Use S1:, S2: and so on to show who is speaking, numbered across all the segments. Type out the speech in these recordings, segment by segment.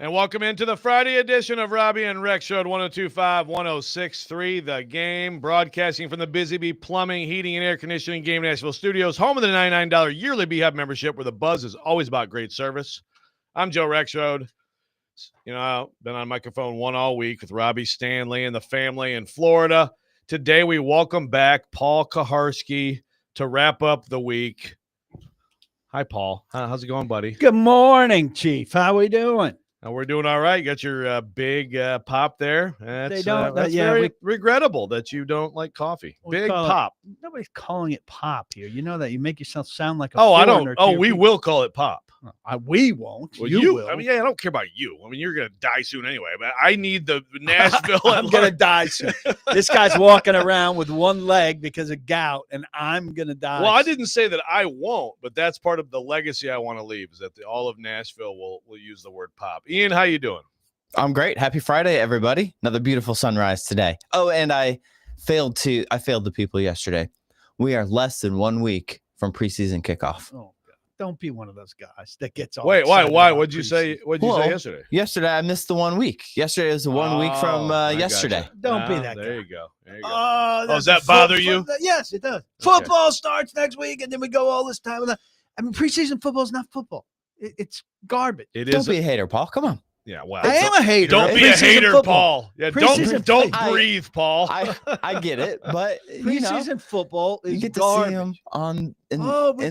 S1: And welcome into the Friday edition of Robby and Rexrode 102.5, 106.3, The Game, broadcasting from the Busy Bee Plumbing, Heating, and Air Conditioning Game Nashville Studios, home of the $99 yearly B-Hub membership where the buzz is always about great service. I'm Joe Rexrode. You know, I've been on microphone one all week with Robby Stanley and the family in Florida. Today we welcome back Paul Kuharsky to wrap up the week. Hi, Paul. How's it going, buddy?
S2: Good morning, Chief. How we doing?
S1: We're doing all right. You got your big pop there. That's very regrettable that you don't like coffee. Big pop.
S2: Nobody's calling it pop here. You know that you make yourself sound like a
S1: I don't. Oh, we will call it pop.
S2: We won't.
S1: Well,
S2: you will.
S1: I mean, yeah, I don't care about you. I mean, you're gonna die soon anyway. But I need the Nashville.
S2: I'm gonna die soon. This guy's walking around with one leg because of gout, and I'm gonna die.
S1: Well, I didn't say that I won't, but that's part of the legacy I want to leave. Is that all of Nashville will use the word pop. Ian, how you doing?
S3: I'm great. Happy Friday, everybody. Another beautiful sunrise today. Oh, and I failed the people yesterday. We are less than 1 week from preseason kickoff.
S2: Oh, God. Don't be one of those guys that gets all
S1: Wait, why? What'd you say? What'd you say yesterday?
S3: Yesterday, I missed the 1 week. Yesterday was the 1 week from yesterday.
S2: Gotcha. Don't be that guy.
S1: There you go.
S2: Oh,
S1: does that bother you?
S2: Yes, it does. Okay. Football starts next week, and then we go all this time. I mean, preseason football is not football. It's garbage.
S3: Don't be a hater, Paul. Come on.
S1: Yeah, well,
S2: I am a hater.
S1: Don't be a hater, football. Paul. Yeah, don't breathe, Paul.
S3: I get it, but
S2: preseason football is
S3: you get
S2: garbage.
S3: to see them in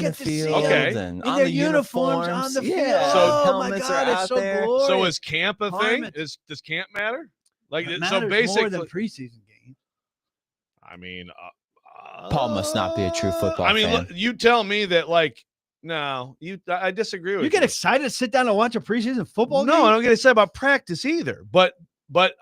S3: the field
S2: in
S3: and on
S2: their
S3: the
S2: uniforms on the field.
S3: Yeah,
S1: so
S3: helmets are out there.
S2: Glorious.
S1: So is camp a thing? Does camp matter? Like
S2: it
S1: so, basically
S2: more than preseason games.
S1: I mean,
S3: Paul must not be a true football fan.
S1: I mean, look, you tell me that No, I disagree with you.
S2: You get excited to sit down and watch a preseason football game?
S1: No, I don't get excited about practice either. But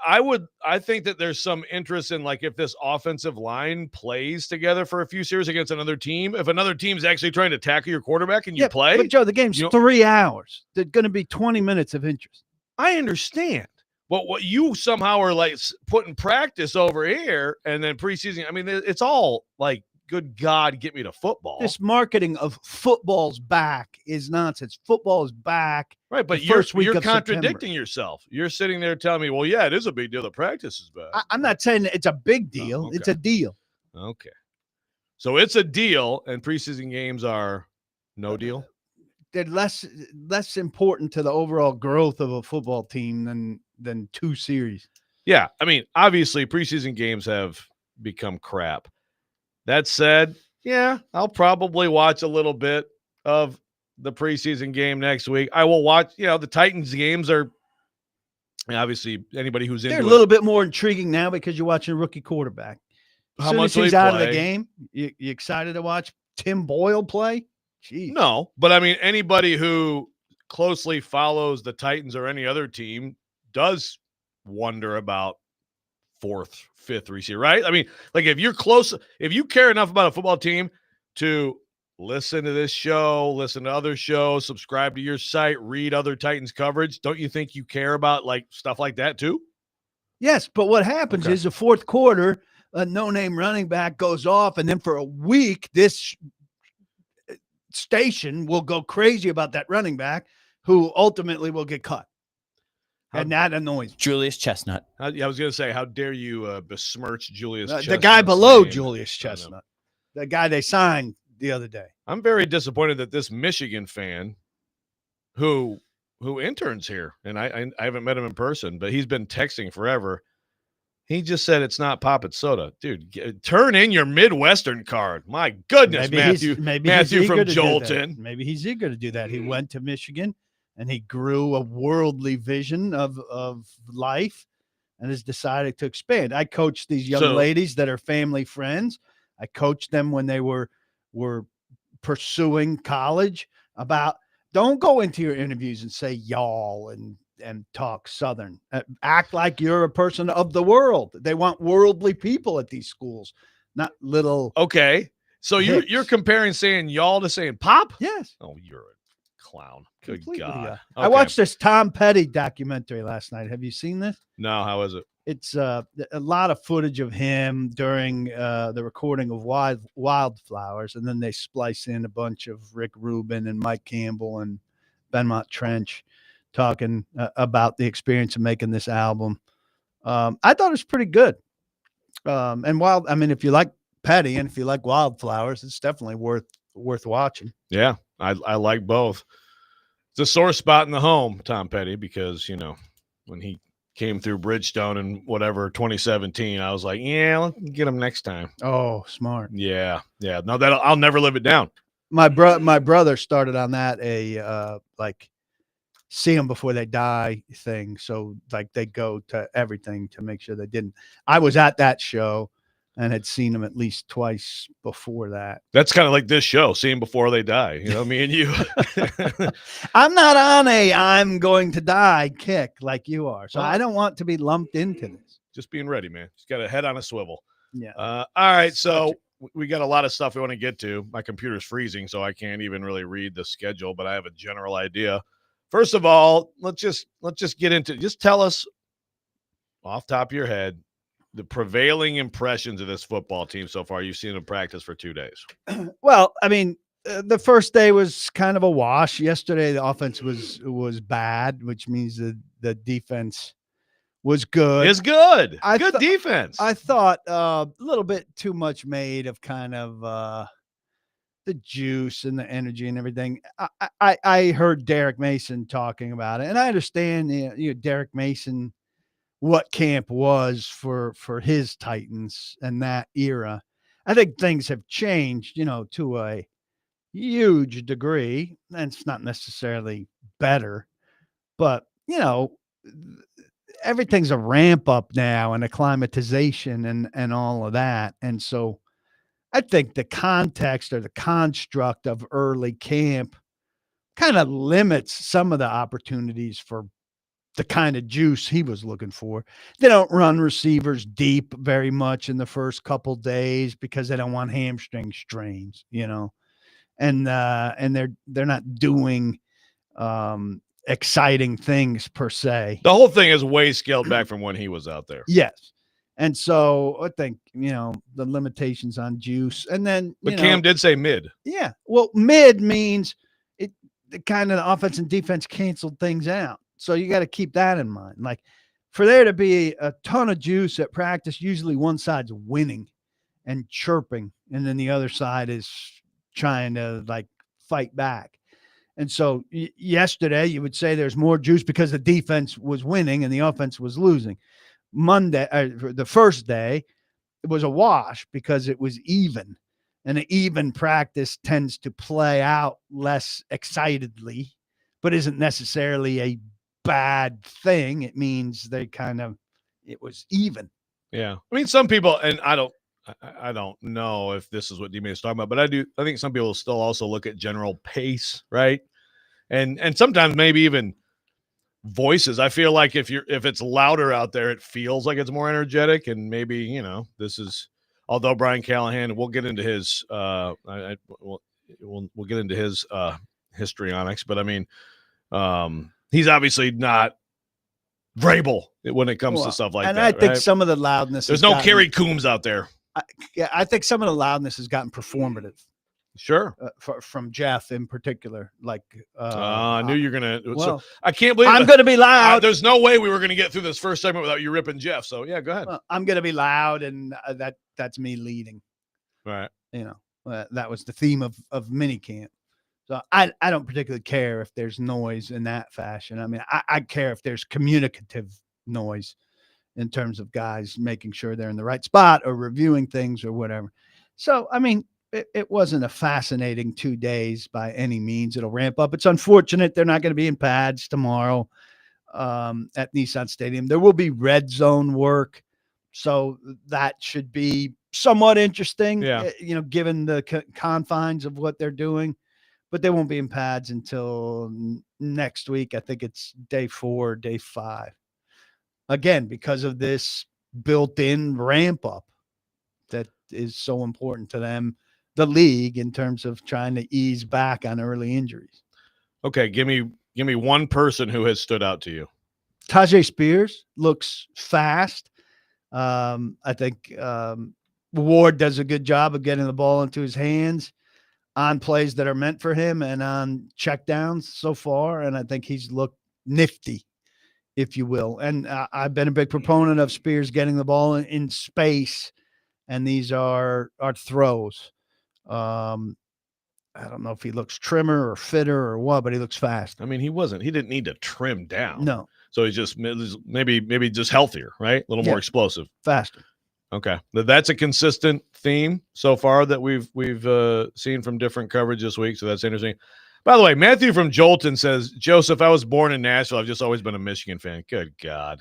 S1: I think that there's some interest in if this offensive line plays together for a few series against another team. If another team's actually trying to tackle your quarterback and you play.
S2: But Joe, the game's 3 hours. There's going to be 20 minutes of interest.
S1: I understand. But what you somehow are putting practice over here and then preseason, I mean, it's all good God, get me to football.
S2: This marketing of football's back is nonsense. Football is back.
S1: Right, but you're contradicting yourself. You're sitting there telling me, well, yeah, it is a big deal. The practice is back.
S2: I'm not saying it's a big deal.
S1: Oh, okay.
S2: It's a deal.
S1: Okay. So it's a deal, and preseason games are no deal?
S2: They're less important to the overall growth of a football team than 2 series.
S1: Yeah, I mean, obviously preseason games have become crap. That said, yeah, I'll probably watch a little bit of the preseason game next week. I will watch, the Titans games are obviously anybody who's into
S2: They're a little bit more intriguing now because you're watching a rookie quarterback. As soon as he's out of the game, you excited to watch Tim Boyle play? Jeez.
S1: No, but I mean, anybody who closely follows the Titans or any other team does wonder about 4th, 5th receiver, right? I mean, if you care enough about a football team to listen to this show, listen to other shows, subscribe to your site, read other Titans coverage, don't you think you care about stuff like that too?
S2: Yes, but what happens is the 4th quarter, a no-name running back goes off, and then for a week, this station will go crazy about that running back who ultimately will get cut. And that annoys me.
S3: Julius Chestnut.
S1: I was going to say, how dare you besmirch Julius Chestnut?
S2: The guy below Julius Chestnut. The guy they signed the other day.
S1: I'm very disappointed that this Michigan fan who interns here, and I haven't met him in person, but he's been texting forever. He just said it's not pop, it's soda. Dude, turn in your Midwestern card. My goodness, Matthew from Jolton.
S2: Maybe he's eager to do that. He went to Michigan. And he grew a worldly vision of life and has decided to expand. I coached these young ladies that are family friends. I coached them when they were pursuing college about don't go into your interviews and say y'all and talk Southern. Act like you're a person of the world. They want worldly people at these schools, not little.
S1: Okay. So you're comparing saying y'all to saying pop?
S2: Yes.
S1: Oh, you're a clown. Good
S2: Completely,
S1: God.
S2: yeah. Okay. I watched this Tom Petty documentary last night. Have you seen this?
S1: No. How is it?
S2: It's a lot of footage of him during the recording of Wildflowers, and then they splice in a bunch of Rick Rubin and Mike Campbell and Benmont Trench talking about the experience of making this album. I thought it was pretty good. And I mean, if you like Petty and if you like Wildflowers, it's definitely worth watching.
S1: Yeah, I like both. It's a sore spot in the home, Tom Petty, because, when he came through Bridgestone in 2017, I was like, yeah, let's get him next time.
S2: Oh, smart.
S1: Yeah. No, I'll never live it down.
S2: My brother started on that, like see them before they die thing. So like they go to everything to make sure they didn't. I was at that show and had seen them at least twice before that.
S1: That's kind of like this show, see them before they die. Me and you.
S2: I'm not on I'm going to die kick like you are. So I don't want to be lumped into this.
S1: Just being ready, man. Just got a head on a swivel.
S2: Yeah.
S1: All right. So we got a lot of stuff we want to get to. My computer's freezing, so I can't even really read the schedule, but I have a general idea. First of all, let's just get into it. Just tell us off the top of your head the prevailing impressions of this football team so far. You've seen them practice for 2 days.
S2: Well, I mean, the first day was kind of a wash. Yesterday, the offense was bad, which means the defense was good.
S1: It's good. Good defense.
S2: I thought a little bit too much made of kind of the juice and the energy and everything. I heard Derek Mason talking about it, and I understand Derek Mason, what camp was for his Titans and that era. I think things have changed, to a huge degree, and it's not necessarily better, but everything's a ramp up now and acclimatization and all of that. And so I think the context or the construct of early camp kind of limits some of the opportunities for the kind of juice he was looking for. They don't run receivers deep very much in the first couple days because they don't want hamstring strains, and they're not doing exciting things per se.
S1: The whole thing is way scaled back from when he was out there.
S2: Yes. And so I think, the limitations on juice, and then,
S1: but Cam did say mid.
S2: Yeah. Well, mid means the kind of the offense and defense canceled things out. So you got to keep that in mind. Like for there to be a ton of juice at practice, usually one side's winning and chirping, and then the other side is trying to like fight back. And so yesterday you would say there's more juice because the defense was winning and the offense was losing. Monday, the first day, it was a wash because it was even, and an even practice tends to play out less excitedly, but isn't necessarily a bad thing. It means it was even.
S1: Yeah. I mean, some people, and I don't know if this is what D-Man is talking about, but I think some people still also look at general pace, right? And sometimes maybe even voices. I feel like if it's louder out there, it feels like it's more energetic, and maybe, this is, although Brian Callahan, we'll get into his we'll get into his histrionics, but I mean, he's obviously not Vrabel when it comes to stuff like that.
S2: And I think
S1: right?
S2: some of the loudness.
S1: There's no Kerry Coombs out there.
S2: I think some of the loudness has gotten performative.
S1: Sure.
S2: From Jeff in particular. Like,
S1: I knew you were going to.
S2: Well,
S1: so I can't believe
S2: I'm going to be loud.
S1: There's no way we were going to get through this first segment without you ripping Jeff. So, yeah, go ahead.
S2: Well, I'm going to be loud, and that's me leading.
S1: Right.
S2: That was the theme of minicamp. So I don't particularly care if there's noise in that fashion. I mean, I care if there's communicative noise in terms of guys making sure they're in the right spot or reviewing things or whatever. So, I mean, it wasn't a fascinating 2 days by any means. It'll ramp up. It's unfortunate they're not going to be in pads tomorrow at Nissan Stadium. There will be red zone work, so that should be somewhat interesting, given the confines of what they're doing. But they won't be in pads until next week. I think it's day 4, day 5. Again, because of this built-in ramp up that is so important to them, the league, in terms of trying to ease back on early injuries.
S1: Okay, give me one person who has stood out to you.
S2: Tajay Spears looks fast. I think Ward does a good job of getting the ball into his hands on plays that are meant for him and on checkdowns so far. And I think he's looked nifty, if you will. And I've been a big proponent of Spears getting the ball in space, and these are throws. I don't know if he looks trimmer or fitter or what, but he looks fast.
S1: I mean, he didn't need to trim down.
S2: No.
S1: So he's just maybe just healthier, right? A little more explosive.
S2: Faster.
S1: Okay. That's a consistent theme so far that we've seen from different coverage this week. So that's interesting. By the way, Matthew from Jolton says, Joseph, I was born in Nashville. I've just always been a Michigan fan. Good God.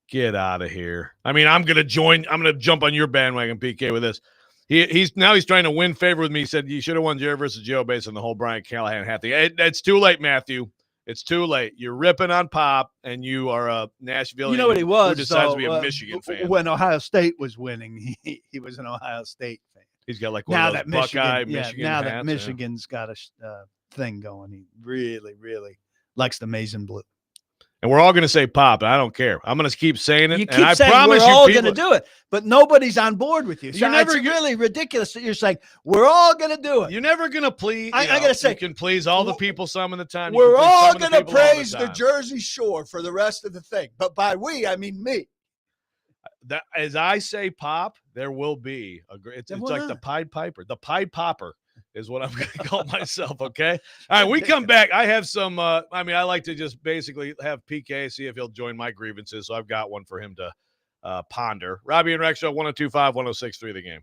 S1: Get out of here. I mean, I'm going to jump on your bandwagon, PK, with this. He's trying to win favor with me. He said you should have won Jared versus Joe based on the whole Brian Callahan hat thing. It's too late, Matthew. It's too late. You're ripping on Pop, and you are a Nashville.
S2: You know what he was?
S1: Who decides to be a Michigan fan?
S2: When Ohio State was winning, he was an Ohio State fan.
S1: He's got like one of those Buckeye Michigan
S2: now
S1: hats,
S2: that Michigan's got a thing going, he really, really likes the maize and blue.
S1: And we're all going to say Pop. I don't care. I'm going to keep saying it.
S2: You keep
S1: and I
S2: saying
S1: promise
S2: we're all
S1: going
S2: to do it, but nobody's on board with you. So it's really ridiculous that you're saying we're all going to do it.
S1: You're never going to please.
S2: I got to say,
S1: you can please all the people some of the time.
S4: We're all going to praise the Jersey Shore for the rest of the thing. But by we, I mean me.
S1: That as I say Pop, there will be it's like the Pied Piper. The Pied Popper is what I'm going to call myself, okay? All right, we come back. I have some I like to just basically have PK see if he'll join my grievances, so I've got one for him to ponder. Robby and Rexrode, 102.5, 106.3 The Game.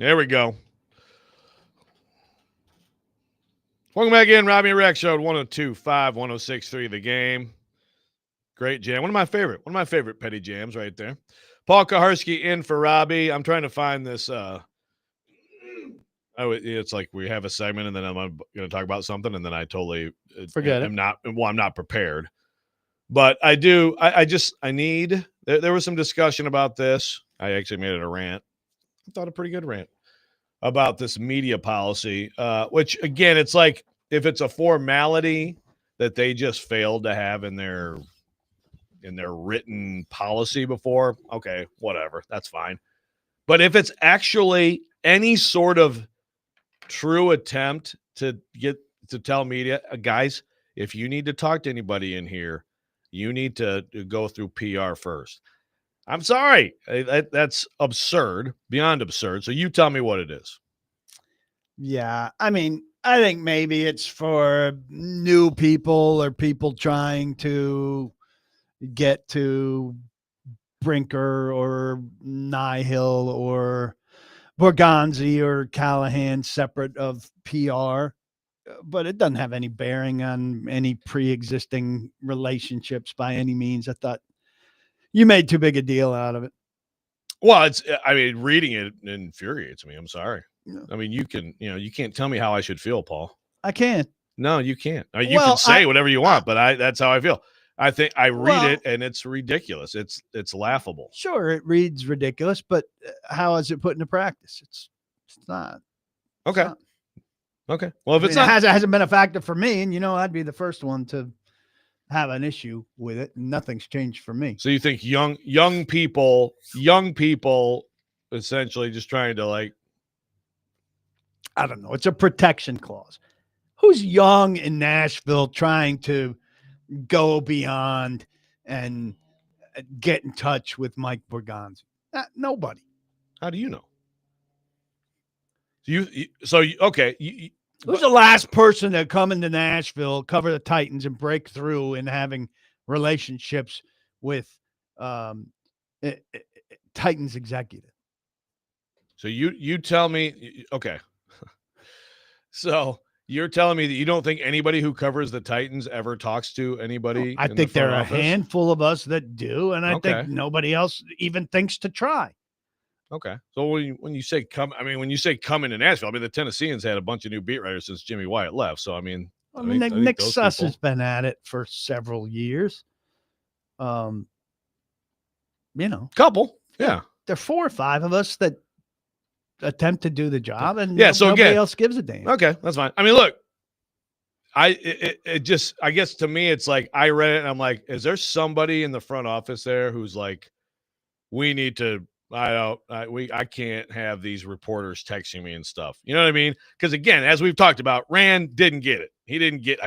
S1: There we go. Welcome back in, Robby and Rexrode, 102.5, 106.3, The Game. Great jam. One of my favorite petty jams right there. Paul Kuharsky in for Robby. I'm trying to find this. It's like we have a segment, and then I'm going to talk about something, and then I totally
S2: Forget it.
S1: I'm not prepared. But I do. I need. There was some discussion about this. I actually made it a rant. I thought a pretty good rant about this media policy, which again, it's like if it's a formality that they just failed to have in their written policy before, okay, whatever, that's fine. But if it's actually any sort of true attempt to tell media, guys, if you need to talk to anybody in here, you need to go through PR first. I'm sorry. That's absurd, beyond absurd. So you tell me what it is.
S2: Yeah. I mean, I think maybe it's for new people or people trying to get to Brinker or Nihil or Borgonzi or Callahan separate of PR. But it doesn't have any bearing on any pre-existing relationships by any means. I thought you made too big a deal out of it.
S1: Well, reading it infuriates me. I'm sorry.
S2: No.
S1: I mean, you can't tell me how I should feel, Paul.
S2: I can't.
S1: No, you can't. I mean, you can say whatever you want, but that's how I feel. I think I read it and it's ridiculous. It's laughable.
S2: Sure, it reads ridiculous, but how is it put into practice? It's not.
S1: Okay.
S2: It's not.
S1: Okay. Well, if
S2: it hasn't been a factor for me, and I'd be the first one to have an issue with it. Nothing's changed for me.
S1: So you think young people essentially just trying to
S2: I don't know. It's a protection clause. Who's young in Nashville trying to go beyond and get in touch with Mike Borgonzi? Nobody.
S1: How do you know?
S2: Who's the last person to come into Nashville, cover the Titans, and break through in having relationships with Titans executive?
S1: So you tell me, okay. So you're telling me that you don't think anybody who covers the Titans ever talks to anybody?
S2: I think there are a handful of us that do, and I think nobody else even thinks to try.
S1: Okay. So when you say come into Nashville, I mean, the Tennesseans had a bunch of new beat writers since Jimmy Wyatt left. So, I mean,
S2: Nick Suss has been at it for several years.
S1: Couple. Yeah.
S2: There are 4 or 5 of us that attempt to do the job, and
S1: nobody
S2: else gives a damn.
S1: Okay. That's fine. I mean, look, I guess to me, it's like, I read it and I'm like, is there somebody in the front office there who's like, we need to, I can't have these reporters texting me and stuff. You know what I mean? Because again, as we've talked about, Rand didn't get it. He didn't get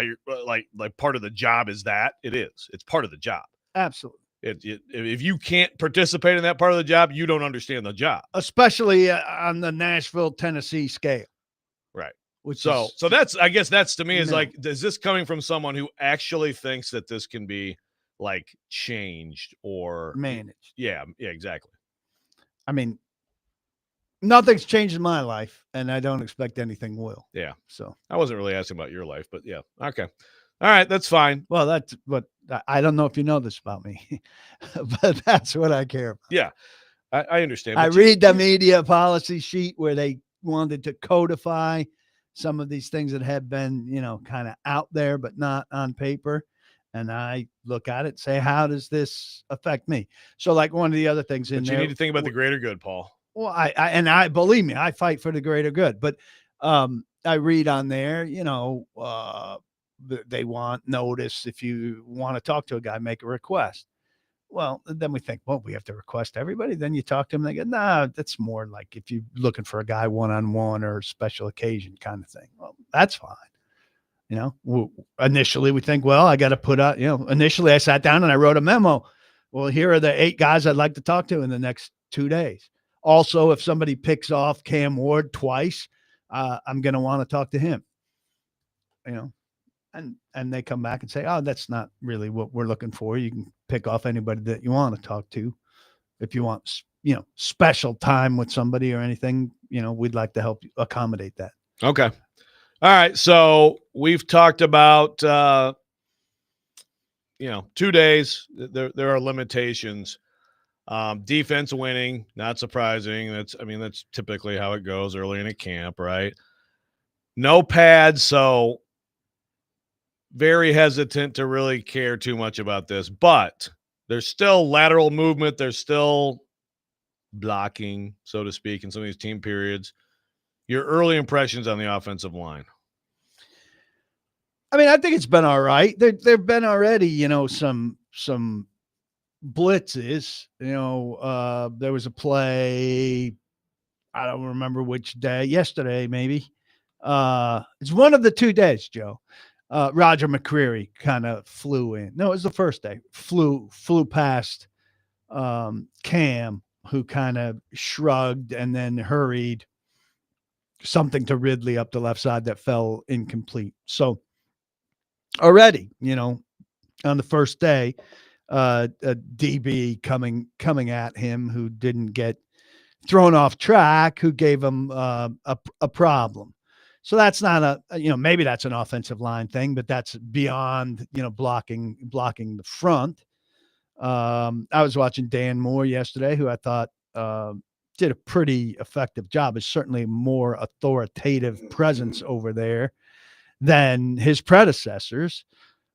S1: like part of the job is that it is. It's part of the job.
S2: Absolutely.
S1: If you can't participate in that part of the job, you don't understand the job,
S2: especially on the Nashville, Tennessee scale.
S1: Right. So that's, I guess that's to me is like, is this coming from someone who actually thinks that this can be like changed or
S2: managed?
S1: Yeah, exactly.
S2: I mean, nothing's changed in my life, and I don't expect anything will.
S1: Yeah.
S2: So
S1: I wasn't really asking about your life, but yeah. Okay. All right. That's fine.
S2: Well, that's what I don't know if you know this about me, but that's what I care about.
S1: Yeah. I understand.
S2: I read the media policy sheet where they wanted to codify some of these things that had been, kind of out there, but not on paper. And I look at it and say, how does this affect me? So like one of the other things in there.
S1: You need to think about the greater good, Paul.
S2: Well, I believe me, I fight for the greater good. But I read on there, they want notice. If you want to talk to a guy, make a request. Well, then we think, well, we have to request everybody. Then you talk to them. They go, nah, that's more like if you're looking for a guy one-on-one or special occasion kind of thing. Well, that's fine. Initially we think, well, I got to put out, initially I sat down and I wrote a memo. Well, here are the 8 guys I'd like to talk to in the next 2 days. Also, if somebody picks off Cam Ward twice, I'm going to want to talk to him, and they come back and say, oh, that's not really what we're looking for. You can pick off anybody that you want to talk to if you want special time with somebody or anything, we'd like to help accommodate that.
S1: Okay. All right. So we've talked about, 2 days. There are limitations. Defense winning, not surprising. That's typically how it goes early in a camp, right? No pads, so very hesitant to really care too much about this. But there's still lateral movement. There's still blocking, so to speak, in some of these team periods. Your early impressions on the offensive line.
S2: I think it's been all right. There've been already, some blitzes. There was a play, I don't remember which day, yesterday maybe. It's one of the 2 days, Joe. Roger McCreary kind of flew in. No, it was the first day. Flew past Cam, who kind of shrugged and then hurried something to Ridley up the left side that fell incomplete. So already, on the first day, a DB coming at him who didn't get thrown off track, who gave him a problem. So that's not maybe that's an offensive line thing, but that's beyond, blocking the front. I was watching Dan Moore yesterday, who I thought did a pretty effective job. Is certainly more authoritative presence over there than his predecessors.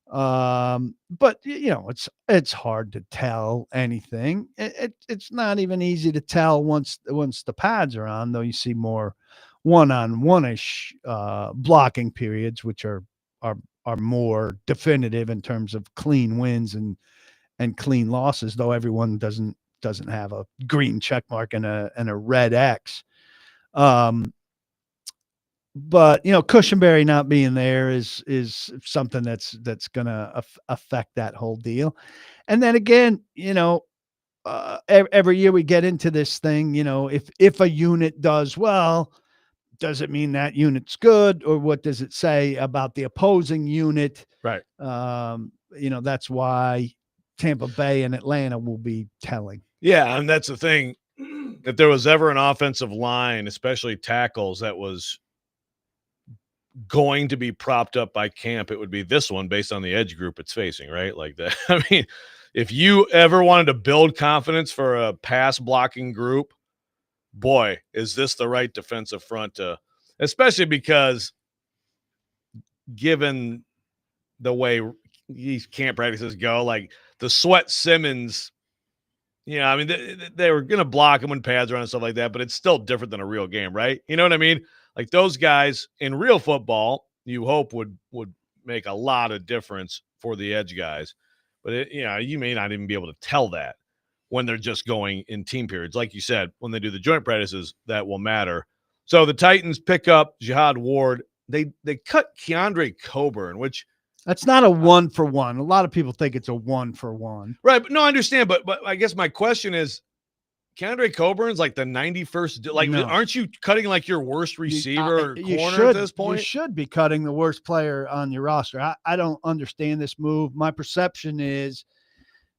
S2: But it's hard to tell anything. It's not even easy to tell once the pads are on, though. You see more one-on-one-ish blocking periods, which are more definitive in terms of clean wins and clean losses, though everyone doesn't have a green check mark and a red X. But Cushenberry not being there is something that's going to affect that whole deal. And then again, every year we get into this thing. If a unit does well, does it mean that unit's good, or what does it say about the opposing unit?
S1: Right.
S2: That's why Tampa Bay and Atlanta will be telling.
S1: Yeah, and that's the thing. If there was ever an offensive line, especially tackles, that was going to be propped up by camp, it would be this one based on the edge group it's facing, right? Like that. If you ever wanted to build confidence for a pass blocking group, boy, is this the right defensive front to, especially because given the way these camp practices go, like the Sweat Simmons, they were going to block him when pads are on and stuff like that, but it's still different than a real game, right? You know what I mean? Like those guys in real football, you hope would make a lot of difference for the edge guys. But, you may not even be able to tell that when they're just going in team periods. Like you said, when they do the joint practices, that will matter. So the Titans pick up Jihad Ward. They cut Keandre Coburn, which –
S2: that's not a 1-for-1. A lot of people think it's a 1-for-1.
S1: Right. But no, I understand. But I guess my question is, Keandre Coburn's like the 91st. Like, no. Aren't you cutting like your worst receiver or corner at this point?
S2: You should be cutting the worst player on your roster. I don't understand this move. My perception is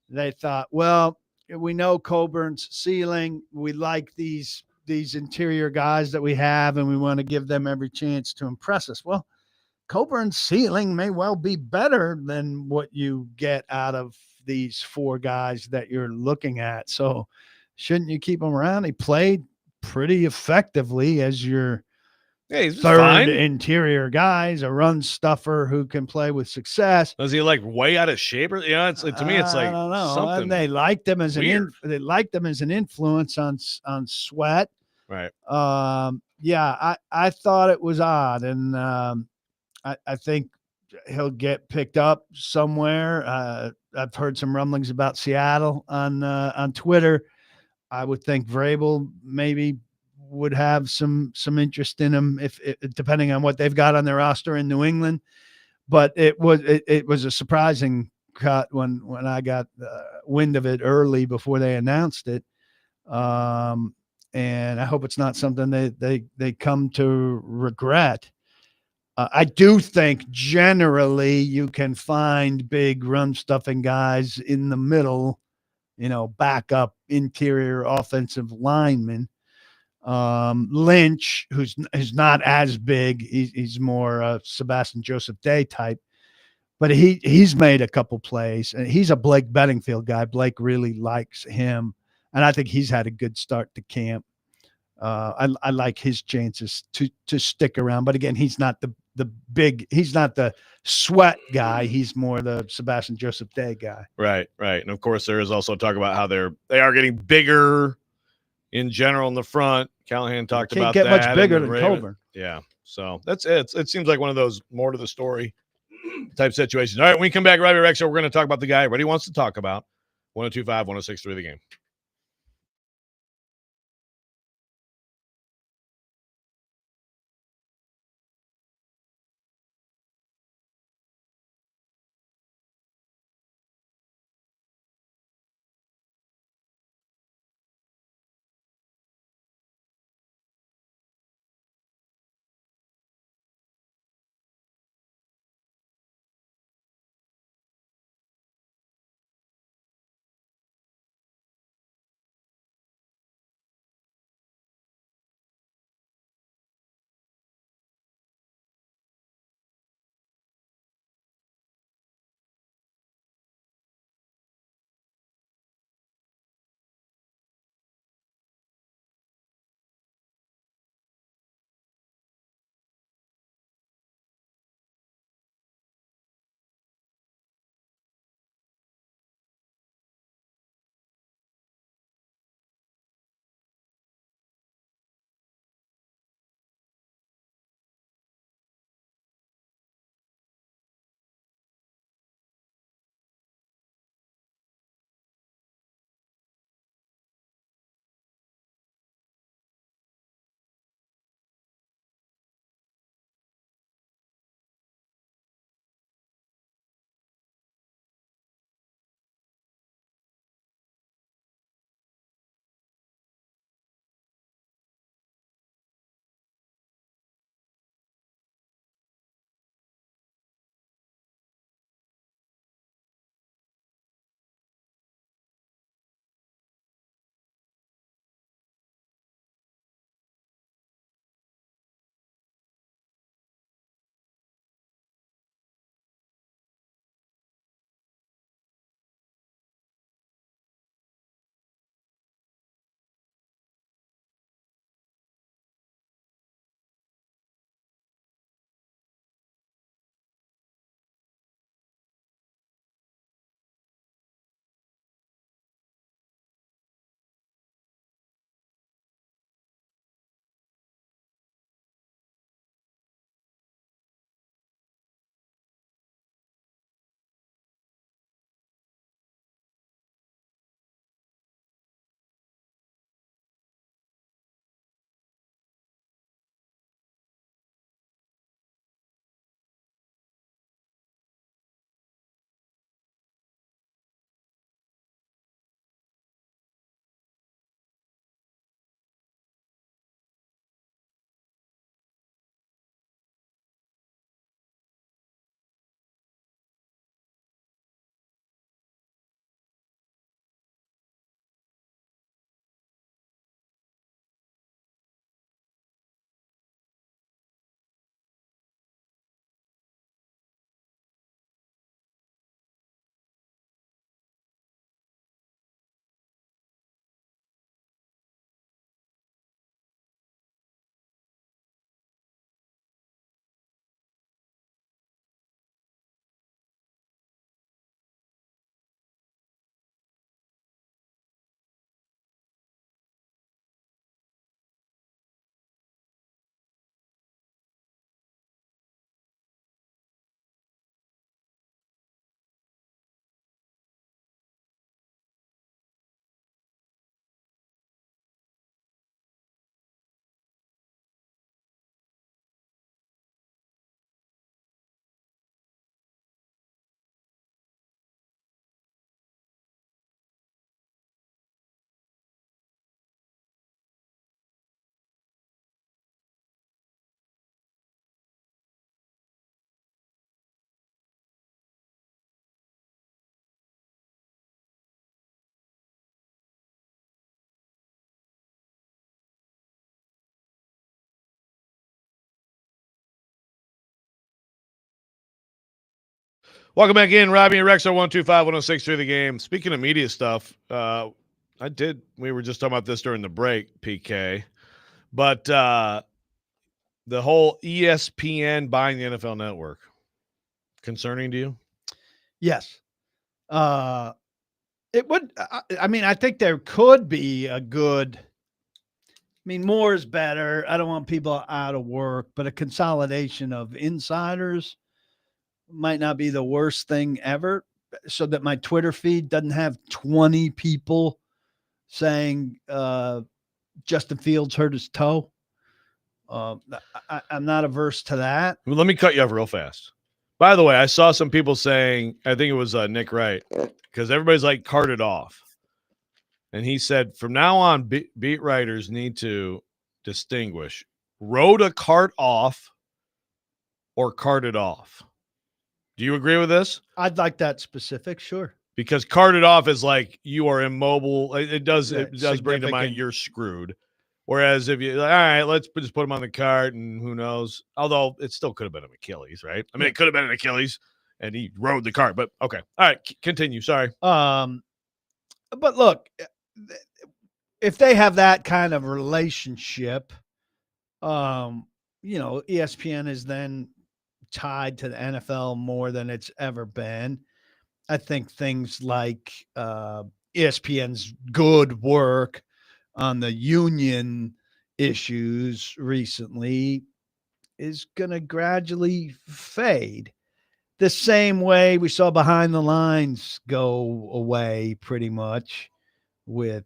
S2: they thought, well, we know Coburn's ceiling. We like these interior guys that we have, and we want to give them every chance to impress us. Well, Coburn's ceiling may well be better than what you get out of these 4 guys that you're looking at. So shouldn't you keep him around? He played pretty effectively as your third interior guy. He's a run stuffer who can play with success.
S1: Was he like way out of shape? Or, it's to me, it's like
S2: I don't know.
S1: Something
S2: and they liked him as
S1: they
S2: liked him as an influence on Sweat.
S1: Right.
S2: Yeah, I thought it was odd, and I think he'll get picked up somewhere. I've heard some rumblings about Seattle on Twitter. I would think Vrabel maybe would have some interest in him if depending on what they've got on their roster in New England. But it was a surprising cut when I got wind of it early before they announced it. And I hope it's not something they come to regret. I do think generally you can find big run stuffing guys in the middle, backup interior offensive lineman. Lynch, who's not as big, he's more Sebastian Joseph Day type, but he's made a couple plays, and he's a Blake Bedingfield guy. Blake really likes him, and I think he's had a good start to camp. I like his chances to stick around, but again, he's not he's not the sweat guy. He's more the Sebastian Joseph Day guy.
S1: Right, and of course there is also talk about how they are getting bigger in general in the front. Callahan talked about that.
S2: Can't get much bigger than Coburn.
S1: Yeah, so that's it. It seems like one of those more to the story type situations. All right, when we come back, Robby Rexrode, we're going to talk about the guy everybody wants to talk about. 102.5, 106.3 The Game. Welcome back in, Robby and Rexrode 125-106 the game. Speaking of media stuff, we were just talking about this during the break, PK, but the whole ESPN buying the NFL Network, concerning to you?
S2: Yes. It would, I mean, I think there could be a good, I mean, more is better. I don't want people out of work, but a consolidation of insiders might not be the worst thing ever, so that my Twitter feed doesn't have 20 people saying Justin Fields hurt his toe. I'm not averse to that.
S1: Well, let me cut you off real fast. By the way, I saw some people saying, I think it was Nick Wright, because everybody's like carted off. And he said, from now on, beat writers need to distinguish rode a cart off or carted off. Do you agree with this?
S2: I'd like that specific, sure.
S1: Because carted off is like you are immobile. It does bring to mind you're screwed. Whereas if you, all right, let's just put him on the cart and who knows. Although it still could have been an Achilles, right? I mean, it could have been an Achilles and he rode the cart. But okay, all right, continue. Sorry.
S2: But look, if they have that kind of relationship, ESPN is then tied to the NFL more than it's ever been. I think things like ESPN's good work on the union issues recently is going to gradually fade. The same way we saw Behind the Lines go away pretty much with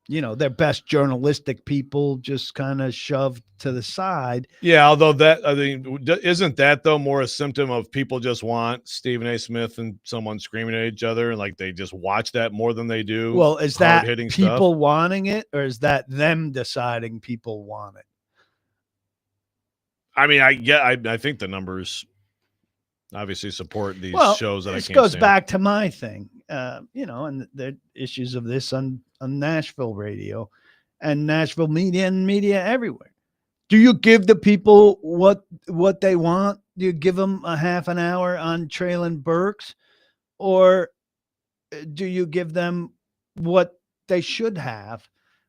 S2: their best journalistic people just kind of shoved to the side.
S1: Yeah, although isn't that though more a symptom of people just want Stephen A. Smith and someone screaming at each other and like they just watch that more than they do?
S2: Well, is that people
S1: stuff?
S2: wanting it, or is that them deciding people want it?
S1: I mean, I think the numbers obviously support these shows that I can't stand.
S2: This goes back to my thing, and the issues of this on Nashville radio and Nashville media and media everywhere. Do you give the people what they want? Do you give them a half an hour on Traylon Burks, or do you give them what they should have,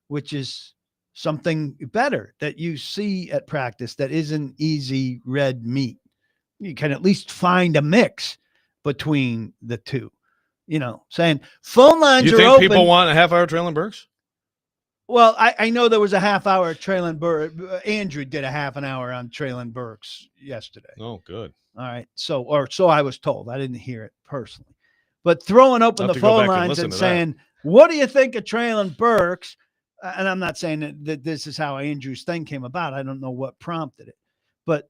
S2: which is something better that you see at practice that isn't easy red meat? You can at least find a mix between the two, saying phone lines are open.
S1: You think people want a half hour Traylon Burks?
S2: Well, I know there was a half hour Traylon Burks. Andrew did a half an hour on Traylon Burks yesterday.
S1: Oh, good.
S2: All right. So I was told. I didn't hear it personally. But throwing open the phone lines and saying, what do you think of Traylon Burks? And I'm not saying that this is how Andrew's thing came about. I don't know what prompted it. But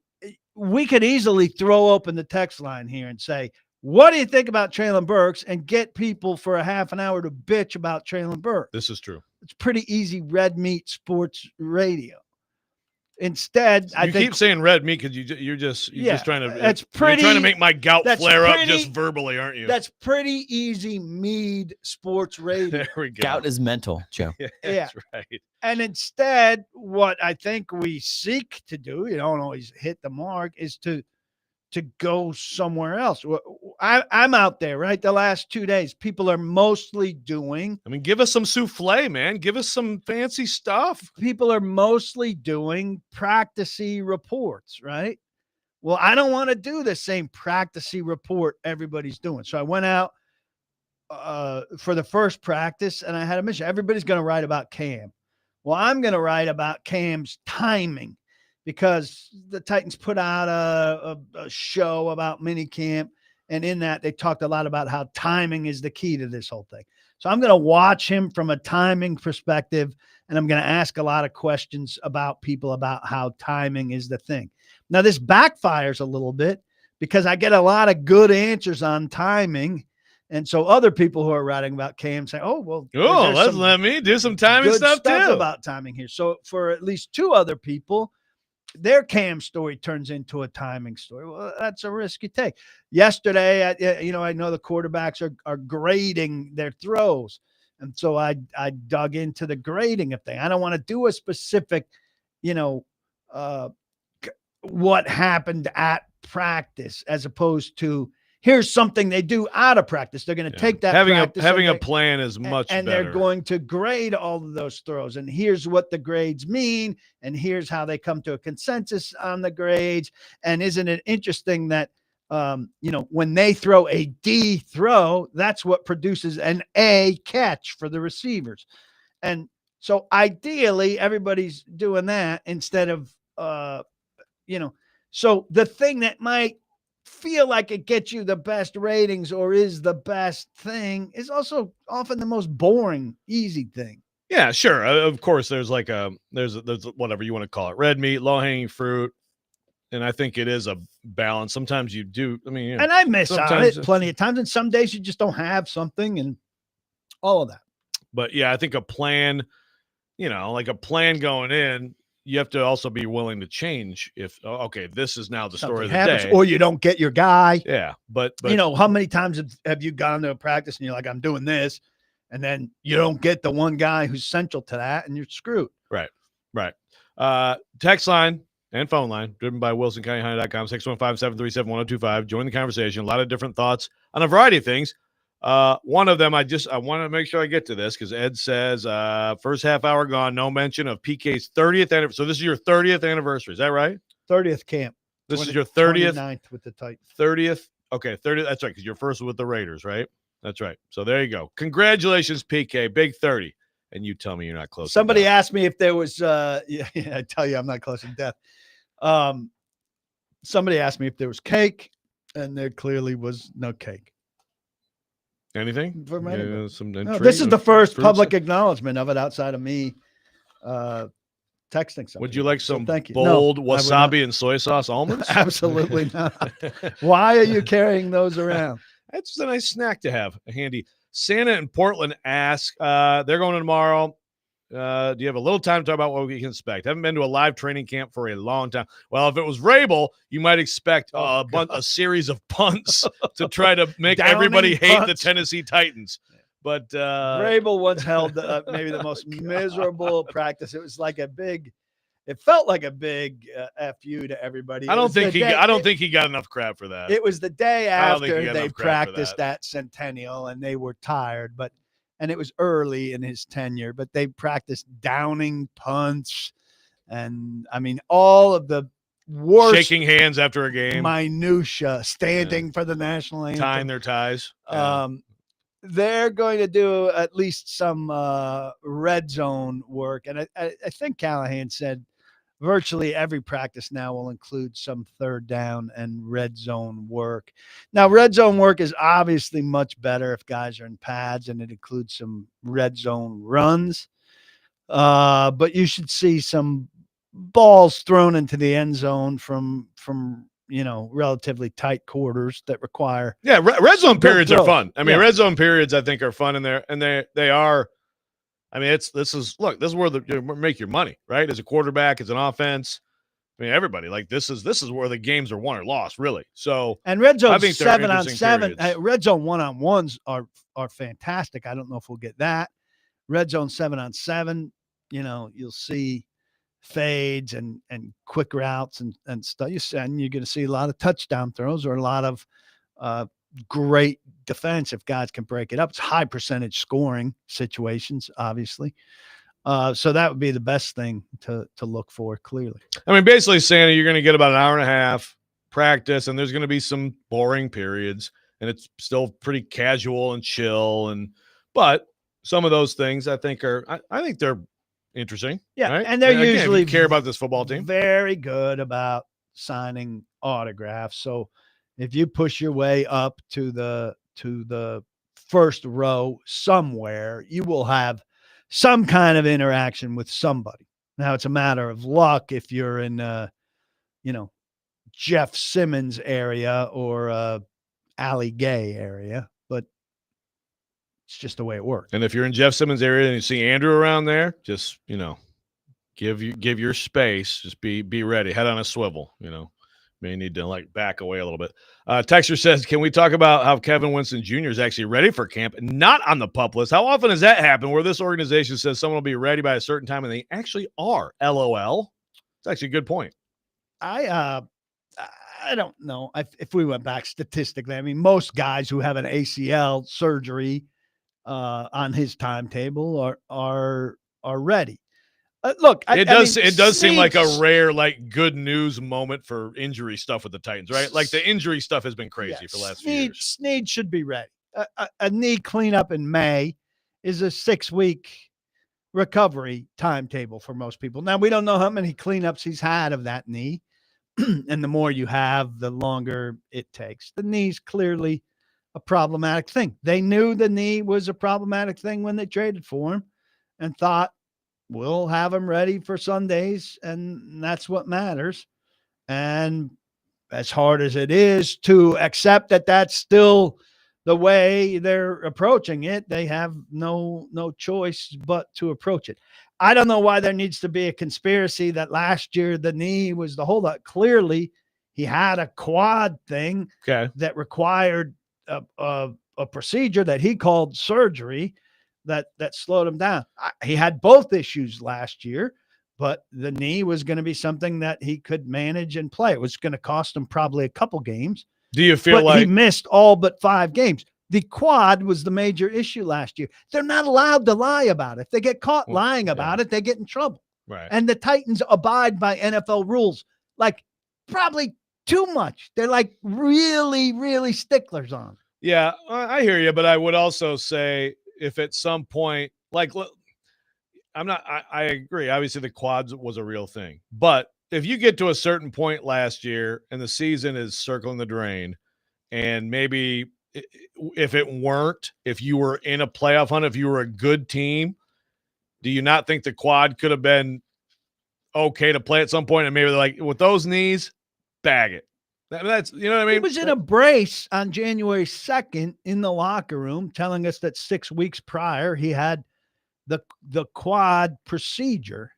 S2: we could easily throw open the text line here and say, what do you think about Traylon Burks? And get people for a half an hour to bitch about Traylon Burks.
S1: This is true.
S2: It's pretty easy red meat sports radio. Instead, I think
S1: keep saying red meat because you're just trying to.
S2: You're
S1: trying to make my gout flare up just verbally, aren't you?
S2: That's pretty easy mead sports radio.
S1: There we go.
S3: Gout is mental, Joe.
S2: Yeah,
S1: that's right.
S2: And instead, what I think we seek to do, you don't always hit the mark, is to go somewhere else. I'm out there, right? The last 2 days, people are mostly doing.
S1: I mean, give us some souffle, man. Give us some fancy stuff.
S2: People are mostly doing practice-y reports, right? Well, I don't want to do the same practice-y report everybody's doing. So I went out for the first practice, and I had a mission. Everybody's going to write about Cam. Well, I'm going to write about Cam's timing, because the Titans put out a show about minicamp, and in that they talked a lot about how timing is the key to this whole thing. So I'm going to watch him from a timing perspective, and I'm going to ask a lot of questions about people about how timing is the thing. Now, this backfires a little bit because I get a lot of good answers on timing. And so other people who are writing about Cam say,
S1: let me do some timing stuff too
S2: about timing here. So for at least two other people, their Cam story turns into a timing story. Well, that's a risk you take. Yesterday, I know the quarterbacks are grading their throws. And so I dug into the grading of things. I don't want to do a specific, what happened at practice, as opposed to here's something they do out of practice. They're going to take that
S1: having
S2: practice
S1: a plan is much
S2: and
S1: better.
S2: they're going to grade all of those throws. And here's what the grades mean. And here's how they come to a consensus on the grades. And isn't it interesting that, when they throw a D throw, that's what produces an A catch for the receivers. And so ideally everybody's doing that instead of, so the thing that might feel like it gets you the best ratings or is the best thing is also often the most boring, easy thing.
S1: Yeah, sure. Of course, there's there's whatever you want to call it, red meat, low hanging fruit. And I think it is a balance. Sometimes you do. I mean,
S2: and I miss on it plenty of times. And some days you just don't have something and all of that.
S1: But yeah, I think a plan, like a plan going in, you have to also be willing to change if, okay, this is now the story of the day.
S2: Or you don't get your guy.
S1: Yeah. But
S2: how many times have you gone to a practice and you're like, I'm doing this. And then you don't get the one guy who's central to that and you're screwed.
S1: Right. Text line and phone line driven by WilsonCountyHonda.com, 615-737-1025. Join the conversation. A lot of different thoughts on a variety of things. One of them, I want to make sure I get to this because Ed says first half hour gone, no mention of PK's 30th anniversary. So this is your 30th anniversary. Is that right?
S2: 30th camp.
S1: This is your 30th.
S2: 29th with the Titans.
S1: 30th. Okay, 30th. That's right, because you're first with the Raiders, right? That's right. So there you go. Congratulations, PK. Big 30. And you tell me you're not close.
S2: Somebody asked me if there was I tell you I'm not close to death. Somebody asked me if there was cake, and there clearly was no cake.
S1: Anything?
S2: For
S1: no,
S2: this is the first public acknowledgement of it outside of me texting somebody.
S1: Would you like some
S2: thank you.
S1: bold wasabi and soy sauce almonds?
S2: Absolutely not. Why are you carrying those around?
S1: That's just a nice snack to have handy. Santa in Portland asks, they're going tomorrow. Do you have a little time to talk about what we can expect? Haven't been to a live training camp for a long time. Well, if it was Rabel, you might expect a series of punts to try to make everybody hate the Tennessee Titans. But
S2: Rabel once held maybe the most miserable practice. It was like it felt like a big FU to everybody.
S1: I don't think he got enough crap for that.
S2: It was the day after they practiced at Centennial and they were tired, and it was early in his tenure, but they practiced downing punts and all of the worst,
S1: shaking hands after a game,
S2: minutia, standing for the national anthem,
S1: tying their ties.
S2: They're going to do at least some red zone work. And I think Callahan said virtually every practice now will include some third down and red zone work. Now, red zone work is obviously much better if guys are in pads, and it includes some red zone runs. But you should see some balls thrown into the end zone from relatively tight quarters that require.
S1: Yeah, red zone periods are fun.
S2: Red
S1: zone periods I think are fun, and they are. This is where you make your money, right? As a quarterback, as an offense. Everybody this is where the games are won or lost, really. So,
S2: and red zone
S1: 7-on-7,
S2: red zone 1-on-1s are fantastic. I don't know if we'll get that. Red zone 7-on-7, you'll see fades and quick routes and stuff. You're going to see a lot of touchdown throws or a lot of great defense if guys can break it up. It's high percentage scoring situations, obviously. So that would be the best thing to look for, clearly.
S1: Basically, Santa, you're going to get about an hour and a half practice, and there's going to be some boring periods, and it's still pretty casual and chill. But some of those things I think they're interesting.
S2: Yeah,
S1: right?
S2: And they're usually
S1: if you care about this football team.
S2: Very good about signing autographs. So if you push your way up to the first row somewhere, you will have some kind of interaction with somebody. Now it's a matter of luck if you're in Jeff Simmons area or Ali Gay area, but it's just the way it works.
S1: And if you're in Jeff Simmons area and you see Andrew around there, just give your space. Just be ready. Head on a swivel. May need to back away a little bit. Texter says, can we talk about how Kevin Winston Jr. is actually ready for camp and not on the PUP list? How often does that happen where this organization says someone will be ready by a certain time and they actually are? LOL. It's actually a good point.
S2: I I don't know if we went back statistically. I mean, most guys who have an ACL surgery on his timetable are ready. Look,
S1: It does seem like a
S2: Snead's-
S1: rare, like, good news moment for injury stuff with the Titans, right? Like the injury stuff has been crazy for the last few years.
S2: Snead should be ready. A knee cleanup in May is a 6-week recovery timetable for most people. Now, we don't know how many cleanups he's had of that knee. And the more you have, the longer it takes. The knee's clearly a problematic thing. They knew the knee was a problematic thing when they traded for him and thought, we'll have him ready for Sundays, and that's what matters. And as hard as it is to accept that that's still the way they're approaching it, they have no choice but to approach it. I don't know why there needs to be a conspiracy that last year the knee was the holdup. Clearly, he had a quad thing that required a procedure that he called surgery that slowed him down. He had both issues last year, but the knee was going to be something that he could manage and play. It was going to cost him probably a couple games.
S1: Do you feel
S2: but
S1: like
S2: he missed all but 5 games? The quad was the major issue last year. They're not allowed to lie about it. If they get caught lying about it, they get in trouble.
S1: Right.
S2: And the Titans abide by NFL rules, like probably too much. They're like really, really sticklers on it.
S1: Yeah, I hear you, but I would also say if at some point, like, I agree. Obviously, the quads was a real thing, but if you get to a certain point last year and the season is circling the drain, and maybe if you were in a playoff hunt, if you were a good team, do you not think the quad could have been okay to play at some point? And maybe they're like, with those knees, bag it. That's, you know what I mean?
S2: He was in a brace on January 2nd in the locker room telling us that 6 weeks prior he had the quad procedure.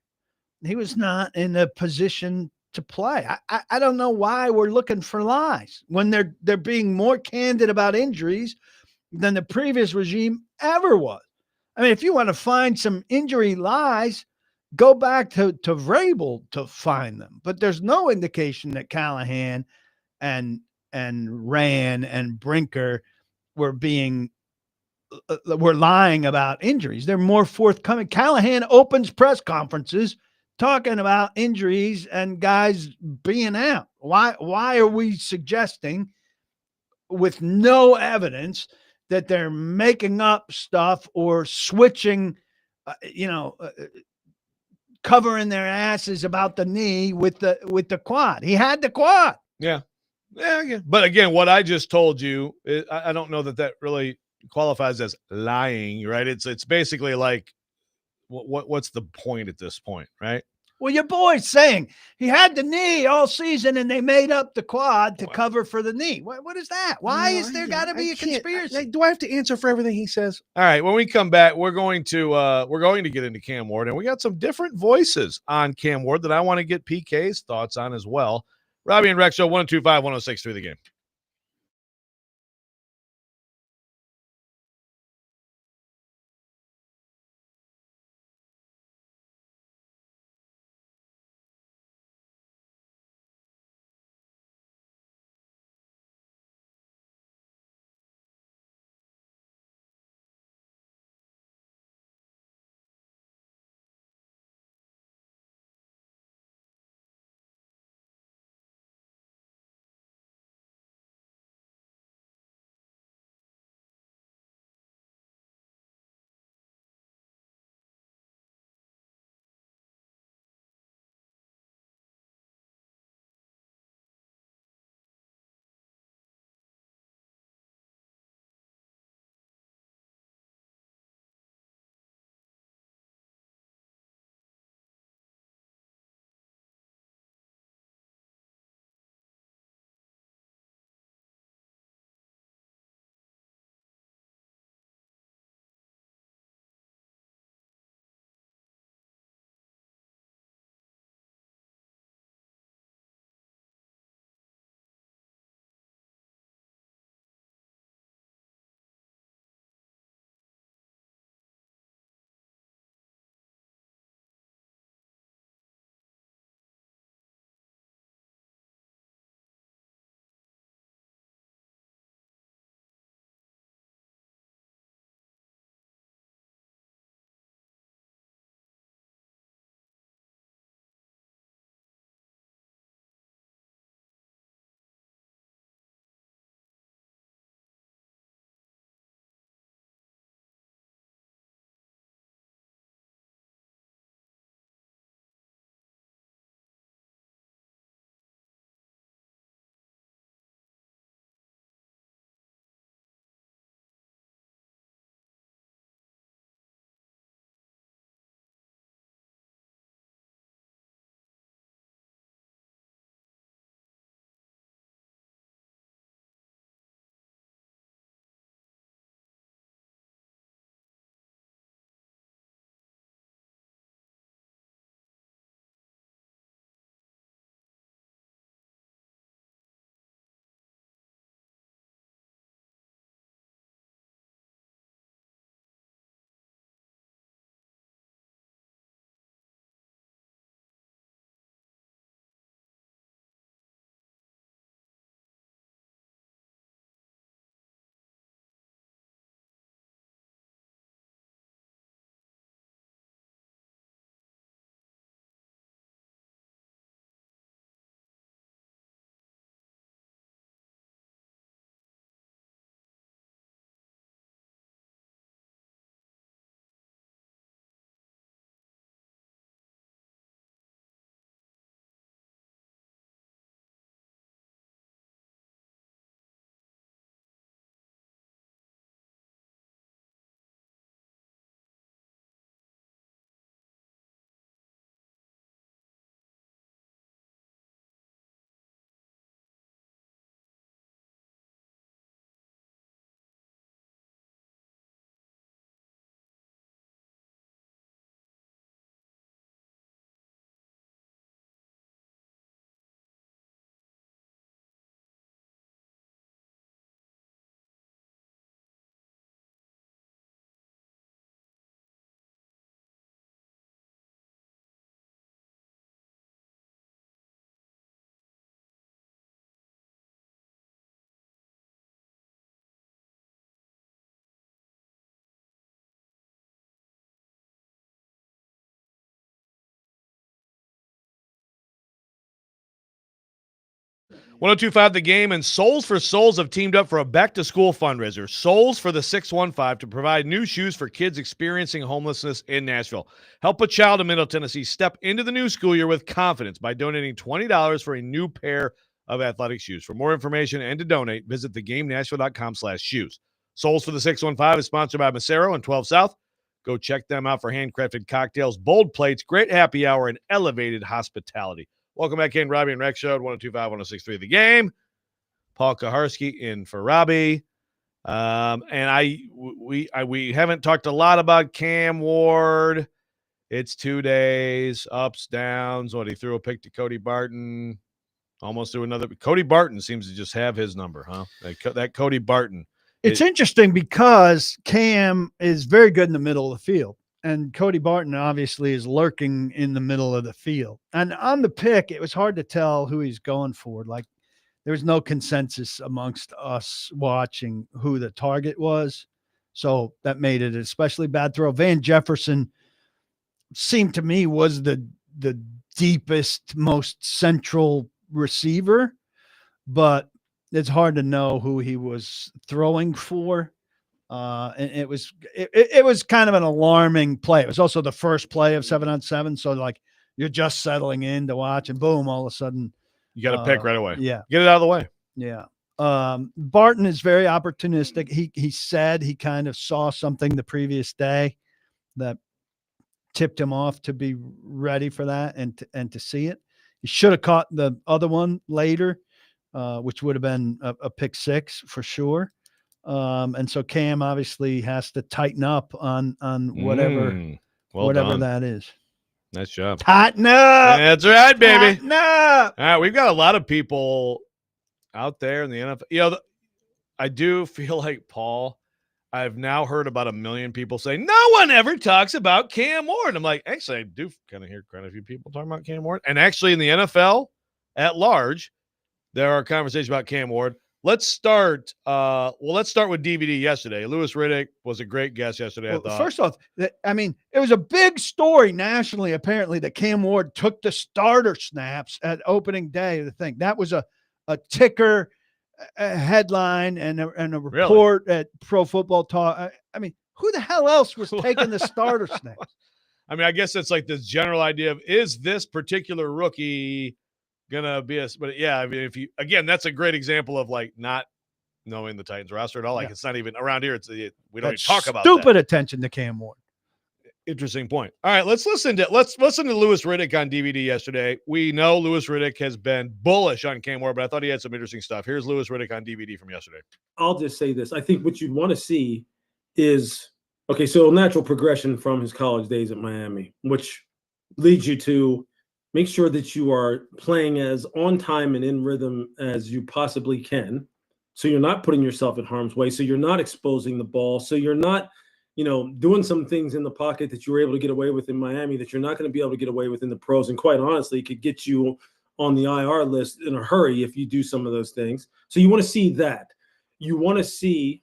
S2: He was not in a position to play. I don't know why we're looking for lies when they're being more candid about injuries than the previous regime ever was. I mean, if you want to find some injury lies, go back to Vrabel to find them. But there's no indication that Callahan and Rand and Brinker were lying about injuries. They're more forthcoming. Callahan opens press conferences talking about injuries and guys being out. Why are we suggesting with no evidence that they're making up stuff or switching, covering their asses about the knee with the quad? He had the quad.
S1: Yeah. But again, what I just told you, I don't know that really qualifies as lying, right? It's basically like, what's the point at this point, right?
S2: Well, your boy's saying he had the knee all season and they made up the quad to cover for the knee. What is that? Why is there got to be a conspiracy?
S1: Do I have to answer for everything he says? All right. When we come back, we're going to get into Cam Ward, and we got some different voices on Cam Ward that I want to get PK's thoughts on as well. Robby and Rex Show 102.5-106.3 The Game. 1025 The Game and Souls for Souls have teamed up for a back-to-school fundraiser. Souls for the 615 to provide new shoes for kids experiencing homelessness in Nashville. Help a child in Middle Tennessee step into the new school year with confidence by donating $20 for a new pair of athletic shoes. For more information and to donate, visit thegamenashville.com/shoes. Souls for the 615 is sponsored by Macero and 12 South. Go check them out for handcrafted cocktails, bold plates, great happy hour, and elevated hospitality. Welcome back in, Robby and Rexrode, 1025-1063 The Game. Paul Kuharsky in for Robby. And we haven't talked a lot about Cam Ward. It's 2 days, ups, downs. He threw a pick to Cody Barton. Almost threw another. Cody Barton seems to just have his number, huh? That Cody Barton.
S2: It's interesting because Cam is very good in the middle of the field. And Cody Barton obviously is lurking in the middle of the field. And on the pick, it was hard to tell who he's going for. Like, there was no consensus amongst us watching who the target was. So that made it an especially bad throw. Van Jefferson seemed to me was the deepest, most central receiver. But it's hard to know who he was throwing for. And it was kind of an alarming play. It was also the first play of 7-on-7. So like you're just settling in to watch and boom, all of a sudden
S1: you got to pick right away.
S2: Yeah.
S1: Get it out of the way.
S2: Yeah. Barton is very opportunistic. He said he kind of saw something the previous day that tipped him off to be ready for that and to see it. He should have caught the other one later, which would have been a pick six for sure. And so Cam obviously has to tighten up on whatever that is.
S1: Nice job.
S2: Tighten up.
S1: That's right, baby.
S2: Tighten up.
S1: All right, we've got a lot of people out there in the NFL. I do feel like, Paul, I've now heard about 1 million people say, no one ever talks about Cam Ward. I'm like, actually, I do kind of hear quite a few people talking about Cam Ward. And actually in the NFL at large, there are conversations about Cam Ward. Let's start with DVD yesterday. Louis Riddick was a great guest yesterday, I thought.
S2: First off, I mean, it was a big story nationally, apparently, that Cam Ward took the starter snaps at opening day of the thing. That was a ticker, a headline, and a report at Pro Football Talk. I mean, who the hell else was taking the starter snaps?
S1: I mean, I guess it's like this general idea of, is this particular rookie gonna be but yeah, I mean, that's a great example of like not knowing the Titans roster at all. Like, it's not even around here. We don't even talk about
S2: stupid attention to Cam Ward.
S1: Interesting point. All right, let's listen to Louis Riddick on DVD yesterday. We know Louis Riddick has been bullish on Cam Ward, but I thought he had some interesting stuff. Here's Louis Riddick on DVD from yesterday.
S5: I'll just say this. I think what you'd want to see is, so a natural progression from his college days at Miami, which leads you to make sure that you are playing as on time and in rhythm as you possibly can. So you're not putting yourself in harm's way. So you're not exposing the ball. So you're not, doing some things in the pocket that you were able to get away with in Miami that you're not going to be able to get away with in the pros. And quite honestly, it could get you on the IR list in a hurry if you do some of those things. So you want to see that. You want to see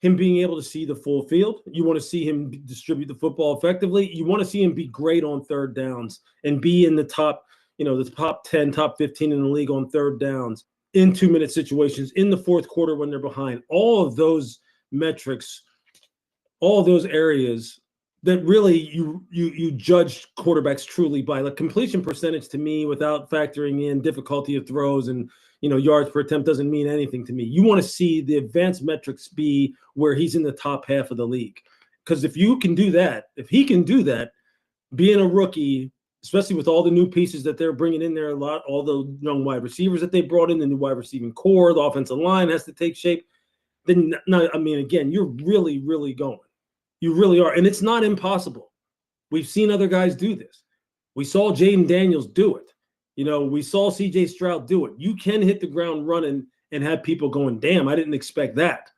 S5: him being able to see the full field. You want to see him distribute the football effectively. You want to see him be great on third downs and be in the top, the top 10, top 15 in the league on third downs, in 2-minute situations, in the fourth quarter when they're behind. All of those metrics, all of those areas that really you judge quarterbacks truly by. Like, completion percentage to me, without factoring in difficulty of throws and yards per attempt, doesn't mean anything to me. You want to see the advanced metrics be where he's in the top half of the league. Because if he can do that, being a rookie, especially with all the new pieces that they're bringing in there, all the young wide receivers that they brought in, the new wide receiving core, the offensive line has to take shape. Then, again, you're really, really going. You really are. And it's not impossible. We've seen other guys do this. We saw Jaden Daniels do it. We saw C.J. Stroud do it. You can hit the ground running and have people going, damn, I didn't expect that.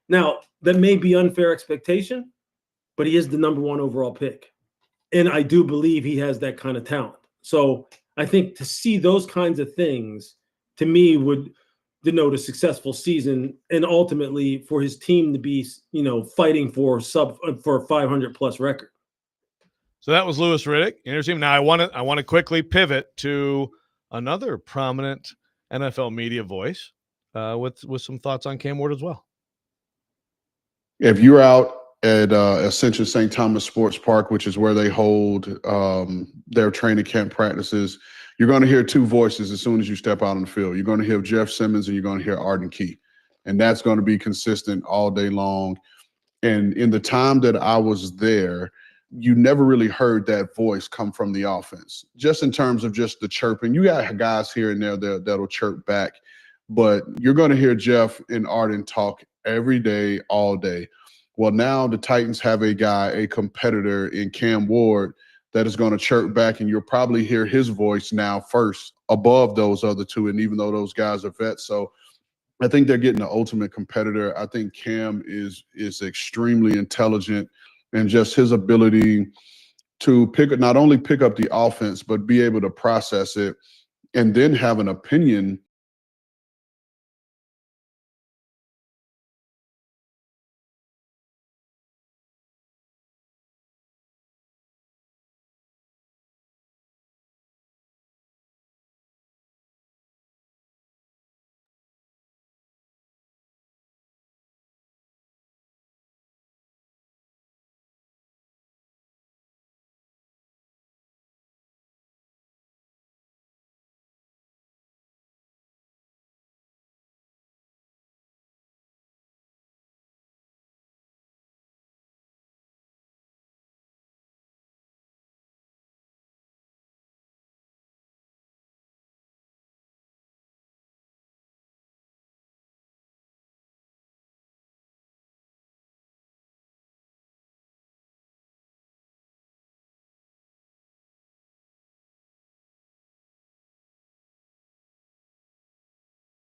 S5: Now, that may be unfair expectation, but he is the number 1 overall pick. And I do believe he has that kind of talent. So I think to see those kinds of things, to me, would denote a successful season, and ultimately for his team to be, fighting for a 500+ record.
S1: So that was Louis Riddick. Interesting. Now I want to quickly pivot to another prominent NFL media voice, with some thoughts on Cam Ward as well.
S6: If you're out at Ascension St. Thomas Sports Park, which is where they hold their training camp practices, you're going to hear two voices as soon as you step out on the field. You're going to hear Jeff Simmons and you're going to hear Arden Key. And that's going to be consistent all day long. And in the time that I was there, you never really heard that voice come from the offense, just in terms of just the chirping. You got guys here and there that'll chirp back, but you're going to hear Jeff and Arden talk every day, all day. Well, now the Titans have a competitor in Cam Ward that is going to chirp back, and you'll probably hear his voice now first above those other two. And even though those guys are vets, so I think they're getting the ultimate competitor. I think Cam is extremely intelligent, and just his ability to not only pick up the offense, but be able to process it and then have an opinion.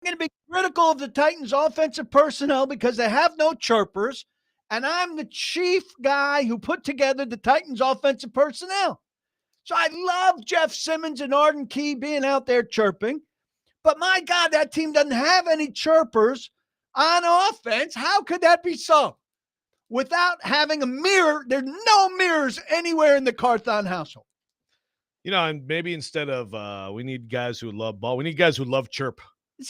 S2: I'm going to be critical of the Titans offensive personnel because they have no chirpers, and I'm the chief guy who put together the Titans offensive personnel. So I love Jeff Simmons and Arden Key being out there chirping, but my God, that team doesn't have any chirpers on offense. How could that be so? Without having a mirror, there's no mirrors anywhere in the Carthon household.
S1: You know, and maybe instead of we need guys who love ball, we need guys who love chirp.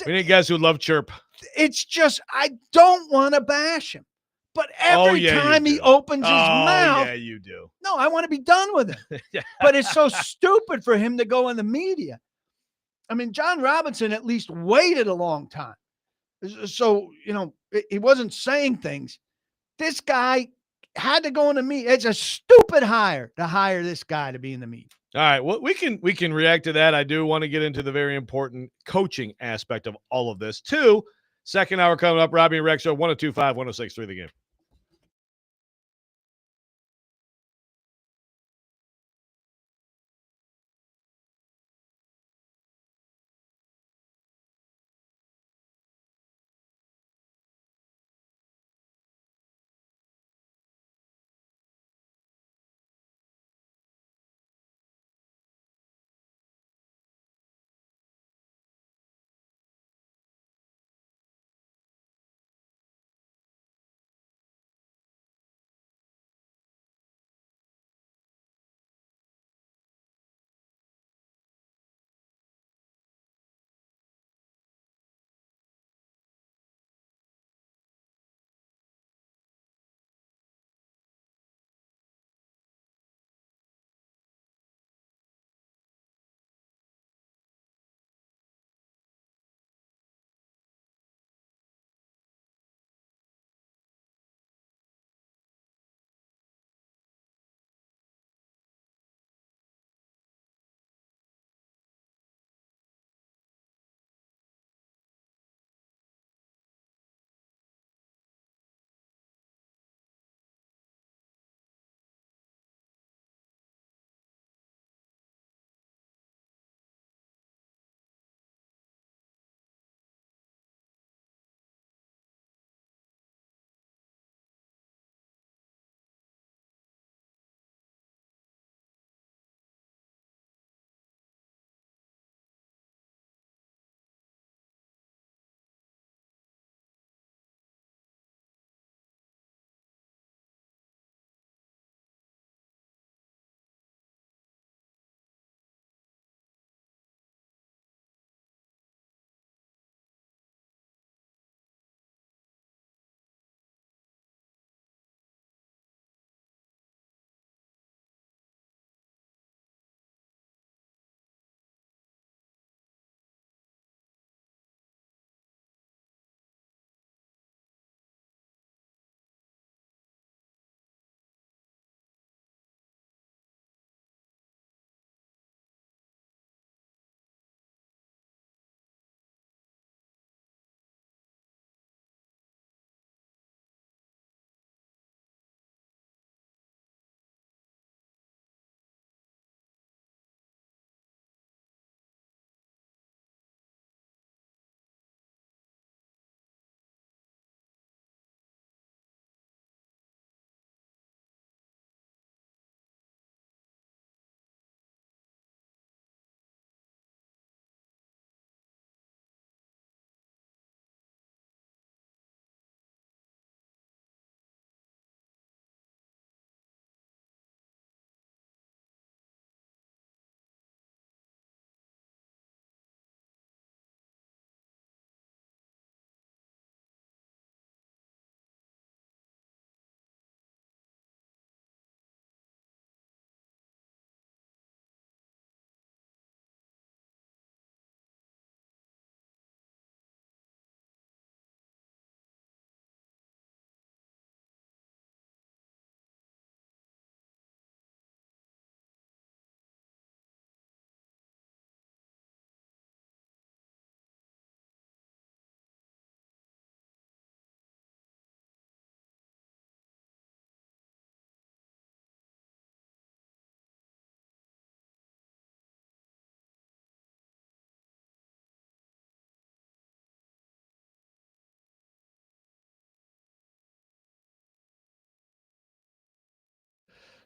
S1: We need guys who love chirp.
S2: It's just, I don't want to bash him. But every time he opens his mouth.
S1: Yeah, you do.
S2: No, I want to be done with him. But it's so stupid for him to go in the media. I mean, John Robinson at least waited a long time. So, he wasn't saying things. This guy had to go in the media. It's a stupid hire to hire this guy to be in the media.
S1: All right, well, we can react to that. I do want to get into the very important coaching aspect of all of this, too. Second hour coming up. Robby and Rexrode, 102.5, 106.3 The Game.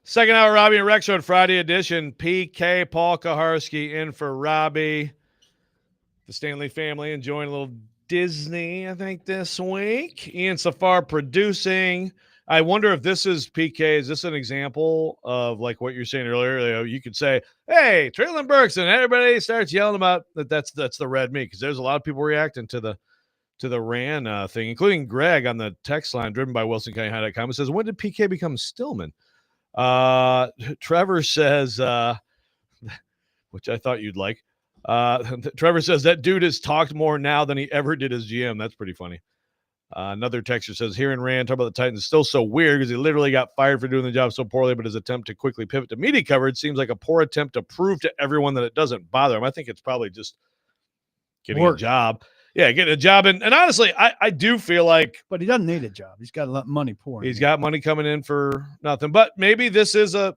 S1: Second hour, Robby and Rexrode Friday edition. PK, Paul Kuharsky in for Robby. The Stanley family enjoying a little Disney, I think, this week. Ian Safar producing. I wonder if this is PK. Is this an example of like what you're saying earlier? You could say, "Hey, Traylon Burks," and everybody starts yelling about that. That's the red meat, because there's a lot of people reacting to the Ran thing, including Greg on the text line driven by WilsonCountyHigh.com. It says, "When did PK become Stillman?" Trevor says, which I thought you'd like. Trevor says that dude has talked more now than he ever did as GM. That's pretty funny. Another texter says, hearing Rand talk about the Titans is still so weird because he literally got fired for doing the job so poorly, but his attempt to quickly pivot to media coverage seems like a poor attempt to prove to everyone that it doesn't bother him. I think it's probably just getting a job. Yeah, getting a job. And honestly, I do feel like...
S2: But he doesn't need a job. He's got a lot of money pouring.
S1: He's got money coming in for nothing. But maybe this is a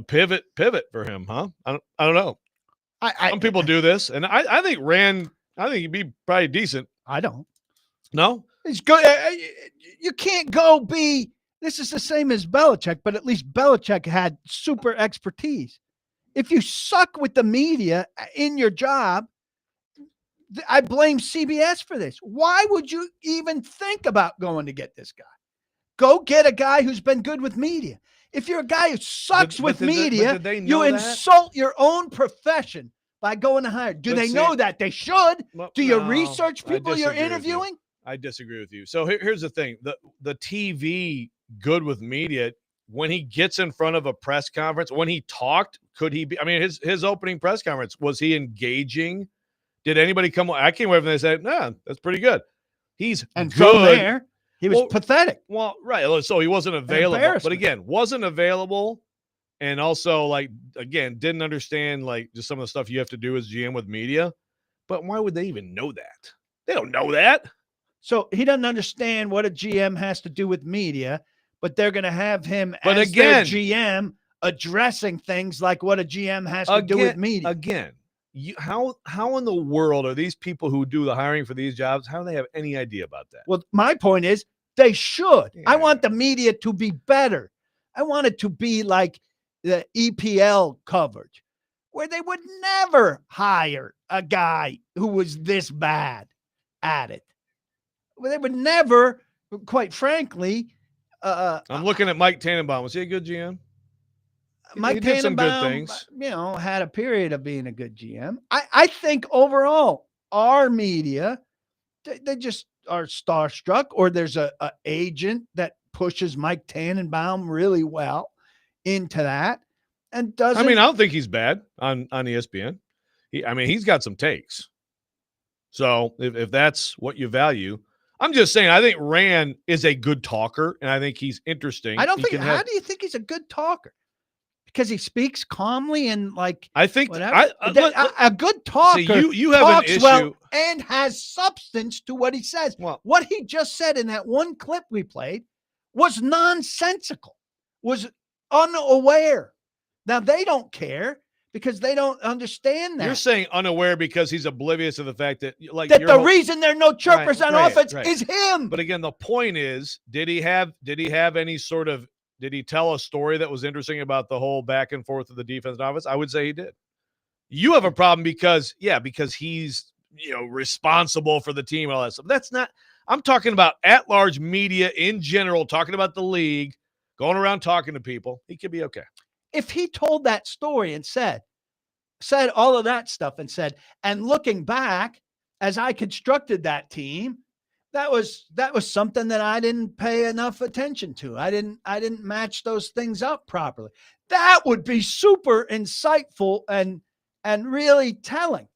S1: pivot for him, huh? I don't know. Some people do this. And I think Rand, I think he'd be probably decent.
S2: I don't.
S1: No?
S2: He's good. You can't go be. This is the same as Belichick, but at least Belichick had super expertise. If you suck with the media in your job, I blame CBS for this. Why would you even think about going to get this guy? Go get a guy who's been good with media. If you're a guy who sucks with media, you insult your own profession by going to hire. Do they know that? They should. Do you research people you're interviewing?
S1: I disagree with you. So here's the thing. The TV good with media, when he gets in front of a press conference, when he talked, could he be? I mean, his opening press conference, was he engaging? Did anybody come? I came away from there and said, "Nah, that's pretty good." He's
S2: and
S1: good.
S2: From there, he was pathetic.
S1: Well, right. So he wasn't available. But again, wasn't available, and also like again didn't understand like just some of the stuff you have to do as GM with media. But why would they even know that? They don't know that.
S2: So he doesn't understand what a GM has to do with media, but they're going to have him as their GM addressing things like what a GM has to do with media.
S1: Again, how in the world are these people who do the hiring for these jobs, how do they have any idea about that?
S2: Well, my point is they should. Yeah. I want the media to be better. I want it to be like the EPL coverage, where they would never hire a guy who was this bad at it. They would never, quite frankly.
S1: I'm looking at Mike Tannenbaum. Was he a good GM?
S2: Mike Tannenbaum, some good things. Had a period of being a good GM. I think overall, our media, they just are starstruck, or there's a agent that pushes Mike Tannenbaum really well into that and doesn't.
S1: I mean, I don't think he's bad on ESPN. He's got some takes. So if that's what you value. I'm just saying, I think Rand is a good talker, and I think he's interesting.
S2: I don't think. How do you think he's a good talker? Because he speaks calmly and like.
S1: I think
S2: a good talker.
S1: See, you have an issue
S2: well and has substance to what he says.
S1: Well,
S2: what he just said in that one clip we played was nonsensical. Was unaware. Now they don't care. Because they don't understand that.
S1: You're saying unaware because he's oblivious of the fact that, like,
S2: the reason there are no chirpers on offense is him.
S1: But again, the point is, did he have any sort of? Did he tell a story that was interesting about the whole back and forth of the defense and offense? I would say he did. You have a problem because he's responsible for the team and all that stuff. That's not. I'm talking about at-large media in general, talking about the league, going around talking to people. He could be okay.
S2: If he told that story and said all of that stuff and said, and looking back as I constructed that team, that was something that I didn't pay enough attention to. I didn't match those things up properly. That would be super insightful and really telling.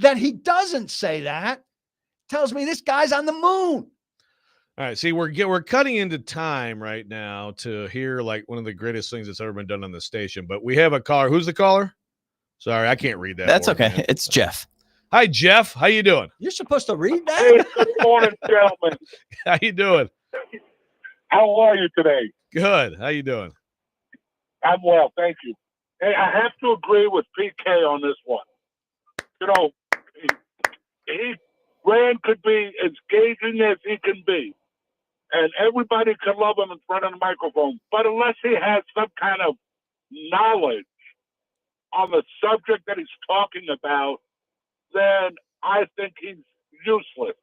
S2: That he doesn't say that tells me this guy's on the moon.
S1: All right, see, we're cutting into time right now to hear like one of the greatest things that's ever been done on the station. But we have a caller. Who's the caller? Sorry, I can't read that.
S3: That's
S1: word,
S3: okay.
S1: Man.
S3: It's Jeff.
S1: Hi, Jeff. How you doing?
S2: You're supposed to read that.
S7: Hey, good morning, gentlemen.
S1: How you doing?
S7: How are you today?
S1: Good. How you doing?
S7: I'm well, thank you. Hey, I have to agree with PK on this one. Rand could be as engaging as he can be. and everybody can love him in front of the microphone. But unless he has some kind of knowledge on the subject that he's talking about, then I think he's useless.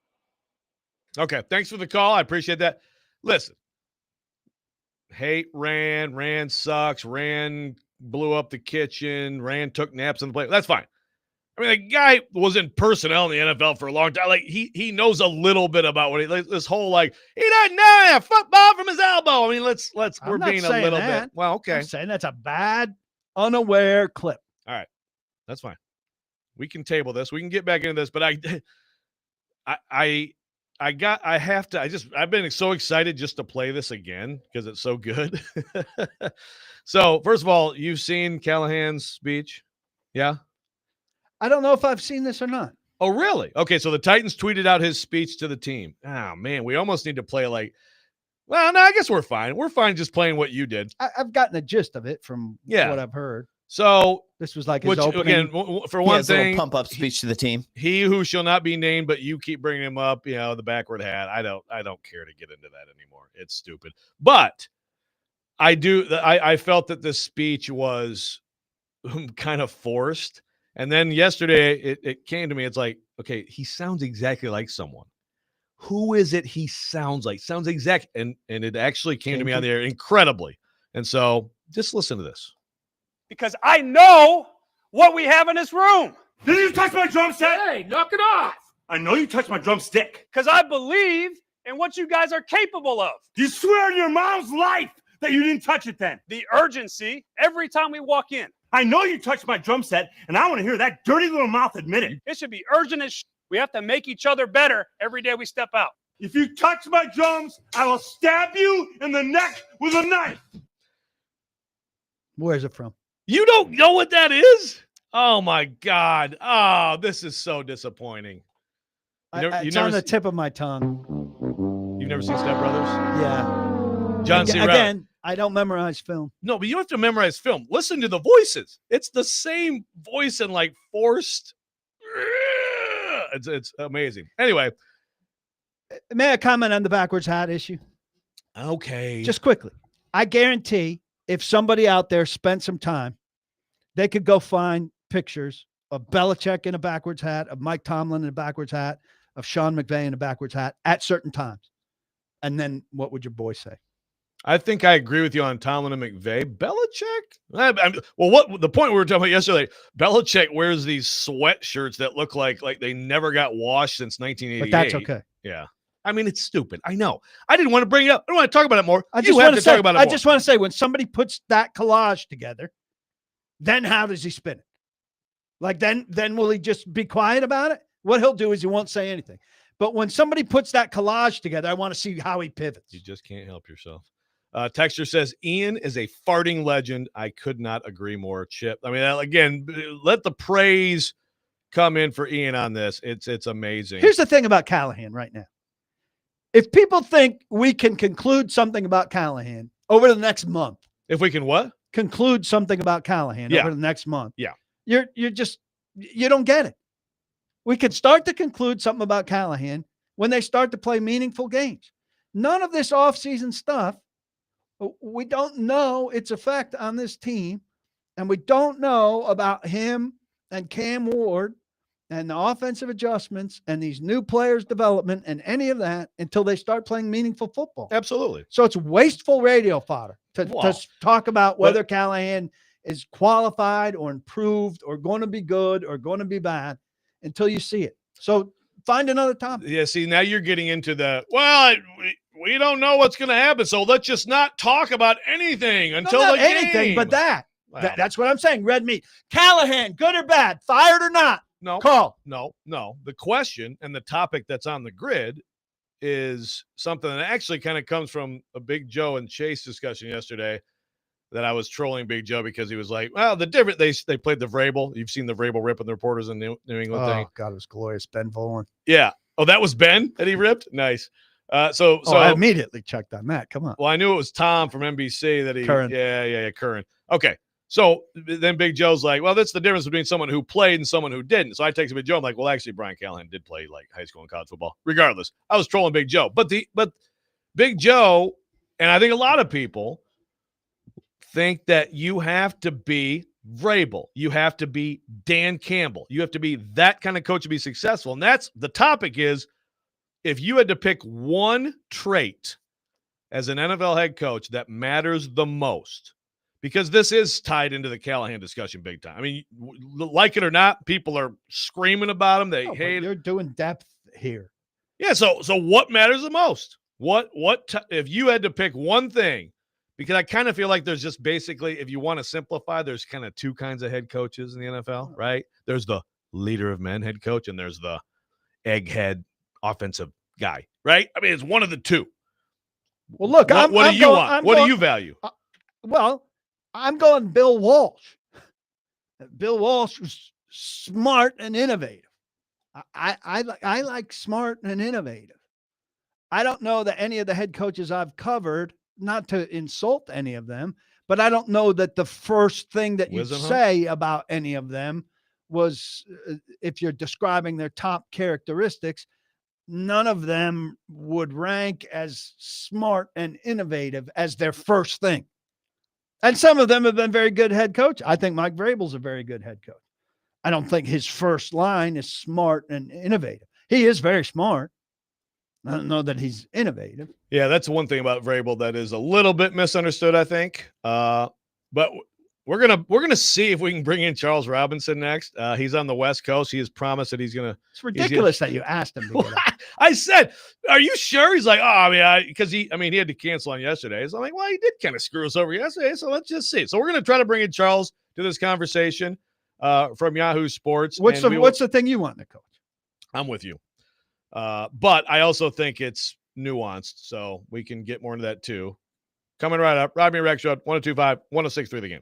S1: Okay, thanks for the call. I appreciate that. Listen, hate Rand. Rand sucks. Rand blew up the kitchen. Rand took naps on the plane. That's fine. I mean, the guy was in personnel in the NFL for a long time. Like, he knows a little bit about what this whole, like, he doesn't know a football from his elbow. I mean, we're being a little bit. Well, okay.
S2: I'm saying that's a bad, unaware clip.
S1: All right. That's fine. We can table this. We can get back into this, but I've been so excited just to play this again because it's so good. So, first of all, you've seen Callahan's speech? Yeah?
S2: I don't know if I've seen this or not.
S1: Oh, really? Okay, so the Titans tweeted out his speech to the team. Oh, man, we almost need to play well, no, I guess we're fine. We're fine just playing what you did.
S2: I've gotten a gist of it from what I've heard.
S1: So
S2: this was like his opening.
S1: Again, for one thing,
S3: pump up speech to the team.
S1: He who shall not be named, but you keep bringing him up. The backward hat. I don't care to get into that anymore. It's stupid. But I felt that this speech was kind of forced. And then yesterday it came to me. It's like, okay, he sounds exactly like someone. Who is it he sounds like? Sounds exact. And it actually came to me on the air incredibly. And so just listen to this.
S8: Because I know what we have in this room.
S9: Did you touch my drum set?
S8: Hey, knock it off.
S9: I know you touched my drumstick.
S8: Because I believe in what you guys are capable of.
S9: You swear on your mom's life that you didn't touch it then.
S8: The urgency every time we walk in.
S9: I know you touched my drum set, and I want to hear that dirty little mouth admit it.
S8: It should be urgent as We have to make each other better every day we step out.
S9: If you touch my drums, I will stab you in the neck with a knife.
S2: Where's it from?
S1: You don't know what that is? Oh, my God. Oh, this is so disappointing.
S2: It's on the tip of my tongue.
S1: You've never seen Step Brothers?
S2: Yeah.
S1: John C. Reilly.
S2: Again, I don't memorize film.
S1: No, but you don't have to memorize film. Listen to the voices. It's the same voice and like forced. It's amazing. Anyway.
S2: May I comment on the backwards hat issue?
S1: Okay.
S2: Just quickly. I guarantee if somebody out there spent some time, they could go find pictures of Belichick in a backwards hat, of Mike Tomlin in a backwards hat, of Sean McVay in a backwards hat at certain times. And then what would your boy say?
S1: I think I agree with you on Tomlin and McVay. Belichick? What the point we were talking about yesterday, Belichick wears these sweatshirts that look like they never got washed since 1988.
S2: But that's okay.
S1: Yeah. I mean, it's stupid. I know. I didn't want to bring it up. I don't want to talk about it more.
S2: I just want to say, when somebody puts that collage together, then how does he spin it? Like, then will he just be quiet about it? What he'll do is he won't say anything. But when somebody puts that collage together, I want to see how he pivots.
S1: You just can't help yourself. Texter says, Ian is a farting legend. I could not agree more, Chip. I mean, again, let the praise come in for Ian on this. It's amazing.
S2: Here's the thing about Callahan right now. If people think we can conclude something about Callahan over the next month.
S1: If we can what?
S2: Conclude something about Callahan over the next month.
S1: Yeah.
S2: You don't get it. We can start to conclude something about Callahan when they start to play meaningful games. None of this offseason stuff, we don't know its effect on this team, and we don't know about him and Cam Ward and the offensive adjustments and these new players' development and any of that until they start playing meaningful football.
S1: Absolutely.
S2: So it's wasteful radio fodder to talk about whether Callahan is qualified or improved or going to be good or going to be bad until you see it. So find another topic.
S1: Yeah, see, now you're getting into we don't know what's going to happen, so let's just not talk about anything until the game.
S2: Anything but that. That's what I'm saying. Red meat. Callahan, good or bad, fired or not?
S1: No.
S2: Call.
S1: No. The question and the topic that's on the grid is something that actually kind of comes from a Big Joe and Chase discussion yesterday that I was trolling Big Joe because he was like, well, they played the Vrabel. You've seen the Vrabel ripping the reporters in the New England thing.
S2: Oh, God, it was glorious. Ben Volen.
S1: Yeah. Oh, that was Ben that he ripped? Nice. So
S2: I immediately checked on that. Come on.
S1: Well, I knew it was Tom from NBC that he.
S2: Curran.
S1: Yeah, Curran. Okay. So then Big Joe's like, well, that's the difference between someone who played and someone who didn't. So I texted Big Joe. I'm like, well, actually, Brian Callahan did play like high school and college football. Regardless, I was trolling Big Joe. But Big Joe, and I think a lot of people think that you have to be Vrabel. You have to be Dan Campbell. You have to be that kind of coach to be successful. And that's the topic is, if you had to pick one trait as an NFL head coach that matters the most, because this is tied into the Callahan discussion big time. I mean, like it or not, people are screaming about him. They hate it.
S2: You're doing depth here.
S1: Yeah, so what matters the most? If you had to pick one thing, because I kind of feel like there's just basically, if you want to simplify, there's kind of two kinds of head coaches in the NFL, right? There's the leader of men head coach, and there's the egghead offensive guy, right? I mean, it's one of the two.
S2: Well, look,
S1: what do you want? What do you value?
S2: Well, I'm going Bill Walsh. Bill Walsh was smart and innovative. I like smart and innovative. I don't know that any of the head coaches I've covered, not to insult any of them, but I don't know that the first thing that you say about any of them was, if you're describing their top characteristics, none of them would rank as smart and innovative as their first thing. And some of them have been very good head coach. I think Mike Vrabel's a very good head coach. I don't think his first line is smart and innovative. He is very smart. I don't know that he's innovative.
S1: Yeah, that's one thing about Vrabel that is a little bit misunderstood, I think. But we're gonna see if we can bring in Charles Robinson next. He's on the West Coast. He has promised that he's gonna.
S2: It's ridiculous that you asked him.
S1: I said, "Are you sure?" He's like, "Oh, I mean, because he had to cancel on yesterday." So I'm like, "Well, he did kind of screw us over yesterday." So let's just see. So we're gonna try to bring in Charles to this conversation from Yahoo Sports.
S2: What's the thing you want to coach? I'm
S1: with you, but I also think it's nuanced, so we can get more into that too. Coming right up, Robby and Rexrode, 102.5, 106.3 The Game.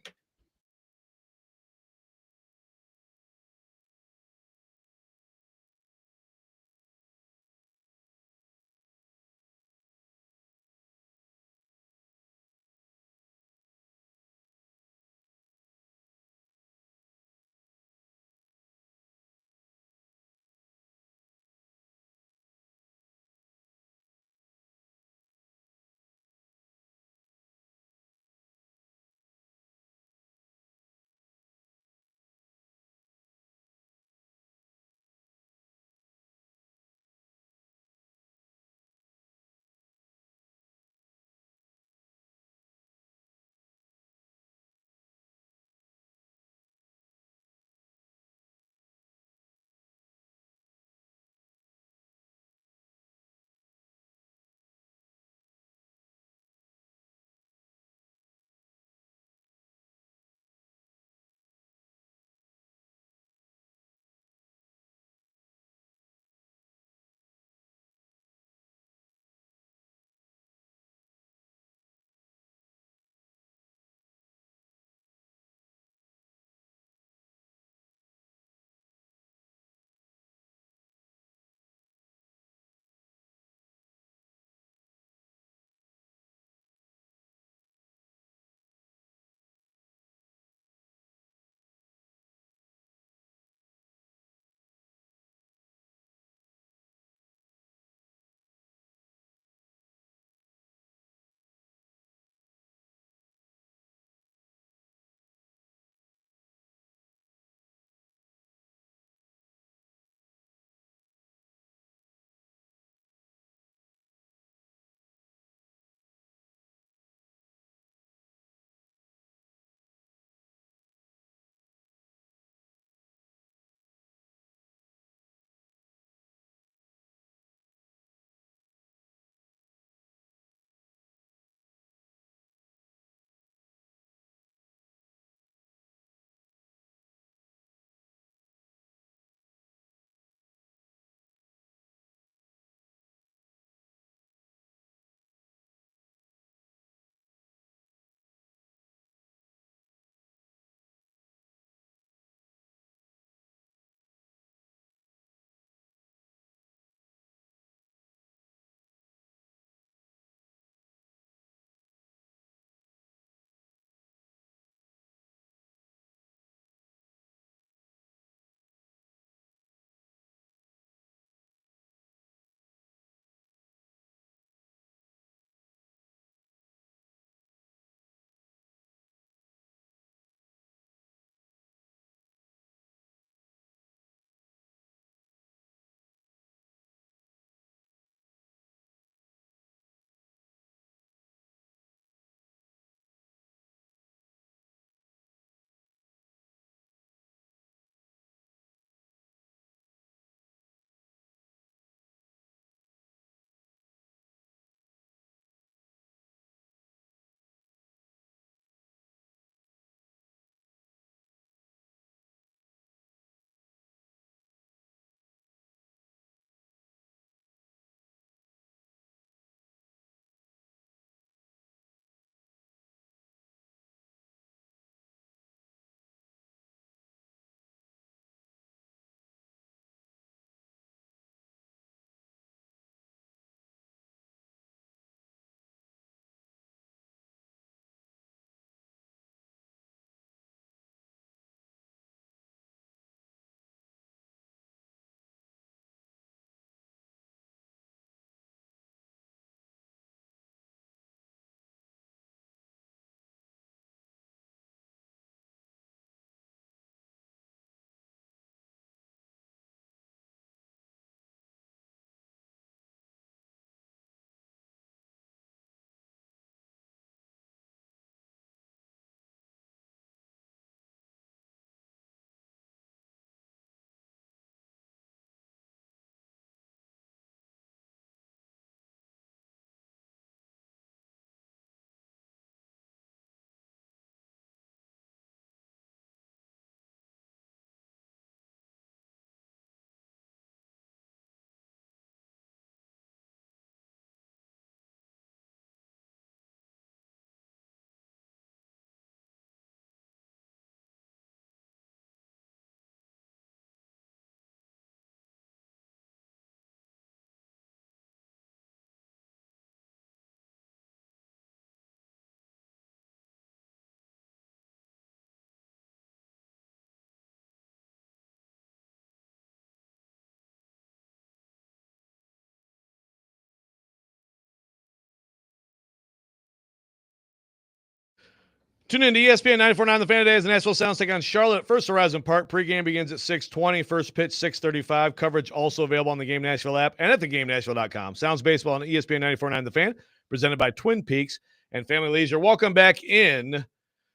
S1: Tune in to ESPN 94.9 The Fan today as the Nashville Sounds take on Charlotte at First Horizon Park. Pre-game begins at 6:20. First pitch 6:35. Coverage also available on the Game Nashville app and at thegamenashville.com. Sounds baseball on ESPN 94.9 The Fan, presented by Twin Peaks and Family Leisure. Welcome back in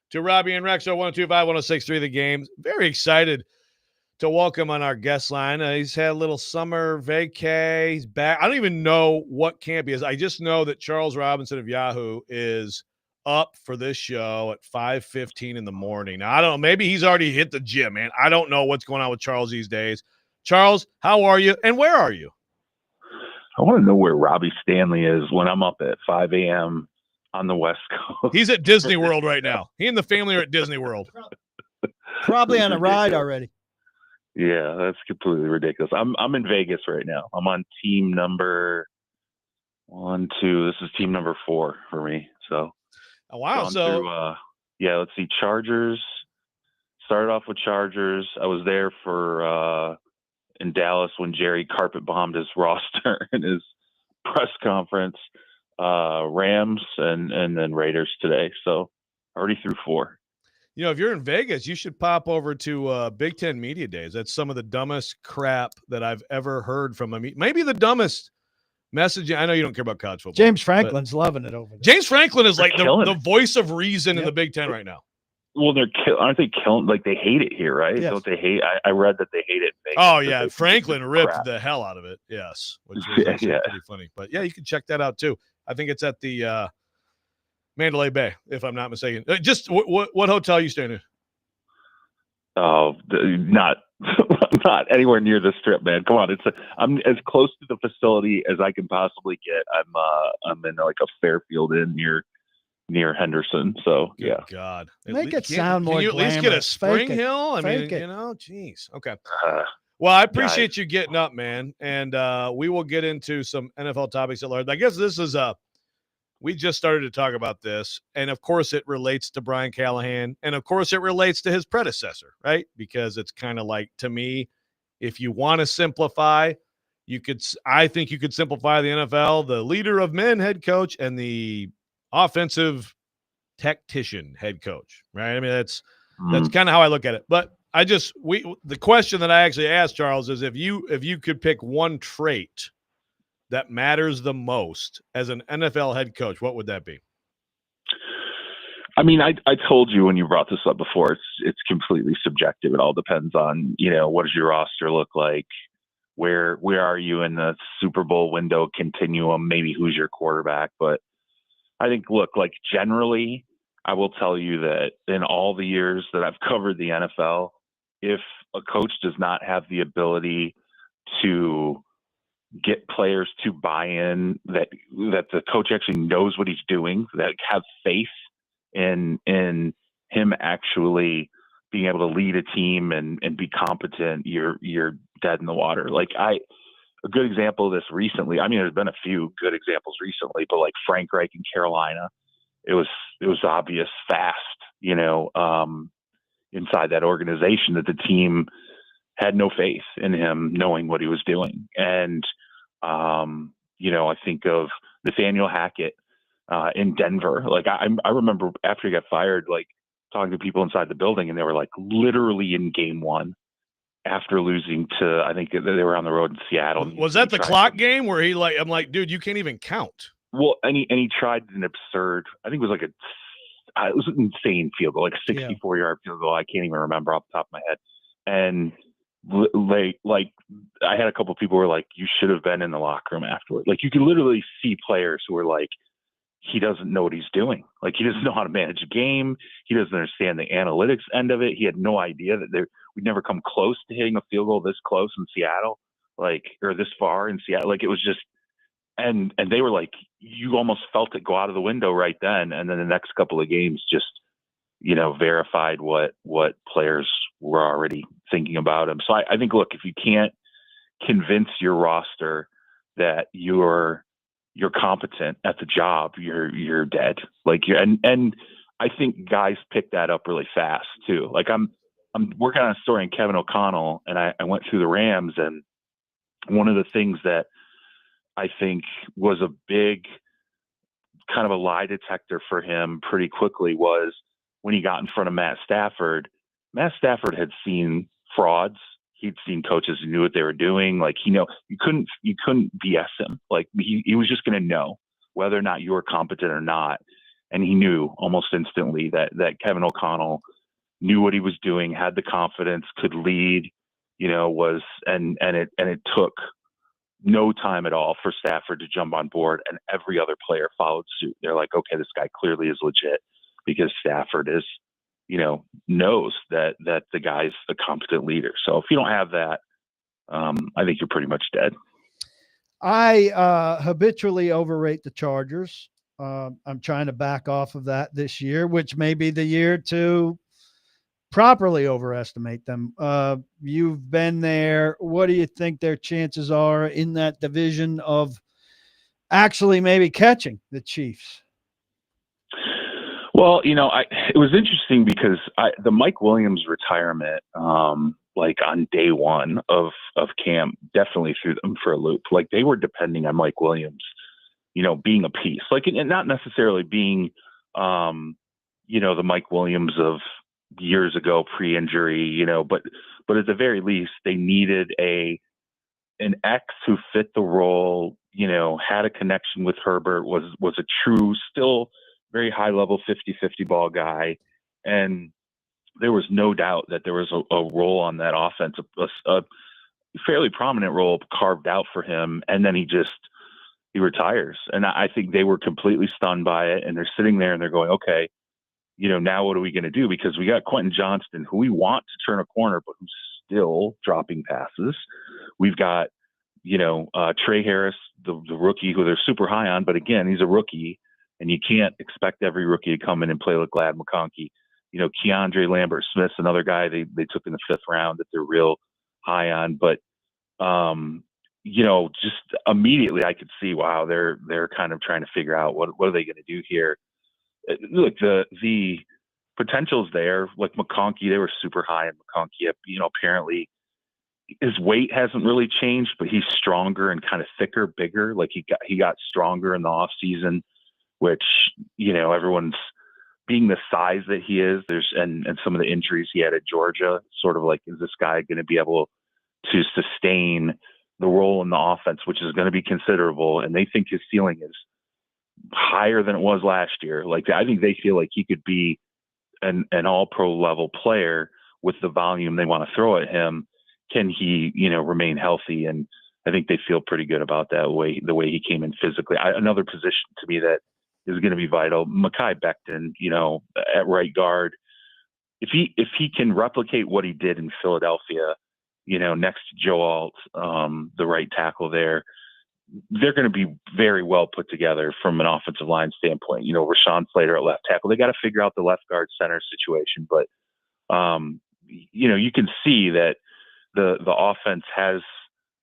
S1: to Robby and Rexrode 102.5, 106.3 The Game. Very excited to welcome on our guest line. He's had a little summer vacay. He's back. I don't even know what camp he is. I just know that Charles Robinson of Yahoo is up for this show at 5:15 in the morning. Now, I don't know. Maybe he's already hit the gym, man. I don't know what's going on with Charles these days. Charles, how are you and where are you?
S10: I want to know where Robbie Stanley is when I'm up at 5 a.m. on the West Coast.
S1: He's at Disney World right now. He and the family are at Disney World.
S2: Probably on a ride already.
S10: Yeah, that's completely ridiculous. I'm in Vegas right now. I'm on team number 1, 2. This is team number 4 for me. So,
S1: oh, wow. So,
S10: yeah, let's see. Chargers. Started off with Chargers. I was there for in Dallas when Jerry carpet bombed his roster in his press conference. Rams and then Raiders today. So, already through 4.
S1: You know, if you're in Vegas, you should pop over to Big Ten Media Days. That's some of the dumbest crap that I've ever heard from maybe the dumbest messaging. I know you don't care about college football.
S2: James Franklin's loving it over there.
S1: James Franklin is like the voice of reason in the Big Ten right now.
S10: Well, aren't they killing? Like they hate it here, right?
S2: Yes.
S10: Don't they hate? I read that they hate it. In Vegas.
S1: Oh yeah, Franklin ripped the hell out of it. Yes, which was actually pretty funny. But yeah, you can check that out too. I think it's at the Mandalay Bay, if I'm not mistaken. Just what hotel are you staying in? Oh,
S10: not anywhere near the Strip, man. Come on, I'm as close to the facility as I can possibly get. I'm in like a Fairfield Inn near Henderson. So yeah.
S1: God,
S2: make it sound more.
S1: Can you at least get a Spring Hill? I mean, you know, geez. Okay. Well, I appreciate you getting up, man, and we will get into some NFL topics at large. I guess this is we just started to talk about this, and of course it relates to Brian Callahan, and of course it relates to his predecessor, right? Because it's kind of like, to me, if you want to simplify, I think you could simplify the NFL, the leader of men head coach and the offensive tactician head coach, right? I mean, that's kind of how I look at it. But the question that I actually asked Charles is, if you could pick one trait that matters the most as an NFL head coach, what would that be?
S10: I mean, I told you when you brought this up before, it's completely subjective. It all depends on, what does your roster look like? Where are you in the Super Bowl window continuum? Maybe who's your quarterback? But I think, look, like generally, I will tell you that in all the years that I've covered the NFL, if a coach does not have the ability to get players to buy in, that the coach actually knows what he's doing, that have faith in him actually being able to lead a team and be competent, you're dead in the water. Like a good example of this recently, I mean, there's been a few good examples recently, but like Frank Reich in Carolina, it was obvious fast, inside that organization that the team had no faith in him knowing what he was doing. And, I think of Nathaniel Hackett in Denver. Like I remember after he got fired, like talking to people inside the building, and they were like literally in game 1 after losing to, I think they were on the road in Seattle.
S1: Was that the clock game where I'm like, dude, you can't even count.
S10: Well, and he tried an absurd, I think it was like it was an insane field goal, like a 64-yard field goal. I can't even remember off the top of my head. And like I had a couple of people who were like, you should have been in the locker room afterward. Like you could literally see players who were like, he doesn't know what he's doing. Like he doesn't know how to manage a game. He doesn't understand the analytics end of it. He had no idea that we'd never come close to hitting a field goal this close in Seattle, or this far in Seattle. Like it was just, and they were like, you almost felt it go out of the window right then. And then the next couple of games just, verified what players were already thinking about him. So I think, look, if you can't convince your roster that you're competent at the job, you're dead. Like and I think guys pick that up really fast too. Like I'm working on a story on Kevin O'Connell, and I went through the Rams, and one of the things that I think was a big kind of a lie detector for him pretty quickly was when he got in front of Matt Stafford had seen frauds. He'd seen coaches who knew what they were doing. Like, you couldn't BS him. Like, he was just going to know whether or not you were competent or not. And he knew almost instantly that Kevin O'Connell knew what he was doing, had the confidence, could lead, and it took no time at all for Stafford to jump on board, and every other player followed suit. They're like, okay, this guy clearly is legit, because Stafford is, knows that the guy's a competent leader. So if you don't have that, I think you're pretty much dead.
S2: I habitually overrate the Chargers. I'm trying to back off of that this year, which may be the year to properly overestimate them. You've been there. What do you think their chances are in that division of actually maybe catching the Chiefs?
S10: Well, it was interesting because the Mike Williams retirement, like on day one of camp, definitely threw them for a loop. Like, they were depending on Mike Williams, being a piece, like, and not necessarily being, the Mike Williams of years ago pre-injury, but at the very least, they needed an X who fit the role, had a connection with Herbert, was a true, still very high level 50-50 ball guy. And there was no doubt that there was a role on that offense, a fairly prominent role carved out for him. And then he retires. And I think they were completely stunned by it. And they're sitting there and they're going, okay, now what are we going to do? Because we got Quentin Johnston, who we want to turn a corner, but who's still dropping passes. We've got, Trey Harris, the rookie, who they're super high on, but again, he's a rookie, and you can't expect every rookie to come in and play like Glad McConkey. Keandre Lambert-Smith's another guy they took in the 5th round that they're real high on, but just immediately I could see, wow, they're kind of trying to figure out what are they going to do here. Look, the potential's there. Like McConkey, they were super high in McConkey. Apparently his weight hasn't really changed, but he's stronger and kind of thicker, bigger. Like he got stronger in the off season, which, everyone's being the size that he is. And some of the injuries he had at Georgia, sort of like, is this guy going to be able to sustain the role in the offense, which is going to be considerable. And they think his ceiling is higher than it was last year. Like, I think they feel like he could be an all pro level player with the volume they want to throw at him. Can he, remain healthy? And I think they feel pretty good about that the way he came in physically. Another position to me that is going to be vital, Mekhi Becton, at right guard. If he can replicate what he did in Philadelphia, next to Joe Alt, the right tackle there, they're going to be very well put together from an offensive line standpoint. Rashawn Slater at left tackle. They got to figure out the left guard center situation, but you can see that the offense has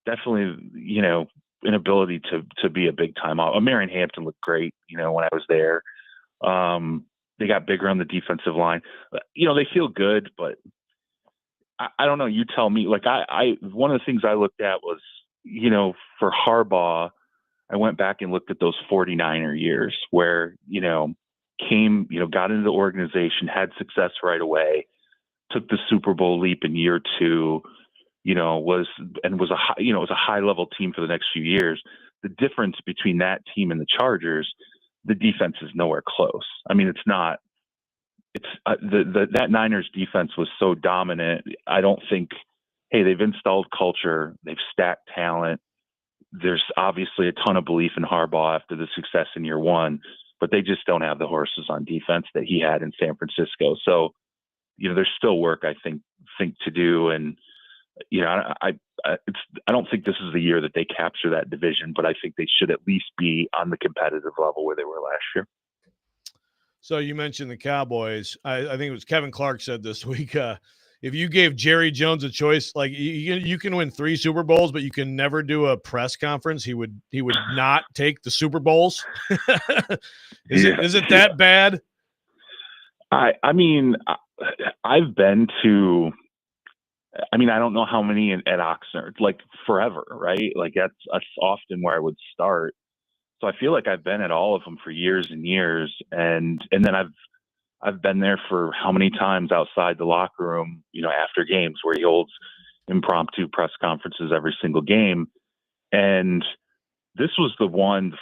S10: definitely an ability to be a big time. Marion Hampton looked great, when I was there. They got bigger on the defensive line. They feel good, but I don't know. You tell me. Like, I one of the things I looked at was, for Harbaugh, I went back and looked at those 49er years where, got into the organization, had success right away, took the Super Bowl leap in year 2, was a high level team for the next few years. The difference between that team and the Chargers, the defense is nowhere close. I mean, it's not. That Niners defense was so dominant. I don't think. Hey, they've installed culture. They've stacked talent. There's obviously a ton of belief in Harbaugh after the success in year 1, but they just don't have the horses on defense that he had in San Francisco. So, there's still work I think to do. And, I don't think this is the year that they capture that division, but I think they should at least be on the competitive level where they were last year.
S1: So you mentioned the Cowboys. I think it was Kevin Clark said this week, if you gave Jerry Jones a choice, like you can win 3 Super Bowls, but you can never do a press conference, he would not take the Super Bowls. Is it that bad?
S10: I mean, I've been to, I don't know how many at Oxnard, like forever, right? Like that's often where I would start. So I feel like I've been at all of them for years and years. And then I've I've been there for how many times outside the locker room, after games where he holds impromptu press conferences every single game. And this was the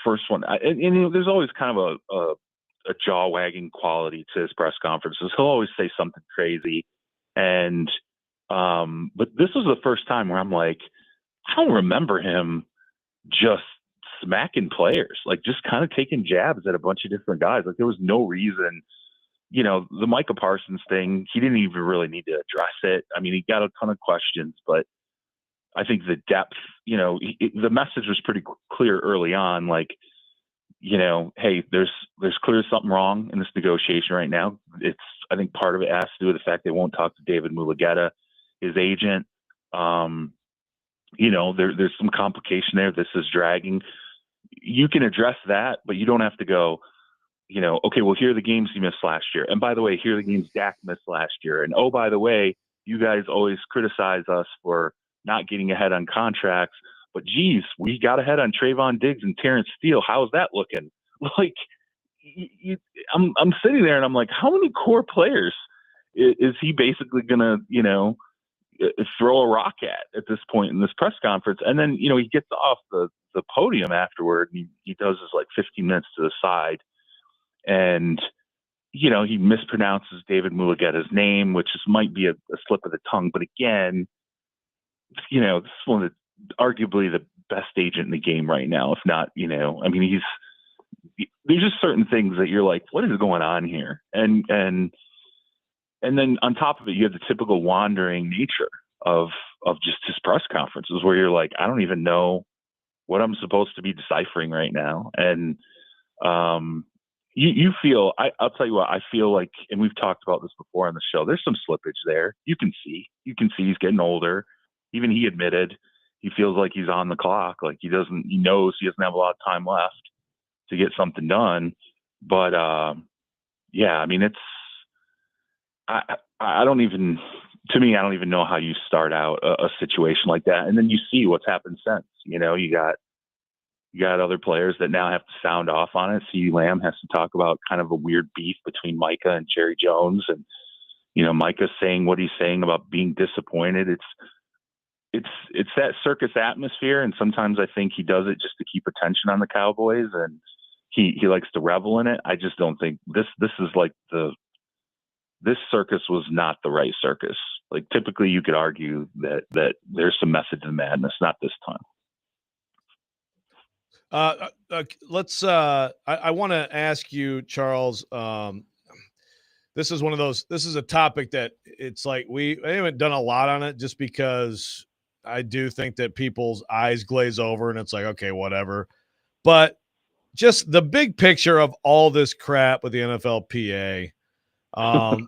S10: first one. And there's always kind of a jaw wagging quality to his press conferences. He'll always say something crazy. And, but this was the first time where I'm like, I don't remember him just smacking players, like just kind of taking jabs at a bunch of different guys. Like there was no reason. The Micah Parsons thing, he didn't even really need to address it. I mean, he got a ton of questions, but I think the depth, the message was pretty clear early on. Like, hey, there's clearly something wrong in this negotiation right now. I think part of it has to do with the fact they won't talk to David Mulugeta, his agent. There's some complication there. This is dragging. You can address that, but you don't have to go, okay, well, here are the games you missed last year. And by the way, here are the games Dak missed last year. And oh, by the way, you guys always criticize us for not getting ahead on contracts. But geez, we got ahead on Trayvon Diggs and Terrence Steele. How's that looking? Like, I'm sitting there and I'm like, how many core players is he basically going to, throw a rock at this point in this press conference? And then, he gets off the podium afterward. And he does his like 15 minutes to the side. And, he mispronounces David Mulugeta's name, which might be a slip of the tongue. But again, this is one of arguably the best agent in the game right now. If not, there's just certain things that you're like, what is going on here? And then on top of it, you have the typical wandering nature of just his press conferences where you're like, I don't even know what I'm supposed to be deciphering right now. And, you feel, I'll tell you what, I feel like, and we've talked about this before on the show, there's some slippage there. You can see he's getting older. Even he admitted he feels like he's on the clock. Like he knows he doesn't have a lot of time left to get something done. But, I mean, I don't even know how you start out a situation like that. And then you see what's happened since. You got other players that now have to sound off on it. CeeDee Lamb has to talk about kind of a weird beef between Micah and Jerry Jones. And, Micah saying what he's saying about being disappointed. It's that circus atmosphere. And sometimes I think he does it just to keep attention on the Cowboys, and he likes to revel in it. I just don't think this is like this circus was not the right circus. Like typically you could argue that there's some method to the madness, not this time.
S1: I want to ask you, Charles, this is a topic that it's like we haven't done a lot on it just because I do think that people's eyes glaze over and it's like, okay, whatever. But just the big picture of all this crap with the NFLPA, what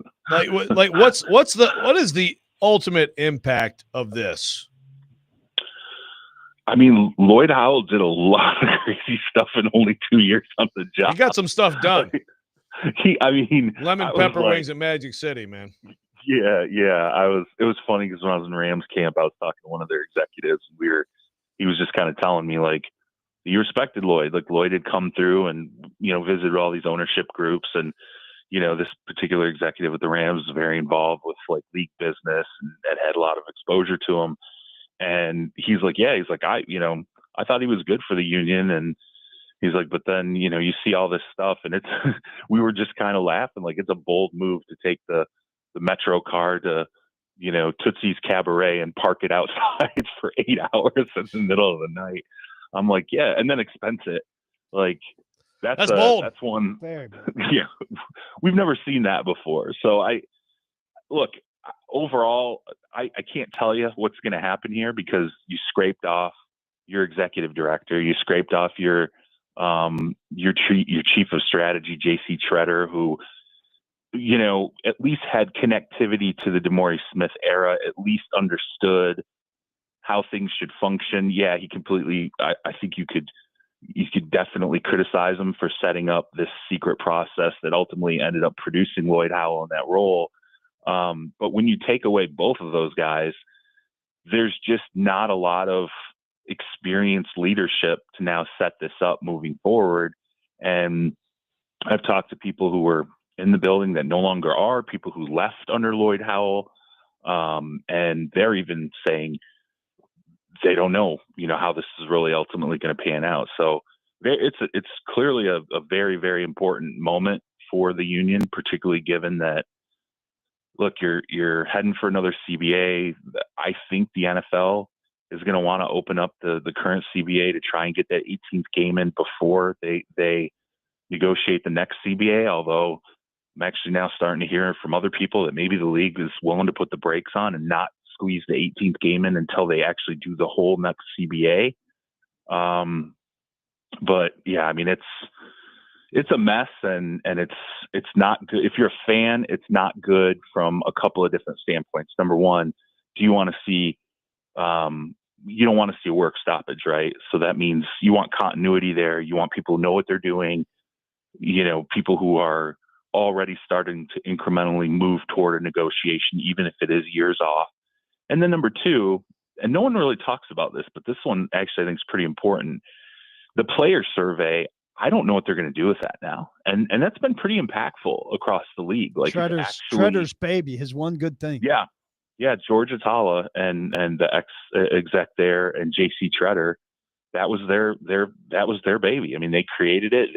S1: is the ultimate impact of this?
S10: I mean, Lloyd Howell did a lot of crazy stuff in only 2 years on the job.
S1: He got some stuff done.
S10: Lemon
S1: pepper wings at Magic City, man.
S10: Yeah. It was funny because when I was in Rams camp, I was talking to one of their executives. He was just kind of telling me like, you respected Lloyd. Like Lloyd had come through and, visited all these ownership groups. And, this particular executive with the Rams was very involved with like league business and had a lot of exposure to him. And he's like, I thought he was good for the union. And he's like, but then, you see all this stuff and we were just kind of laughing. Like it's a bold move to take the Metro car to, Tootsie's Cabaret and park it outside for 8 hours in the middle of the night. I'm like, yeah. And then expense it. Like that's bold. That's one.
S2: Very bold.
S10: Yeah. We've never seen that before. So overall, I can't tell you what's going to happen here because you scraped off your executive director, you scraped off your chief of strategy, J.C. Treader, who, at least had connectivity to the DeMaurice Smith era, at least understood how things should function. Yeah, he completely. I think you could definitely criticize him for setting up this secret process that ultimately ended up producing Lloyd Howell in that role. But when you take away both of those guys, there's just not a lot of experienced leadership to now set this up moving forward. And I've talked to people who were in the building that no longer are, people who left under Lloyd Howell. And they're even saying they don't know, how this is really ultimately going to pan out. So it's clearly a very, very important moment for the union, particularly given that, look, you're heading for another CBA. I think the NFL is going to want to open up the current CBA to try and get that 18th game in before they negotiate the next CBA, although I'm actually now starting to hear from other people that maybe the league is willing to put the brakes on and not squeeze the 18th game in until they actually do the whole next CBA. But yeah, I mean, it's a mess and it's not good. If you're a fan, it's not good from a couple of different standpoints. Number one, do you want to see, you don't want to see a work stoppage, right? So that means you want continuity there. You want people who know what they're doing, people who are already starting to incrementally move toward a negotiation, even if it is years off. And then number two, and no one really talks about this, but this one actually I think is pretty important. The player survey, I don't know what they're going to do with that now. And that's been pretty impactful across the league. Like
S2: Shredder's baby, his one good thing.
S10: Yeah. Yeah. George Atala and the exec there and JC Treader, that was their baby. I mean, they created it.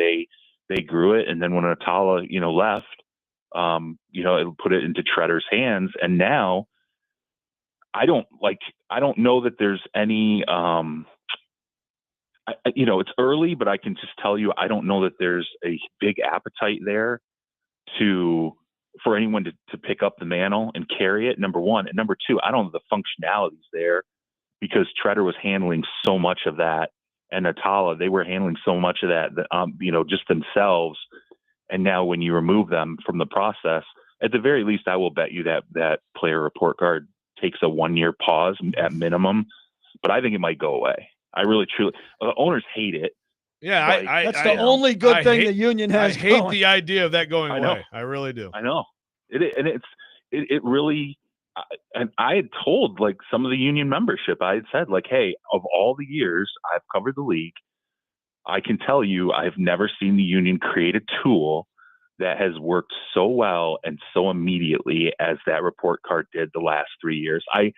S10: They grew it. And then when Atala, left, it put it into Treader's hands. And now I don't know that there's any, it's early, but I can just tell you, I don't know that there's a big appetite there for anyone to pick up the mantle and carry it. Number one. And number two, I don't know the functionalities there because Treader was handling so much of that, and Atala, they were handling so much of that, just themselves. And now when you remove them from the process, at the very least, I will bet you that player report card takes a 1-year pause at minimum, but I think it might go away. I really, truly, owners hate it.
S1: Yeah,
S2: that's the only good thing the union has.
S1: I hate the idea of that going away. I really do.
S10: I know it really. And I had told some of the union membership, I had said hey, of all the years I've covered the league, I can tell you I've never seen the union create a tool that has worked so well and so immediately as that report card did the last 3 years. I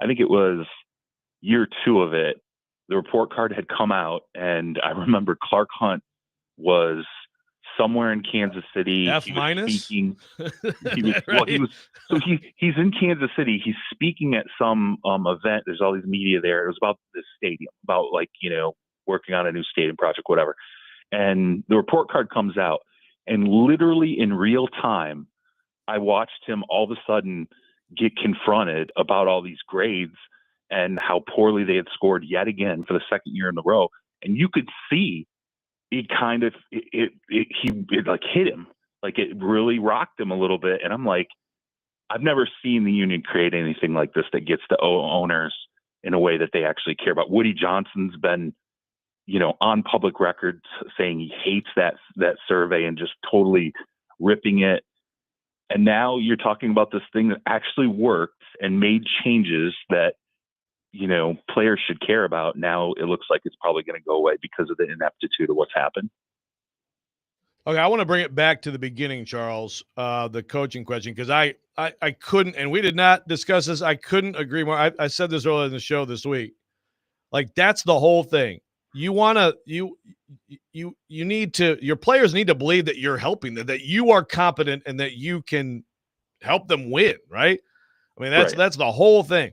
S10: think it was year 2 of it. The report card had come out, and I remember Clark Hunt was somewhere in Kansas City.
S1: F-?
S10: He's in Kansas City. He's speaking at some event. There's all these media there. It was about this stadium, about working on a new stadium project, whatever. And the report card comes out, and literally in real time, I watched him all of a sudden get confronted about all these grades and how poorly they had scored yet again for the second year in a row. And you could see it kind of, it hit him. It really rocked him a little bit. And I'm like, I've never seen the union create anything like this that gets to owners in a way that they actually care about. Woody Johnson's been, on public record saying he hates that survey and just totally ripping it. And now you're talking about this thing that actually worked and made changes that, players should care about. Now it looks like it's probably going to go away because of the ineptitude of what's happened.
S1: Okay, I want to bring it back to the beginning, Charles, the coaching question, because I couldn't, and we did not discuss this. I couldn't agree more. I said this earlier in the show this week. That's the whole thing. You want to you need to, your players need to believe that you're helping them, that you are competent, and that you can help them win. Right? I mean, that's the whole thing.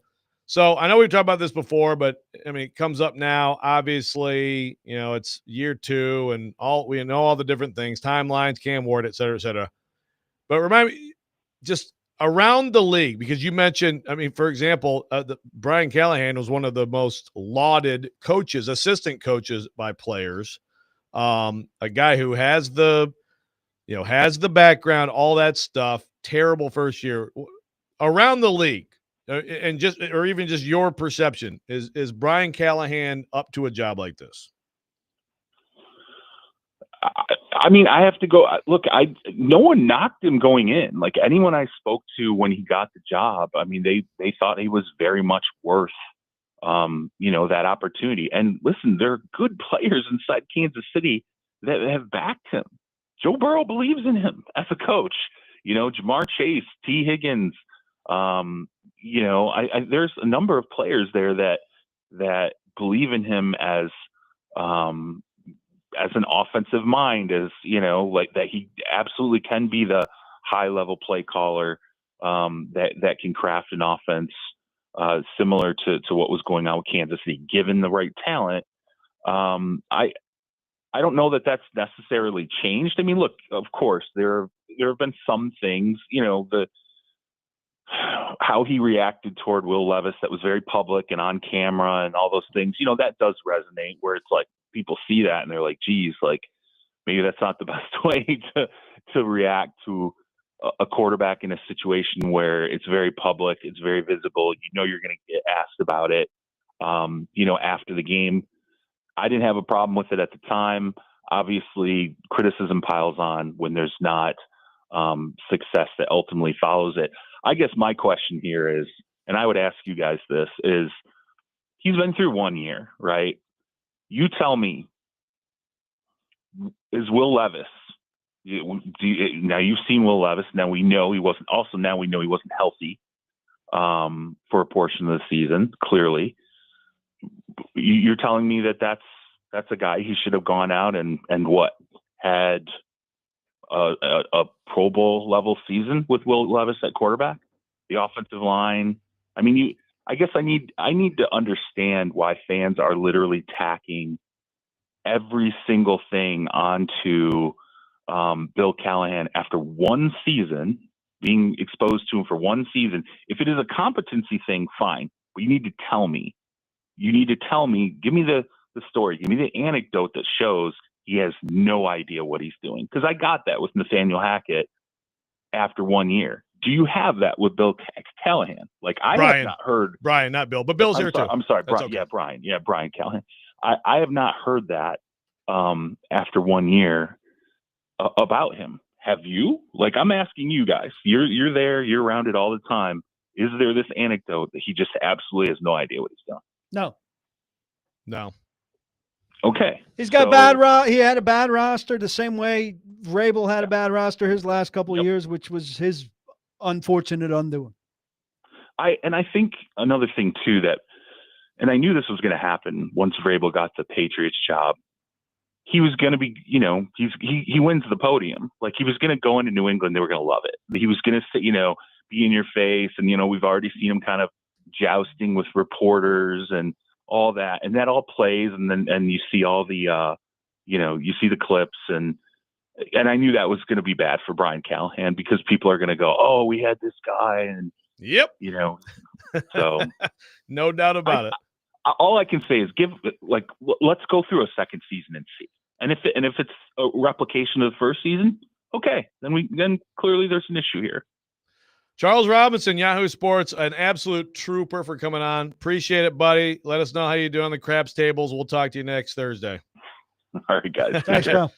S1: So I know we've talked about this before, but I mean, it comes up now. Obviously, it's year 2 and we know all the different things, timelines, Cam Ward, et cetera, et cetera. But remind me, just around the league, because you mentioned, I mean, for example, Brian Callahan was one of the most lauded coaches, assistant coaches by players. A guy who has the background, all that stuff, terrible first year. Around the league, and even just your perception, is Brian Callahan up to a job like this?
S10: I mean, I have to go. Look, no one knocked him going in. Anyone I spoke to when he got the job, I mean, they thought he was very much worth, that opportunity. And listen, there are good players inside Kansas City that have backed him. Joe Burrow believes in him as a coach. Jamar Chase, T. Higgins. There's a number of players there that believe in him as an offensive mind, as like that he absolutely can be the high level play caller that can craft an offense similar to what was going on with Kansas City, given the right talent. I don't know that that's necessarily changed. I mean, look, of course, there have been some things, how he reacted toward Will Levis that was very public and on camera and all those things, that does resonate, where it's like people see that and they're like, geez, like maybe that's not the best way to react to a quarterback in a situation where it's very public, it's very visible, you're going to get asked about it, after the game. I didn't have a problem with it at the time. Obviously, criticism piles on when there's not success that ultimately follows it. I guess my question here is, and I would ask you guys this, is he's been through 1 year, right? You tell me, is Will Levis, now you've seen Will Levis, now we know he wasn't healthy for a portion of the season, clearly. You're telling me that's a guy he should have gone out and had a Pro Bowl level season with Will Levis at quarterback, the offensive line. I mean, I guess I need to understand why fans are literally tacking every single thing onto Bill Callahan after one season, being exposed to him for one season. If it is a competency thing, fine, but you need to tell me. You need to tell me, give me the story, give me the anecdote that shows he has no idea what he's doing. Because I got that with Nathaniel Hackett after 1 year. Do you have that with Bill Callahan? Like, I have not heard.
S1: Brian, not Bill, but Bill's here too.
S10: I'm sorry, Brian.
S1: Okay.
S10: Yeah, Brian. Yeah, Brian Callahan. I have not heard that after 1 year about him. Have you? Like, I'm asking you guys. You're there. You're around it all the time. Is there this anecdote that he just absolutely has no idea what he's doing?
S1: No.
S10: Okay.
S2: He's got he had a bad roster the same way Vrabel had a bad roster his last couple of years, which was his unfortunate undoing. I
S10: think another thing too and I knew this was going to happen once Vrabel got the Patriots job. He was going to be, he wins the podium. Like, he was going to go into New England. They were going to love it. He was going to say, be in your face. And, we've already seen him kind of jousting with reporters and all that. And that all plays. And you see all the, you see the clips. And I knew that was going to be bad for Brian Callahan, because people are going to go, oh, we had this guy. And,
S1: yep.
S10: So
S1: no doubt about it.
S10: All I can say is let's go through a second season and see. And if it's a replication of the first season, okay, then clearly there's an issue here.
S1: Charles Robinson, Yahoo Sports, an absolute trooper for coming on. Appreciate it, buddy. Let us know how you do on the craps tables. We'll talk to you next Thursday.
S10: All right, guys.
S2: Thanks, pal.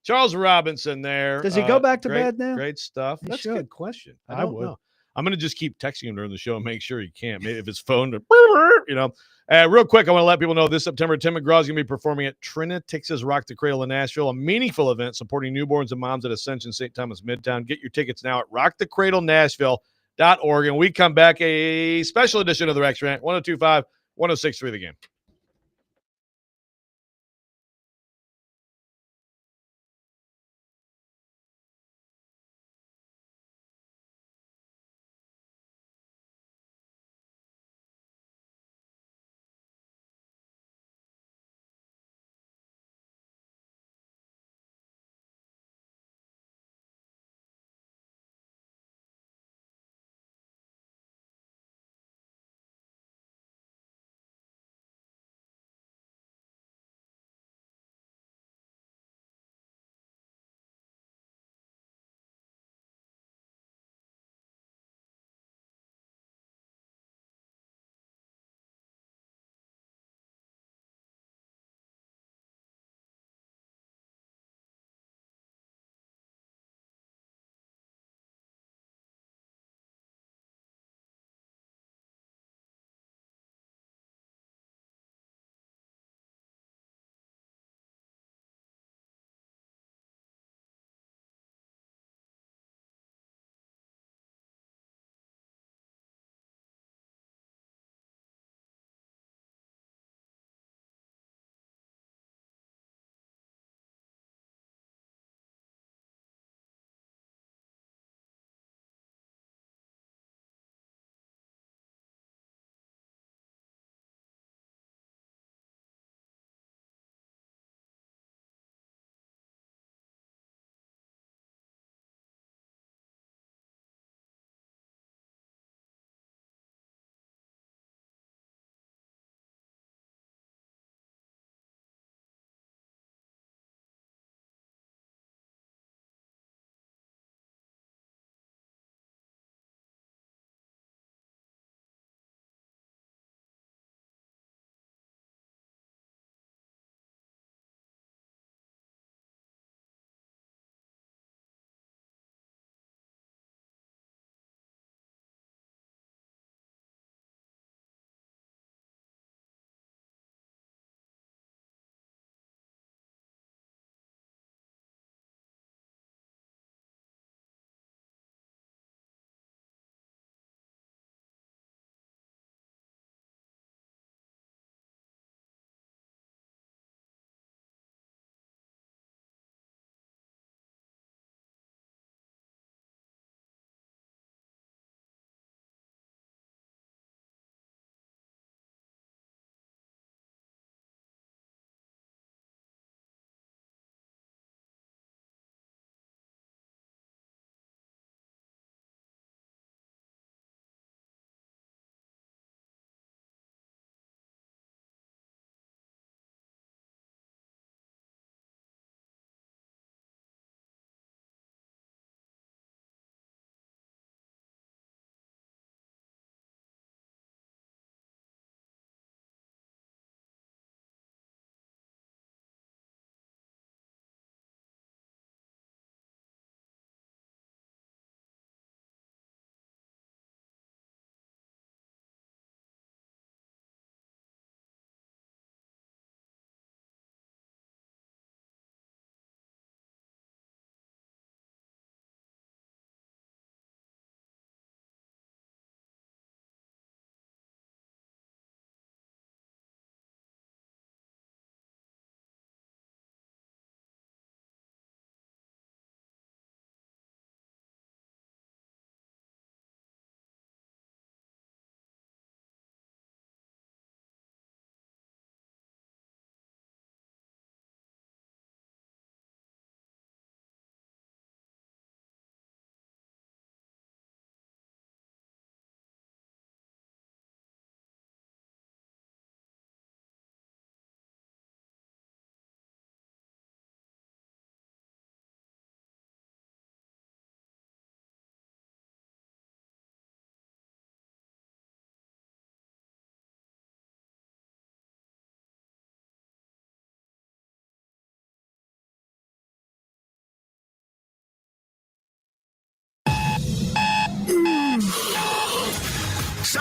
S1: Charles Robinson there.
S2: Does he go back to bed now?
S1: Great stuff. That's a good question. I don't know. I'm going to just keep texting him during the show and make sure he can't. Maybe if his phone, real quick, I want to let people know this September, Tim McGraw is going to be performing at Trinitix's Rock the Cradle in Nashville, a meaningful event supporting newborns and moms at Ascension St. Thomas Midtown. Get your tickets now at rockthecradlenashville.org. And we come back, a special edition of the Rex Rant, 102.5, 106.3 The Game.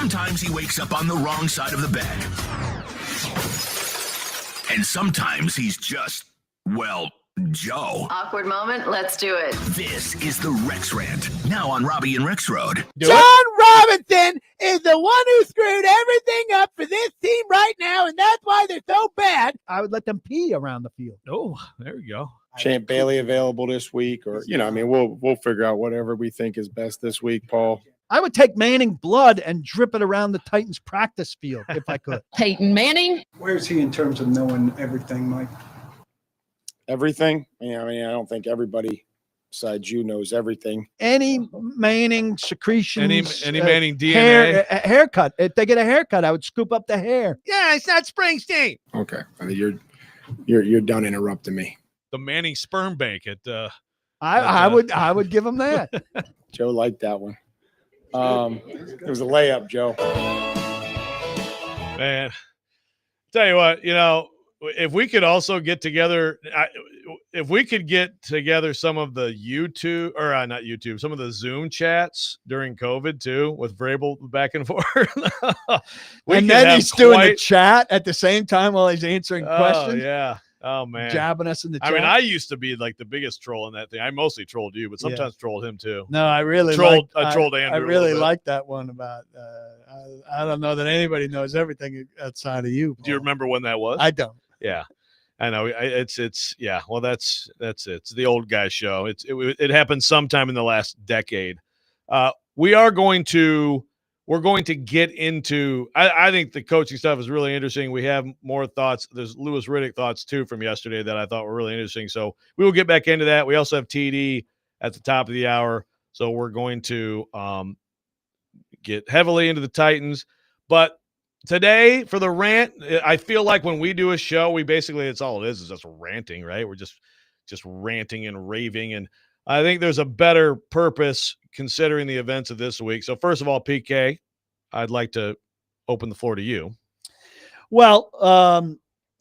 S11: Sometimes he wakes up on the wrong side of the bed. And sometimes he's just, well, Joe.
S12: Awkward moment. Let's do it.
S11: This is the Rex Rant, now on Robby and Rexrode.
S2: John Robinson is the one who screwed everything up for this team right now, and that's why they're so bad. I would let them pee around the field.
S1: Oh, there we go.
S13: Champ Bailey available this week, or we'll figure out whatever we think is best this week, Paul.
S2: I would take Manning blood and drip it around the Titans practice field if I could.
S12: Peyton Manning.
S14: Where's he in terms of knowing everything, Mike?
S13: Everything? I don't think everybody besides you knows everything.
S2: Any Manning secretions,
S1: any Manning DNA,
S2: haircut. If they get a haircut, I would scoop up the hair.
S1: Yeah, it's not Springsteen.
S13: Okay, you're done interrupting me.
S1: The Manning sperm bank at.
S2: I would give him that.
S13: Joe liked that one. It was a layup, Joe.
S1: Man, tell you what, if we could also get together, if we could get together some of the YouTube or not YouTube, some of the Zoom chats during COVID too, with Vrabel back and forth.
S2: And then he's doing the chat at the same time while he's answering questions.
S1: Yeah. Oh man,
S2: jabbing us in the chat.
S1: I mean, I used to be like the biggest troll in that thing. I mostly trolled you, but sometimes trolled him too.
S2: No, I really
S1: trolled Andrew.
S2: I really like that one about. I don't know that anybody knows everything outside of you, Paul.
S1: Do you remember when that was?
S2: I don't.
S1: Yeah, I know. It's yeah. Well, that's it. It's the old guy show. It happened sometime in the last decade. We're going to get into I think the coaching stuff is really interesting. We have more thoughts. There's Louis Riddick thoughts too from yesterday that I thought were really interesting. So we will get back into that. We also have TD at the top of the hour. So we're going to get heavily into the Titans. But today for the rant, I feel like when we do a show, we basically, it's all it is just ranting, right? We're just ranting and raving. And I think there's a better purpose considering the events of this week. So first of all, PK, I'd like to open the floor to you.
S2: Well,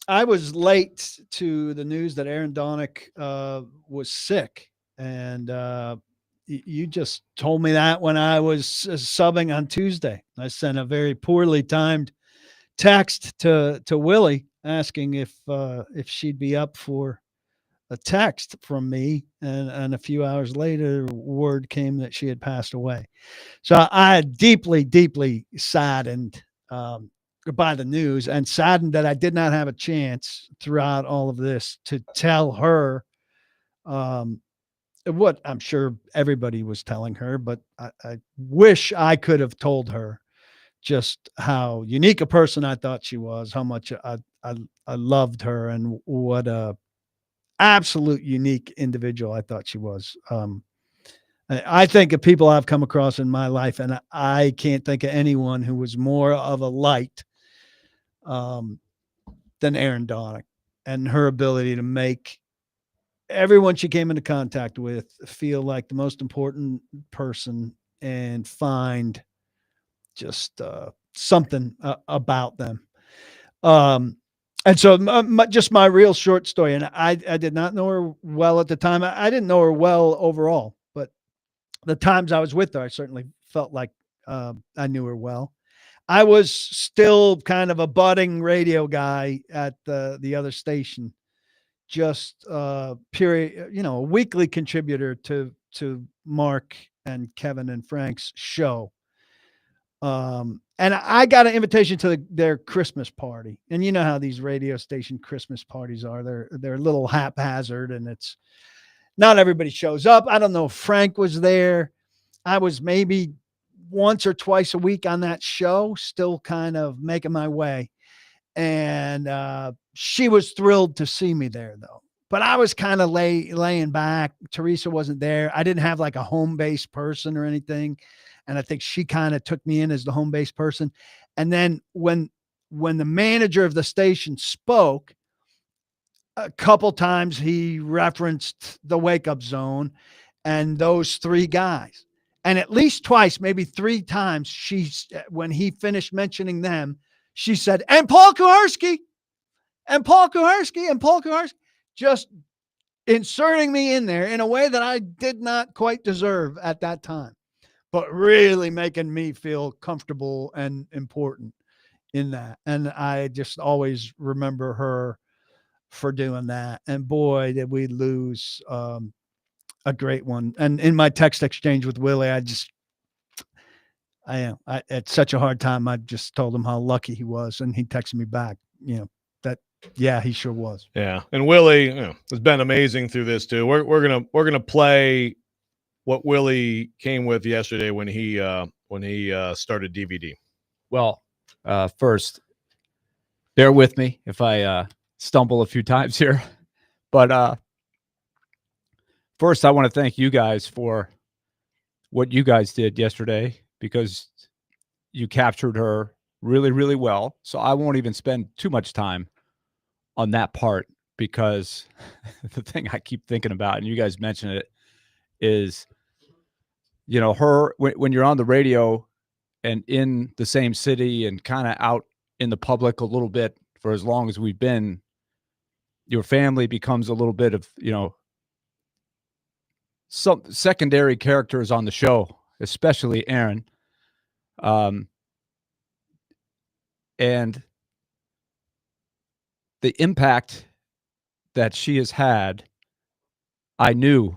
S2: I was late to the news that Aaron Donic was sick. And you just told me that when I was subbing on Tuesday. I sent a very poorly timed text to Willie asking if she'd be up for a text from me, and a few hours later, word came that she had passed away. So I deeply, deeply saddened by the news, and saddened that I did not have a chance throughout all of this to tell her what I'm sure everybody was telling her, but I wish I could have told her just how unique a person I thought she was, how much I loved her, and what a absolute unique individual I thought she was. I think of people I've come across in my life, and I can't think of anyone who was more of a light than Aaron Donic, and her ability to make everyone she came into contact with feel like the most important person and find just something about them. And so just my real short story, and I did not know her well at the time. I didn't know her well overall, but the times I was with her, I certainly felt like I knew her well. I was still kind of a budding radio guy at the other station, just a weekly contributor to Mark and Kevin and Frank's show. And I got an invitation to their Christmas party. And you know how these radio station Christmas parties are. They're a little haphazard, and it's not everybody shows up. I don't know if Frank was there. I was maybe once or twice a week on that show, still kind of making my way. And she was thrilled to see me there, though. But I was kind of laying back. Teresa wasn't there. I didn't have like a home base person or anything. And I think she kind of took me in as the home base person. And then when the manager of the station spoke, a couple times he referenced the Wake Up Zone and those three guys. And at least twice, maybe three times, when he finished mentioning them, she said, and Paul Kuharsky, and Paul Kuharsky, and Paul Kuharsky, just inserting me in there in a way that I did not quite deserve at that time. but really making me feel comfortable and important in that. And I just always remember her for doing that. And boy, did we lose a great one. And in my text exchange with Willie, I had such a hard time. I just told him how lucky he was, and he texted me back, yeah, he sure was.
S1: Yeah, and Willie has been amazing through this too. We're gonna play what Willie came with yesterday when he started DVD.
S15: Well, first, bear with me if I stumble a few times here, but first I want to thank you guys for what you guys did yesterday, because you captured her really, really well. So I won't even spend too much time on that part, because the thing I keep thinking about, and you guys mentioned it, is, her when you're on the radio and in the same city and kind of out in the public a little bit for as long as we've been, your family becomes a little bit of, some secondary characters on the show, especially Aaron. And the impact that she has had, I knew,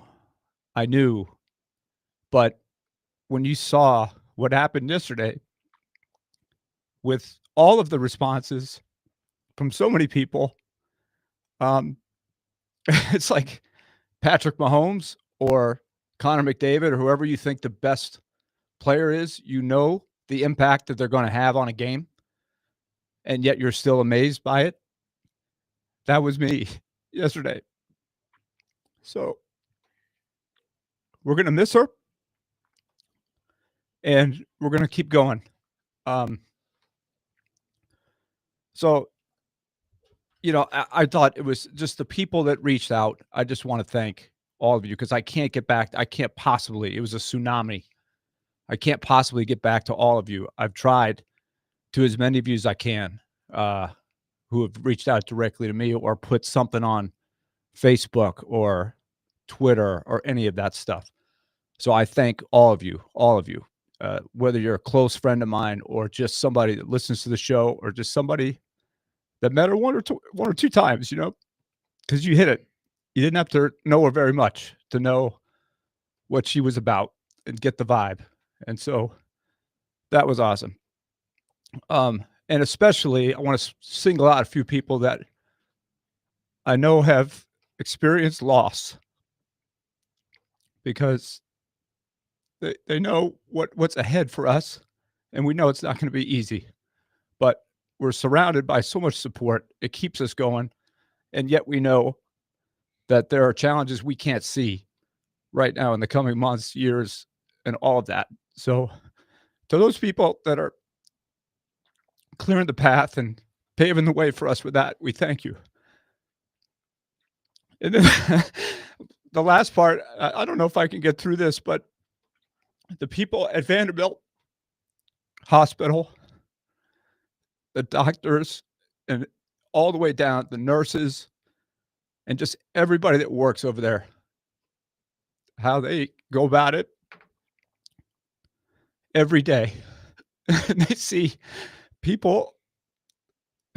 S15: but when you saw what happened yesterday with all of the responses from so many people, it's like Patrick Mahomes or Connor McDavid or whoever you think the best player is, the impact that they're going to have on a game, and yet you're still amazed by it. That was me yesterday. So we're going to miss her, and we're going to keep going. So, I thought it was just the people that reached out. I just want to thank all of you, because I can't get back. I can't possibly. It was a tsunami. I can't possibly get back to all of you. I've tried to as many of you as I can, who have reached out directly to me or put something on Facebook or Twitter or any of that stuff. So I thank all of you, whether you're a close friend of mine or just somebody that listens to the show or just somebody that met her one or two times, because you hit it. You didn't have to know her very much to know what she was about and get the vibe. And so that was awesome. And especially I want to single out a few people that I know have experienced loss, because they know what's ahead for us, and we know it's not going to be easy, but we're surrounded by so much support. It keeps us going. And yet we know that there are challenges we can't see right now in the coming months, years, and all of that. So to those people that are clearing the path and paving the way for us with that, we thank you. And then the last part, I don't know if I can get through this, but the people at Vanderbilt Hospital, the doctors, and all the way down, the nurses, and just everybody that works over there, how they go about it every day. And they see people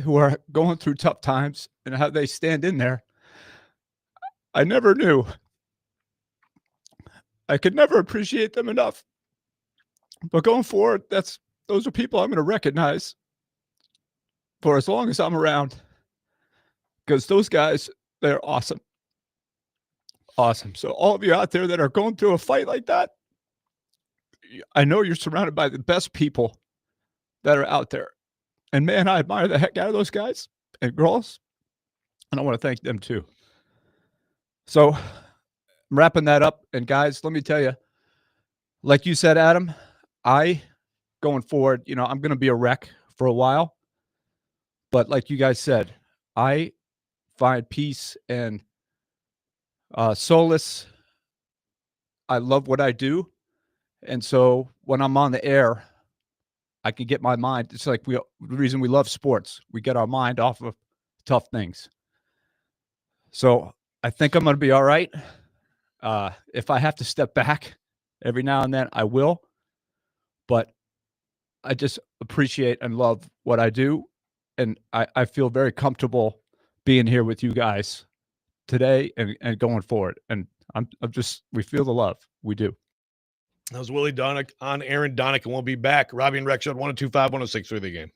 S15: who are going through tough times and how they stand in there. I never knew. I could never appreciate them enough. But going forward, those are people I'm going to recognize for as long as I'm around, because those guys, they're awesome. Awesome. So all of you out there that are going through a fight like that, I know you're surrounded by the best people that are out there. And man, I admire the heck out of those guys and girls, and I want to thank them too. So I'm wrapping that up. And guys, let me tell you, like you said, Adam, going forward, I'm going to be a wreck for a while. But like you guys said, I find peace and solace. I love what I do. And so when I'm on the air, I can get my mind. It's like the reason we love sports. We get our mind off of tough things. So I think I'm going to be all right. If I have to step back every now and then, I will. but I just appreciate and love what I do. And I feel very comfortable being here with you guys today and going forward. And I'm just, we feel the love. We do.
S1: That was Willie Donic on Aaron Donic, and we'll be back. Robby and Rexrode 1025 1063 The Game.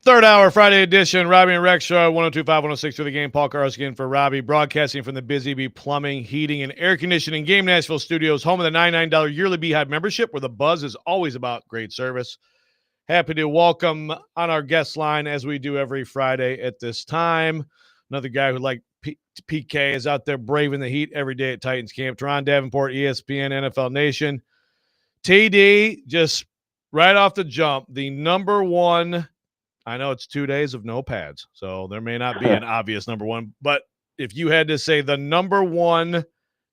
S1: Third hour, Friday edition. Robby and Rexrode, 102.5, 106 through the game. Paul Kuharsky in for Robby, broadcasting from the Busy Bee Plumbing, Heating, and Air Conditioning Game Nashville Studios, home of the $99 yearly Beehive membership, where the buzz is always about great service. Happy to welcome on our guest line, as we do every Friday at this time, another guy who, like PK, is out there braving the heat every day at Titans camp. Teron Davenport, ESPN, NFL Nation. TD, just right off the jump, the number one. I know it's 2 days of no pads, so there may not be an obvious number one. But if you had to say the number one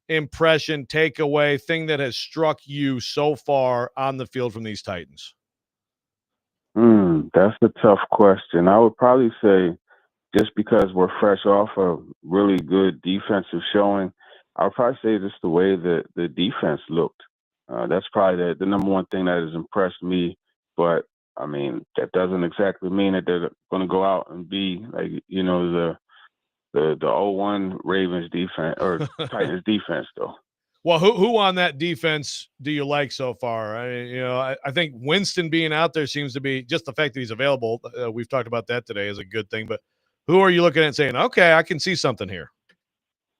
S1: impression, takeaway, thing that has struck you so far on the field from these Titans?
S16: That's a tough question. I would probably say, just because we're fresh off a really good defensive showing, I would probably say just the way that the defense looked. That's probably the number one thing that has impressed me. But I mean, that doesn't exactly mean that they're going to go out and be like, the 0-1 Ravens defense or Titans defense, though.
S1: Well, who on that defense do you like so far? I mean, I think Winston being out there seems to be, just the fact that he's available. We've talked about that today, is a good thing. But who are you looking at saying, okay, I can see something here?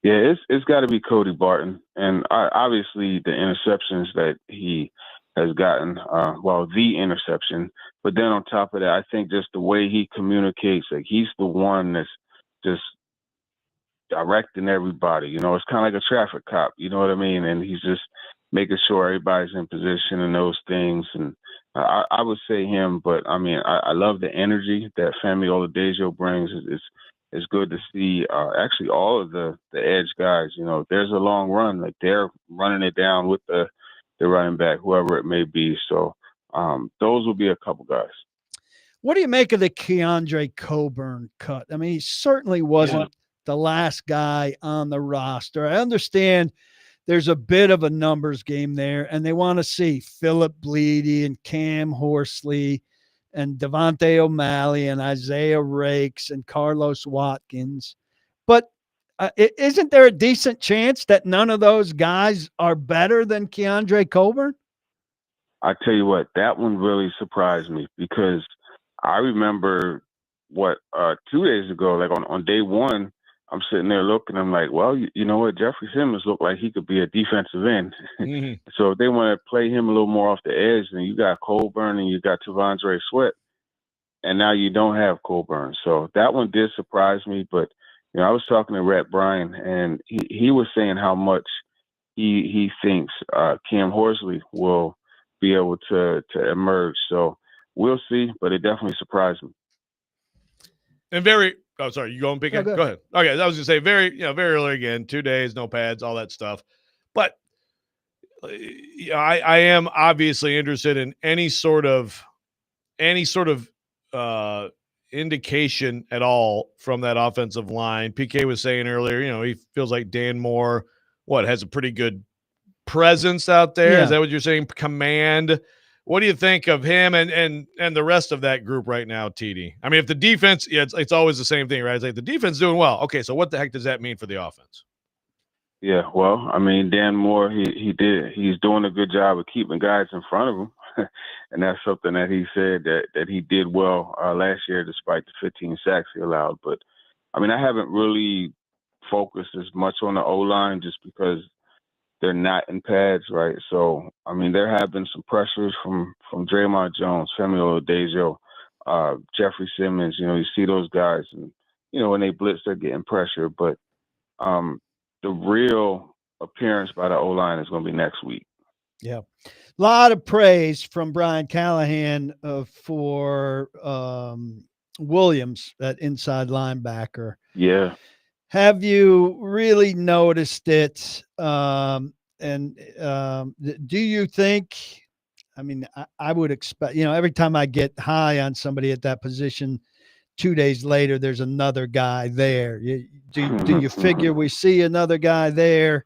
S16: Yeah, it's got to be Cody Barton, and obviously the interceptions that he has gotten, the interception. But then on top of that, I think just the way he communicates, like he's the one that's just directing everybody. It's kind of like a traffic cop, you know what I mean? And he's just making sure everybody's in position and those things. And I would say him, but I mean, I love the energy that Femi Oladejo brings. It's good to see actually all of the edge guys. There's a long run, like they're running it down with the running back, whoever it may be. So those will be a couple guys.
S2: What do you make of the Keandre Coburn cut? I mean, he certainly wasn't the last guy on the roster. I understand there's a bit of a numbers game there, and they want to see Philip Bleedy and Cam Horsley and Devontae O'Malley and Isaiah Rakes and Carlos Watkins. But isn't there a decent chance that none of those guys are better than Keandre Coburn?
S16: I tell you what, that one really surprised me, because I remember 2 days ago, like on day one, I'm sitting there looking, I'm like, well, you know what? Jeffrey Simmons looked like he could be a defensive end. Mm-hmm. So if they want to play him a little more off the edge, then you got Colburn and you got Tavondre Sweat, and now you don't have Colburn. So that one did surprise me, but I was talking to Rhett Bryan, and he was saying how much he thinks Cam Horsley will be able to emerge. So we'll see, but it definitely surprised me.
S1: And sorry, you going to pick it? Go ahead. Okay, I was going to say very early again, 2 days, no pads, all that stuff. But I am obviously interested in any sort of indication at all from that offensive line. PK was saying earlier, he feels like Dan Moore, has a pretty good presence out there. Yeah. Is that what you're saying? Command. What do you think of him and the rest of that group right now, TD? I mean, if the defense, it's always the same thing, right? It's like the defense is doing well. Okay, so what the heck does that mean for the offense?
S16: Yeah, well, I mean, Dan Moore, he's doing a good job of keeping guys in front of him. And that's something that he said that he did well last year, despite the 15 sacks he allowed. But I mean, I haven't really focused as much on the O-line just because they're not in pads, right? So, I mean, there have been some pressures from Draymond Jones, Femi Oladejo, Jeffrey Simmons. You see those guys, and when they blitz, they're getting pressure. But the real appearance by the O-line is going to be next week.
S2: Yeah. A lot of praise from Brian Callahan for Williams, that inside linebacker.
S16: Yeah.
S2: Have you really noticed it? Do you think, I mean, I would expect, every time I get high on somebody at that position, 2 days later, there's another guy there. Do you figure we see another guy there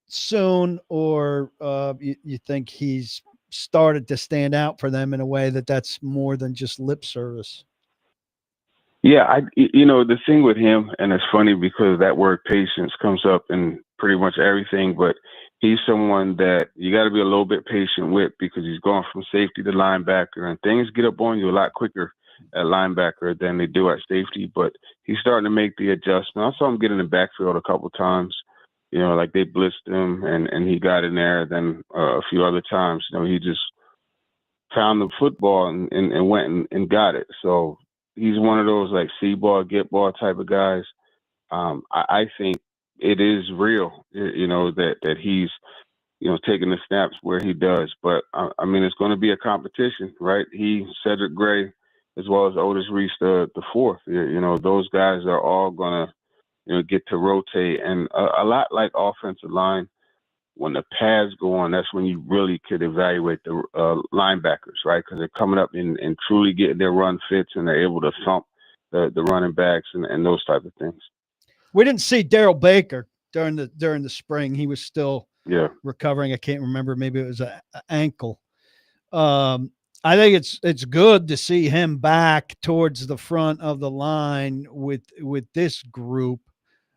S2: soon, or you think he's started to stand out for them in a way that's more than just lip service?
S16: Yeah, the thing with him, and it's funny because that word patience comes up in pretty much everything, but he's someone that you got to be a little bit patient with because he's going from safety to linebacker, and things get up on you a lot quicker at linebacker than they do at safety. But he's starting to make the adjustment. I saw him get in the backfield a couple times, like they blitzed him and he got in there. Then a few other times, he just found the football and went and got it. So he's one of those like see ball, get ball type of guys. I think it is real, that he's, taking the snaps where he does. But I mean, it's going to be a competition, right? He, Cedric Gray, as well as Otis Reese, the fourth. Those guys are all going to, get to rotate, and a lot like offensive line. When the pads go on, that's when you really could evaluate the linebackers, right? Because they're coming up and truly getting their run fits, and they're able to thump the running backs and those type of things.
S2: We didn't see Daryl Baker during the spring. He was still recovering. I can't remember. Maybe it was an ankle. I think it's good to see him back towards the front of the line with this group.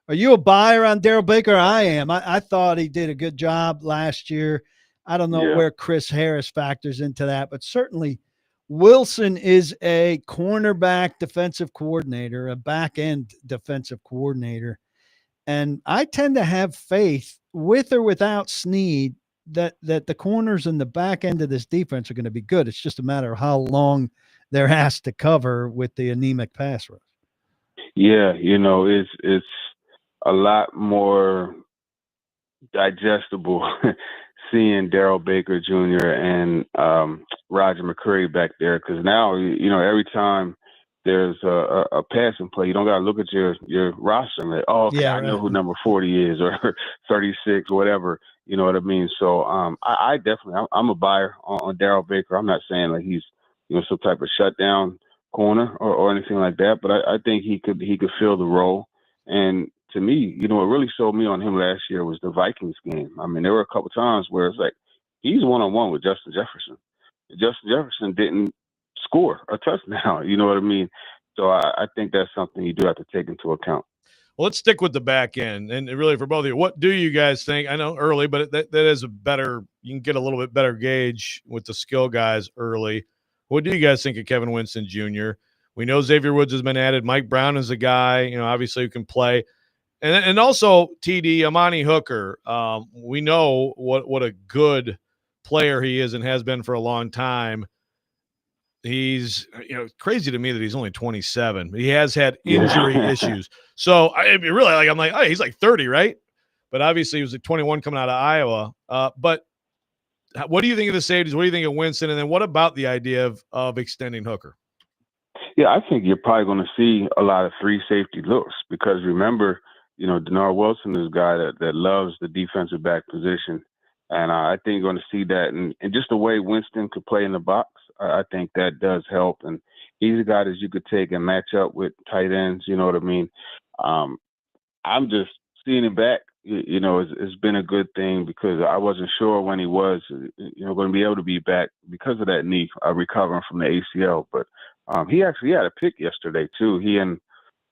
S2: Are you a buyer on Daryl Baker? I am. I thought he did a good job last year. I don't know where Chris Harris factors into that, but certainly Wilson is a cornerback defensive coordinator, a back-end defensive coordinator. And I tend to have faith, with or without Snead, that the corners and the back end of this defense are going to be good. It's just a matter of how long they're asked to cover with the anemic pass rush.
S16: Yeah, it's a lot more digestible seeing Daryl Baker Jr. and Roger McCreary back there, because now every time there's a passing play, you don't got to look at your roster and like, oh, okay, I know who number 40 is or 36, whatever. You know what I mean? So I definitely, I'm a buyer on Daryl Baker. I'm not saying like he's some type of shutdown corner or anything like that, but I think he could fill the role. And to me, what really sold me on him last year was the Vikings game. I mean, there were a couple times where it's like he's one-on-one with Justin Jefferson. Justin Jefferson didn't score a touchdown. You know what I mean? So I think that's something you do have to take into account.
S1: Well, let's stick with the back end, and really for both of you, what do you guys think? I know early, but that is you can get a little bit better gauge with the skill guys early. What do you guys think of Kevin Winston Jr.? We know Xavier Woods has been added. Mike Brown is a guy, obviously who can play. And also TD, Amani Hooker. We know what a good player he is and has been for a long time. He's, crazy to me that he's only 27. He has had injury issues. So I'm like, oh, he's like 30, right? But obviously he was at 21 coming out of Iowa. But what do you think of the safeties? What do you think of Winston? And then what about the idea of extending Hooker?
S16: Yeah, I think you're probably going to see a lot of three safety looks because remember, Denard Wilson is a guy that loves the defensive back position. And I think you're going to see that. And just the way Winston could play in the box, I think that does help. And he's a guy that you could take and match up with tight ends. You know what I mean? I'm just seeing him back. It's been a good thing because I wasn't sure when he was, going to be able to be back because of that knee recovering from the ACL. But he actually had a pick yesterday, too. He and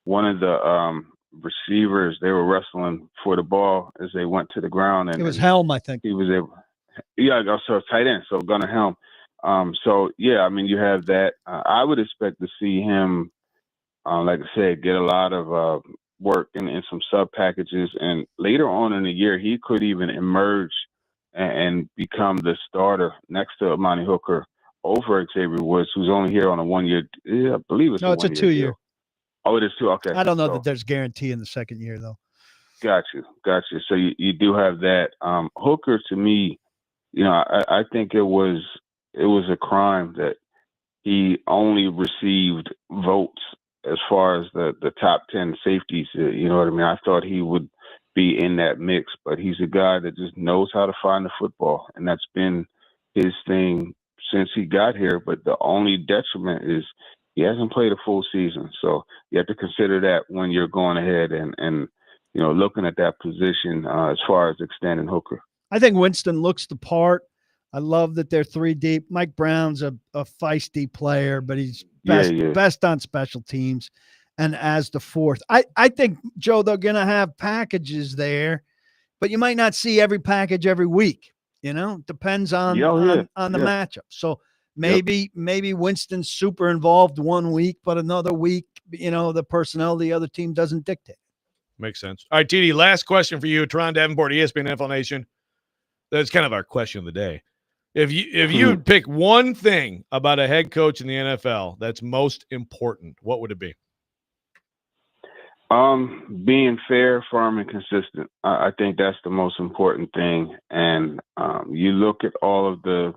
S16: one of the receivers, they were wrestling for the ball as they went to the ground. And
S2: it was Helm, I think.
S16: He was able – so tight end, so Gunnar Helm. You have that. I would expect to see him, like I said, get a lot of work in some sub packages. And later on in the year, he could even emerge and become the starter next to Amani Hooker over Xavier Woods, who's only here on a 1 year. I believe it's
S2: it's a 2 year.
S16: Oh, it is too. Okay.
S2: I don't know that there's guarantee in the second year though.
S16: Got you. So you do have that. Hooker, to me, I think it was a crime that he only received votes as far as the top 10 safeties. You know what I mean? I thought he would be in that mix, but he's a guy that just knows how to find the football, and that's been his thing since he got here. But the only detriment is he hasn't played a full season. So you have to consider that when you're going ahead and looking at that position as far as extending Hooker.
S2: I think Winston looks the part. I love that they're three deep. Mike Brown's a feisty player, but he's best on special teams and as the fourth. I think, Joe, they're going to have packages there but you might not see every package every week. Depends on the matchup. So maybe Winston's super involved one week, but another week, the personnel of the other team doesn't dictate.
S1: Makes sense. All right, TD, last question for you. Teron Davenport, ESPN NFL Nation. That's kind of our question of the day. If you pick one thing about a head coach in the NFL that's most important, what would it be?
S16: Being fair, firm, and consistent. I think that's the most important thing. And you look at all of the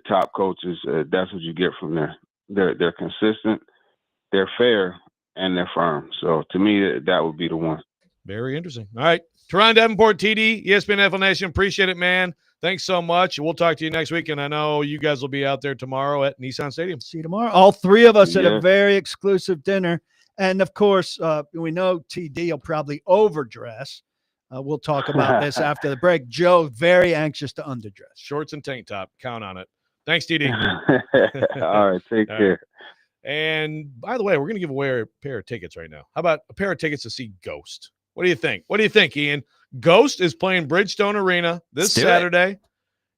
S16: top coaches, that's what you get from there. They're consistent, they're fair, and they're firm. So to me, that would be the one.
S1: Very interesting. All right. Teron Davenport, TD, ESPN NFL Nation. Appreciate it, man. Thanks so much. We'll talk to you next week, and I know you guys will be out there tomorrow at Nissan Stadium.
S2: See you tomorrow. All three of us at a very exclusive dinner. And, of course, we know TD will probably overdress. We'll talk about this after the break. Joe, very anxious to underdress.
S1: Shorts and tank top. Count on it. Thanks, TD.
S16: All right. Take care.
S1: And, by the way, we're going to give away a pair of tickets right now. How about a pair of tickets to see Ghost? What do you think? What do you think, Ian? Ghost is playing Bridgestone Arena this Saturday.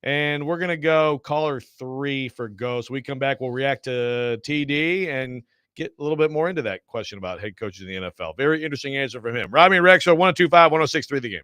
S1: And we're going to go caller 3 for Ghost. We come back, we'll react to TD and get a little bit more into that question about head coaches in the NFL. Very interesting answer from him. Robby and Rexrode, 102.5, 106.3 The Game.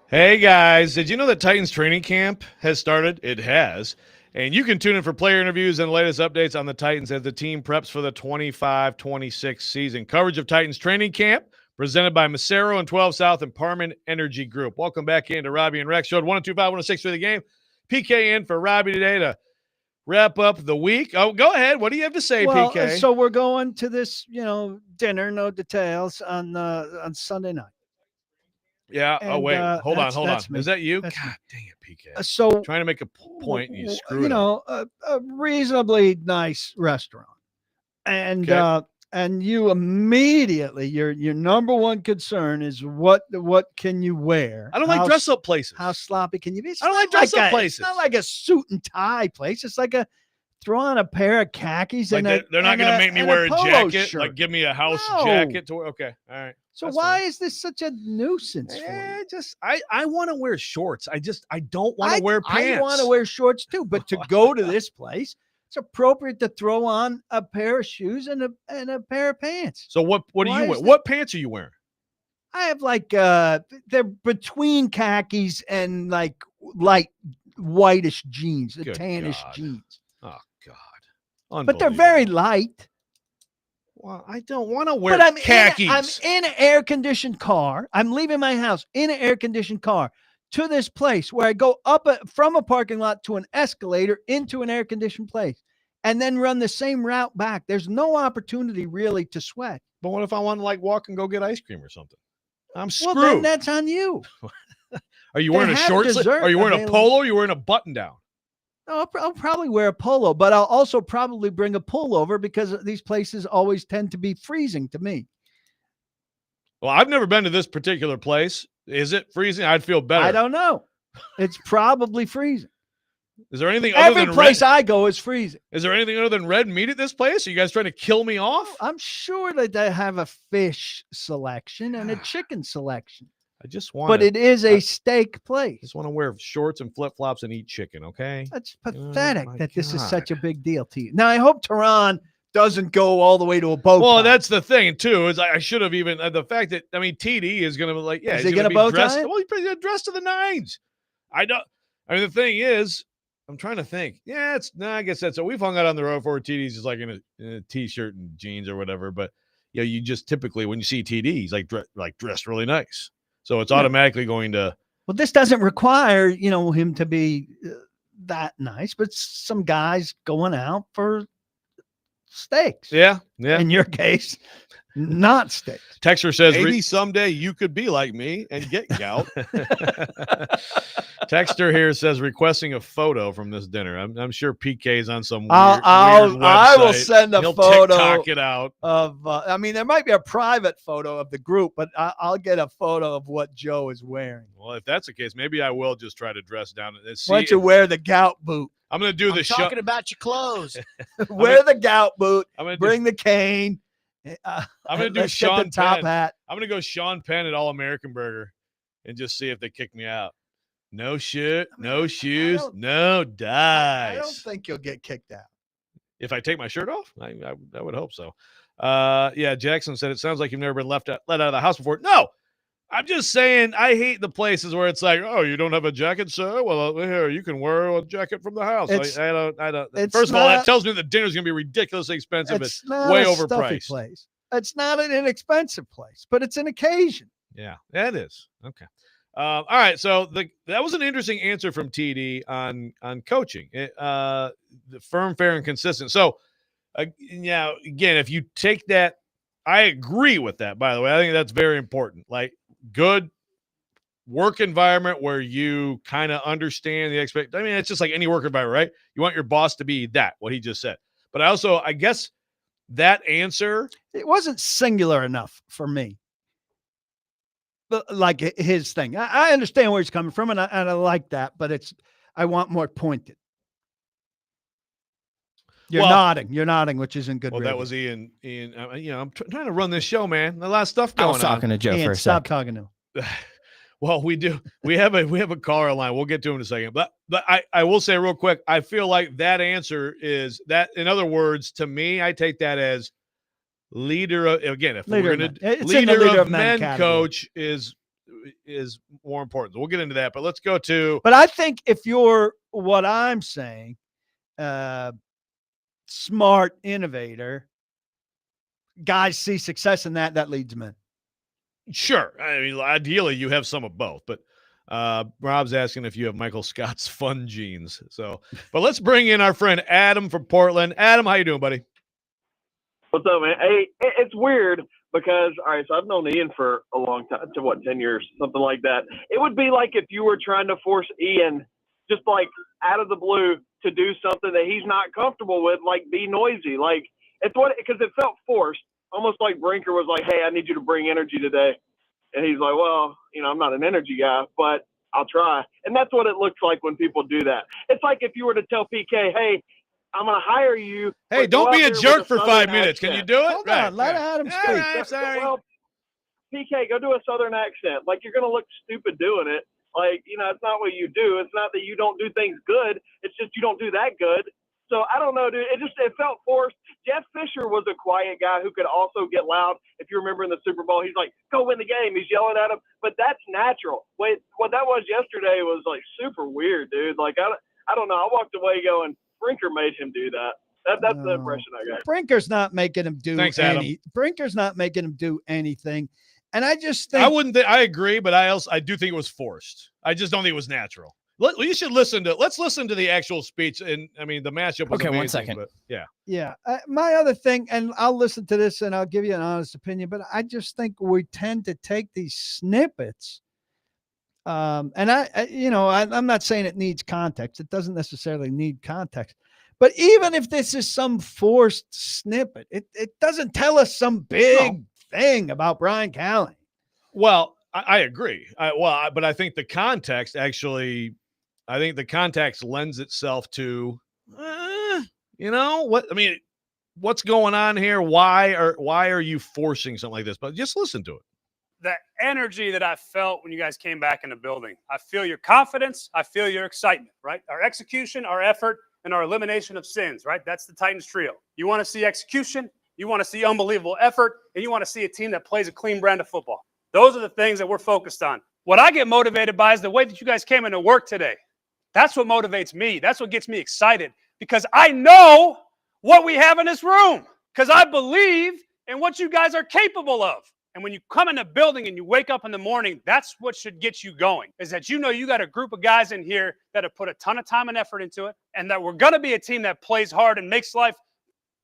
S1: Hey, guys. Did you know that Titans training camp has started? It has. And you can tune in for player interviews and the latest updates on the Titans as the team preps for the 25-26 season. Coverage of Titans training camp presented by Macero and 12 South and Parman Energy Group. Welcome back into Robby and Rexrode, 102.5, 106 for The Game. PK in for Robby today to wrap up the week. Oh, go ahead. What do you have to say, PK?
S2: So we're going to this, dinner, no details, on Sunday night.
S1: Yeah.
S2: And,
S1: oh wait. Hold on.
S2: that's me.
S1: Is that you?
S2: That's
S1: God
S2: me.
S1: dang it, PK.
S2: So
S1: Trying to make a point and you screw it
S2: you
S1: up.
S2: know, a reasonably nice restaurant, and
S1: Okay.
S2: and you immediately your number one concern is what can you wear?
S1: I don't like dress up places.
S2: How sloppy can you be?
S1: I don't like dress up
S2: It's
S1: places.
S2: not like a suit and tie place. It's like a throw on a pair of khakis
S1: Like
S2: and
S1: they're not going to make me wear a
S2: polo
S1: jacket.
S2: shirt.
S1: Like give me a house
S2: No.
S1: jacket to wear. Okay. All right.
S2: So
S1: That's
S2: why
S1: fine.
S2: is this such a nuisance for you?
S1: I want to wear shorts. I don't want to wear pants.
S2: I want to wear shorts too, but to go to this place, it's appropriate to throw on a pair of shoes and a pair of pants.
S1: So what do
S2: Why
S1: you wear?
S2: is
S1: What pants are you wearing?
S2: I have like they're between khakis and like light whitish jeans, the
S1: Good
S2: tannish
S1: God.
S2: jeans.
S1: Oh God.
S2: But they're very light.
S1: Well, I don't want to wear
S2: But
S1: khakis.
S2: I'm in an air-conditioned car. I'm leaving my house in an air-conditioned car to this place where I go up from a parking lot to an escalator into an air-conditioned place and then run the same route back. There's no opportunity really to sweat.
S1: But what if I want to like walk and go get ice cream or something? I'm screwed.
S2: Well, then that's on you.
S1: Are you
S2: They
S1: wearing a
S2: have
S1: short sleeve?
S2: dessert
S1: Are you wearing a
S2: available.
S1: polo? Or are you wearing a button down?
S2: No, I'll probably wear a polo, but I'll also probably bring a pullover because these places always tend to be freezing to me.
S1: Well, I've never been to this particular place. Is it freezing? I'd feel better.
S2: I don't know. It's probably freezing.
S1: Is there anything other
S2: Every
S1: than
S2: place
S1: red?
S2: I go is freezing.
S1: Is there anything other than red meat at this place? Are you guys trying to kill me off?
S2: I'm sure that they have a fish selection and a chicken selection,
S1: I just want.
S2: but it is a steak place.
S1: Just want to wear shorts and flip flops and eat chicken. Okay.
S2: That's pathetic
S1: my
S2: that this is
S1: God.
S2: such a big deal to you. Now, I hope Tehran doesn't go all the way to a bow
S1: Well,
S2: tie.
S1: that's the thing too. Is I should have even the fact that TD is going to be like, yeah,
S2: Is
S1: he's
S2: he
S1: going to
S2: gonna
S1: be
S2: bow
S1: dressed.
S2: tie it?
S1: Well, he's probably dressed to the nines. I mean, the thing is, I'm trying to think. Yeah, I guess that's so. We've hung out on the road for TD's just like in a t-shirt and jeans or whatever. But yeah, you just typically when you see TD, he's like dressed really nice. So it's automatically going to.
S2: Well, this doesn't require him to be that nice, but some guys going out for steaks.
S1: Yeah.
S2: In your case, not steaks.
S1: Texter says
S17: Maybe someday you could be like me and get gout.
S1: Texter here says requesting a photo from this dinner. I'm sure PK's on some weird
S2: I will
S1: website.
S2: send a
S1: He'll
S2: photo
S1: TikTok it out.
S2: of. There might be a private photo of the group, but I'll get a photo of what Joe is wearing.
S1: Well, if that's the case, maybe I will just try to dress down. See
S2: Why don't you wear the gout boot?
S1: I'm going to do the show.
S4: Talking about your clothes.
S2: Wear the gout boot.
S1: I'm gonna
S2: bring the cane.
S1: I'm going to do
S2: let's get
S1: Sean
S2: the top
S1: Penn.
S2: hat.
S1: I'm going to go Sean Penn at All American Burger and just see if they kick me out. No shirt, no shoes, no dice.
S2: I don't think you'll get kicked out.
S1: If I take my shirt off, I would hope so. Yeah, Jackson said it sounds like you've never been let out of the house before. No, I'm just saying I hate the places where it's like, oh, you don't have a jacket, sir? Well, here you can wear a jacket from the house. I don't. First of all, that tells me the dinner's gonna be ridiculously expensive. It's
S2: not
S1: way
S2: a stuffy
S1: overpriced.
S2: place. It's not an inexpensive place, but it's an occasion.
S1: Yeah, it is. Okay. All right. So that was an interesting answer from TD on coaching. The firm, fair, and consistent. So, yeah, again, if you take that, I agree with that. By the way, I think that's very important. Like good work environment where you kind of understand the expect. I mean, it's just like any work environment, right? You want your boss to be what he just said. But I guess that answer,
S2: it wasn't singular enough for me. Like his thing. I understand where he's coming from, and I like that, but I want more pointed. You're nodding, which isn't good.
S1: Well,
S2: radio.
S1: that was Ian. I'm trying to run this show, man. A lot of stuff
S3: I
S1: going
S3: was talking to Joe
S2: Ian,
S3: for a
S2: stop
S3: sec.
S2: talking to him.
S1: Well, we do. We have a caller line. We'll get to him in a second. But I will say real quick, I feel like that answer is that. In other words, to me, I take that as leader of, again, if
S2: Leader
S1: we're
S2: of
S1: going
S2: men.
S1: to
S2: It's in the
S1: leader
S2: leader
S1: of
S2: of men
S1: men
S2: category.
S1: coach is more important. So we'll get into that. But let's go to.
S2: But I think if you're what I'm saying, smart innovator, guys see success in that leads men.
S1: Sure. I mean, ideally, you have some of both. But Rob's asking if you have Michael Scott's fun genes. So, but let's bring in our friend Adam from Portland. Adam, how you doing, buddy?
S18: What's up, man? Hey, it's weird, Because, all right, so I've known Ian for a long time, to what, 10 years, something like that. It would be like if you were trying to force Ian just like out of the blue to do something that he's not comfortable with, like be noisy. Like because it felt forced, almost like Brinker was like, hey, I need you to bring energy today. And he's like, well, I'm not an energy guy, but I'll try. And that's what it looks like when people do that. It's like if you were to tell PK, hey, I'm going to hire you.
S1: Hey, don't be a jerk for 5 minutes. Can you do it?
S2: Hold on, let Adam speak.
S1: Right, sorry.
S18: Well, PK, go do a Southern accent. Like, you're going to look stupid doing it. Like, it's not what you do. It's not that you don't do things good. It's just you don't do that good. So I don't know, dude. It felt forced. Jeff Fisher was a quiet guy who could also get loud. If you remember in the Super Bowl, he's like, go win the game. He's yelling at him. But that's natural. Wait, what that was yesterday was like super weird, dude. Like, I don't know. I walked away going, Brinker made him do that. That's the impression I got.
S2: Brinker's not making him do Brinker's not making him do anything. And I just think
S1: I agree, but I do think it was forced. I just don't think it was natural. You should let's listen to the actual speech. And I mean, the matchup was amazing,
S3: 1 second.
S1: But yeah.
S2: Yeah. My other thing, and I'll listen to this and I'll give you an honest opinion, but I just think we tend to take these snippets. And I'm not saying it needs context. It doesn't necessarily need context. But even if this is some forced snippet, it doesn't tell us some big thing about Brian Callahan.
S1: Well, I agree. But I think the context lends itself to, what's going on here? Why are you forcing something like this? But just listen to it.
S8: The energy that I felt when you guys came back in the building. I feel your confidence. I feel your excitement, right? Our execution, our effort, and our elimination of sins, right? That's the Titans trio. You want to see execution, you want to see unbelievable effort, and you want to see a team that plays a clean brand of football. Those are the things that we're focused on. What I get motivated by is the way that you guys came into work today. That's what motivates me. That's what gets me excited because I know what we have in this room because I believe in what you guys are capable of. And when you come in the building and you wake up in the morning, that's what should get you going, is that you got a group of guys in here that have put a ton of time and effort into it, and that we're going to be a team that plays hard and makes life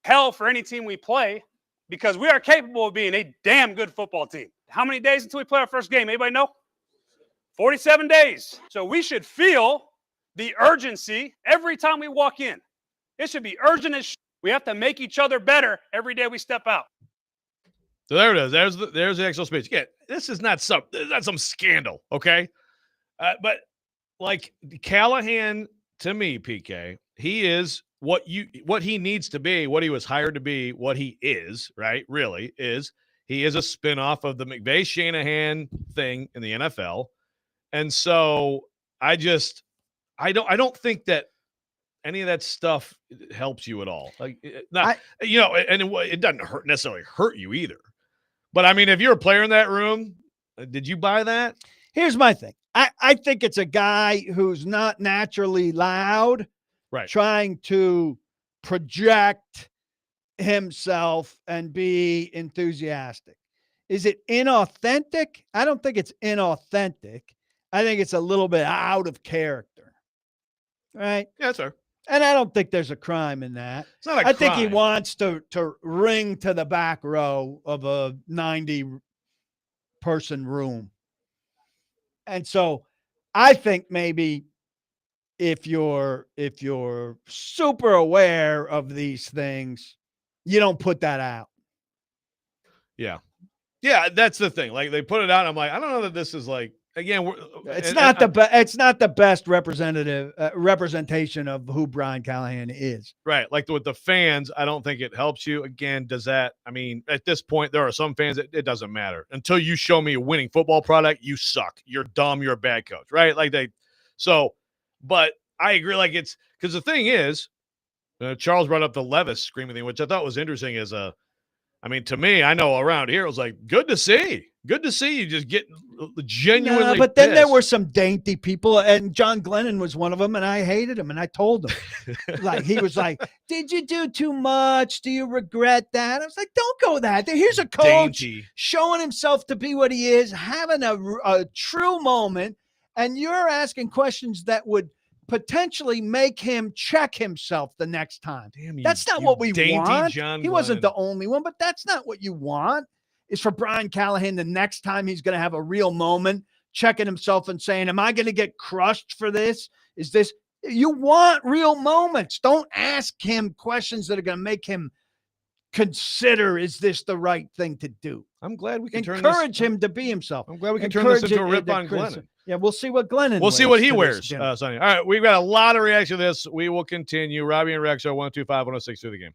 S8: hell for any team we play because we are capable of being a damn good football team. How many days until we play our first game? Anybody know? 47 days. So we should feel the urgency every time we walk in. It should be urgent as shit. We have to make each other better every day we step out.
S1: So there it is. There's the actual speech. Yeah, this is not some scandal, okay? But like Callahan, to me, PK, he is what he needs to be, what he was hired to be, what he is, right? Really is. He is a spinoff of the McVay-Shanahan thing in the NFL, and so I don't think that any of that stuff helps you at all. Like, and it doesn't necessarily hurt you either. But, I mean, if you're a player in that room, did you buy that?
S2: Here's my thing. I think it's a guy who's not naturally loud,
S1: right?
S2: Trying to project himself and be enthusiastic. Is it inauthentic? I don't think it's inauthentic. I think it's a little bit out of character. Right?
S1: Yeah, that's fair.
S2: And I don't think there's a crime in that.
S1: It's not a
S2: I think he
S1: crime.
S2: wants to ring to the back row of a 90-person room. And so I think maybe if you're super aware of these things, you don't put that out.
S1: Yeah. Yeah, that's the thing. Like, they put it out, and I'm like, I don't know that this is like, again,
S2: It's not the best representation of who Brian Callahan is.
S1: Right. Like with the fans, I don't think it helps you. Again, at this point, there are some fans that it doesn't matter. Until you show me a winning football product, you suck. You're dumb. You're a bad coach. Right. But I agree. Like, it's because the thing is, Charles brought up the Levis screaming thing, which I thought was interesting to me, I know around here, it was like, good to see you just get genuinely
S2: but then there
S1: pissed.
S2: were some dainty people, and John Glennon was one of them, and I hated him, and I told him. Like, he was like, did you do too much? Do you regret that? I was like, don't go that. Here's a coach
S1: Dainty.
S2: showing himself to be what he is, having a true moment, and you're asking questions that would potentially make him check himself the next time. That's not what we
S1: dainty
S2: want.
S1: John
S2: He wasn't
S1: Glennon.
S2: the only one, but that's not what you want. is for Brian Callahan the next time he's going to have a real moment, checking himself and saying, am I going to get crushed for this? Is this, you want real moments. Don't ask him questions that are going to make him consider, is this the right thing to do?
S1: I'm glad we can
S2: encourage him to be himself.
S1: I'm glad we can turn this into a rip on
S2: Chris.
S1: Glennon.
S2: Yeah, we'll see what Glennon
S1: We'll see what he wears,
S2: dinner.
S1: Sonny. All right, we've got a lot of reaction to this. We will continue. Robby and Rex are 125-106 through the game.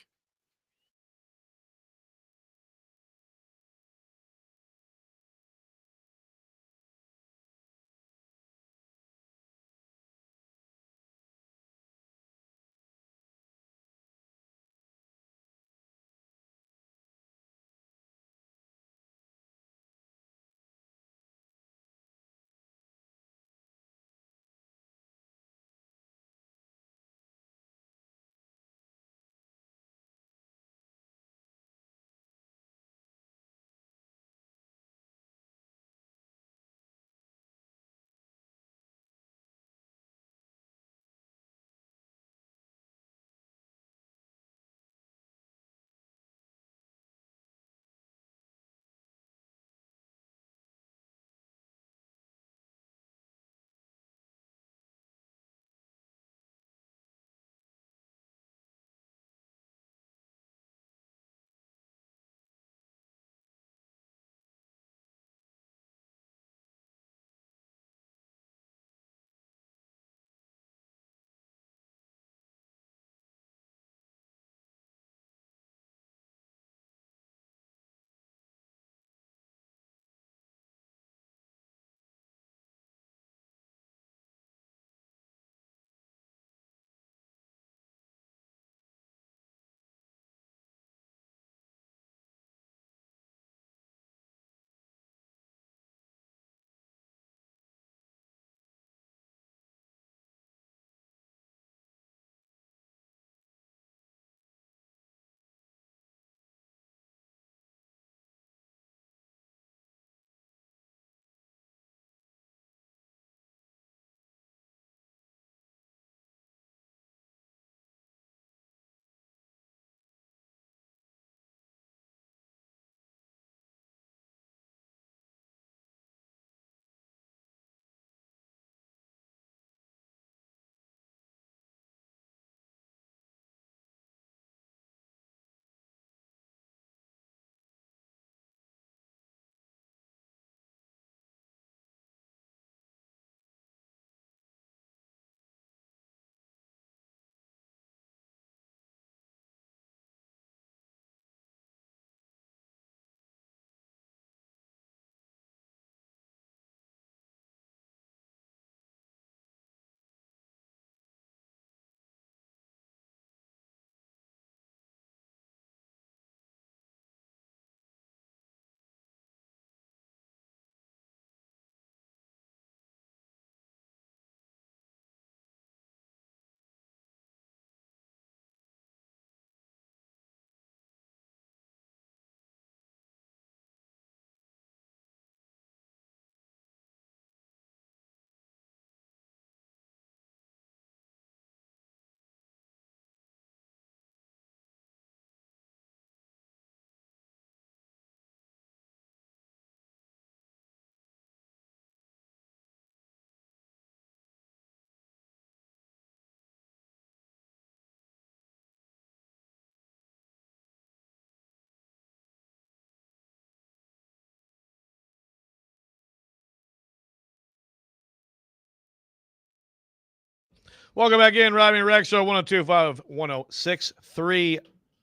S1: Welcome back in, Robby and Rex Show, 102.5-106.3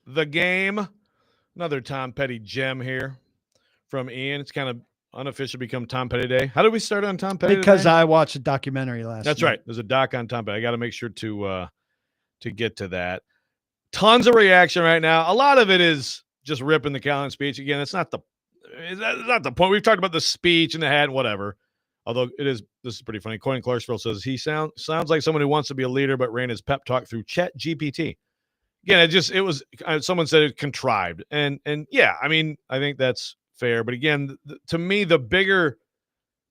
S1: The Game. Another Tom Petty gem here from Ian. It's kind of unofficially become Tom Petty Day. How did we start on Tom Petty
S2: Because
S1: today?
S2: I watched a documentary last
S1: That's
S2: night.
S1: right. There's a doc on Tom Petty. I got to make sure to get to that. Tons of reaction right now. A lot of it is just ripping the Callahan speech. Again, that's not the point. We've talked about the speech and the hat and whatever. Although this is pretty funny. Coin Clarksville says he sounds like someone who wants to be a leader, but ran his pep talk through Chat GPT. Again, it was someone said it contrived, and yeah, I mean, I think that's fair. But again, to me, this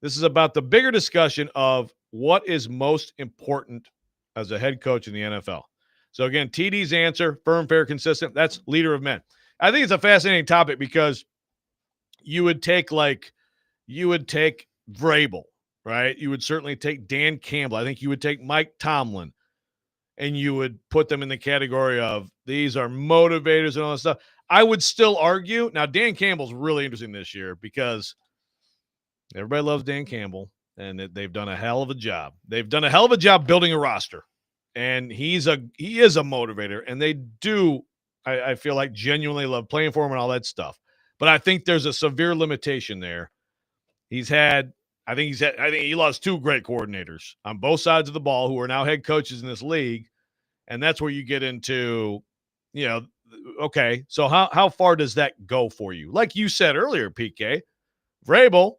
S1: is about the bigger discussion of what is most important as a head coach in the NFL. So again, TD's answer: firm, fair, consistent. That's leader of men. I think it's a fascinating topic because you would take Vrabel, right? You would certainly take Dan Campbell. I think you would take Mike Tomlin, and you would put them in the category of these are motivators and all that stuff. I would still argue. Now, Dan Campbell's really interesting this year because everybody loves Dan Campbell, and they've done a hell of a job. They've done a hell of a job building a roster, and he is a motivator, and they do, I feel like, genuinely love playing for him and all that stuff. But I think there's a severe limitation there. I think he lost two great coordinators on both sides of the ball who are now head coaches in this league. And that's where you get into, okay, so how far does that go for you? Like you said earlier, PK, Vrabel,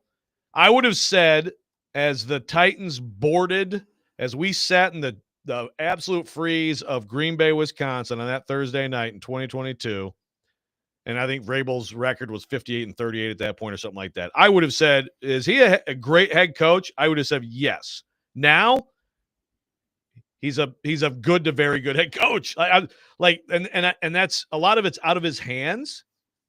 S1: I would have said as the Titans boarded, as we sat in the absolute freeze of Green Bay, Wisconsin on that Thursday night in 2022, and I think Vrabel's record was 58-38 at that point or something like that. I would have said, is he a great head coach? I would have said yes. Now, he's a good to very good head coach. And that's a lot of it's out of his hands,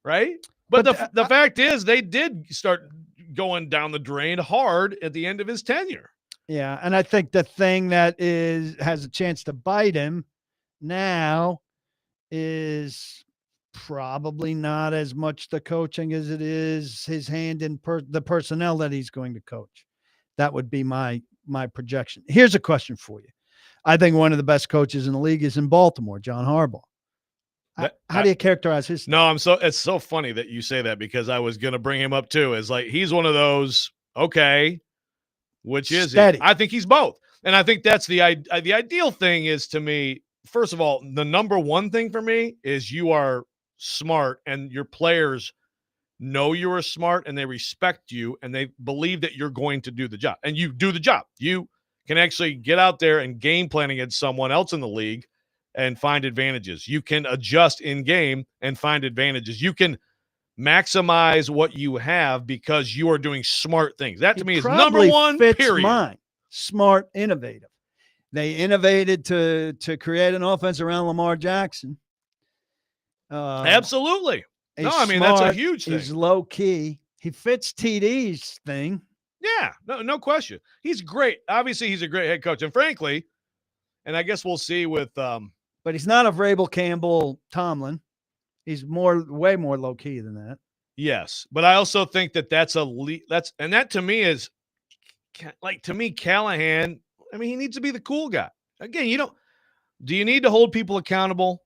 S1: right? But the fact is, they did start going down the drain hard at the end of his tenure.
S2: Yeah, and I think the thing that has a chance to bite him now is probably not as much the coaching as it is his hand in the personnel that he's going to coach. That would be my projection. Here's a question for you. I think one of the best coaches in the league is in Baltimore, John Harbaugh. How do you characterize his?
S1: No, it's so funny that you say that because I was going to bring him up too. As like, he's one of those, okay, which is
S2: Steady.
S1: I think he's both. And I think that's the ideal thing is, to me, first of all, the number one thing for me is you are smart and your players know you are smart and they respect you and they believe that you're going to do the job, and you do the job. You can actually get out there and game plan against someone else in the league and find advantages. You can adjust in game and find advantages. You can maximize what you have because you are doing smart things. That to me is number one, period.
S2: Mine. Smart, innovative. They innovated to create an offense around Lamar Jackson.
S1: Absolutely. No, I mean, that's a huge thing.
S2: He's low key. He fits TD's thing.
S1: Yeah, no question. He's great. Obviously, he's a great head coach. And frankly, and I guess we'll see with
S2: but he's not a Vrabel, Campbell, Tomlin. He's way more low key than that.
S1: Yes, but I also think that to me is like, to me, Callahan, I mean, he needs to be the cool guy. Again, do you need to hold people accountable?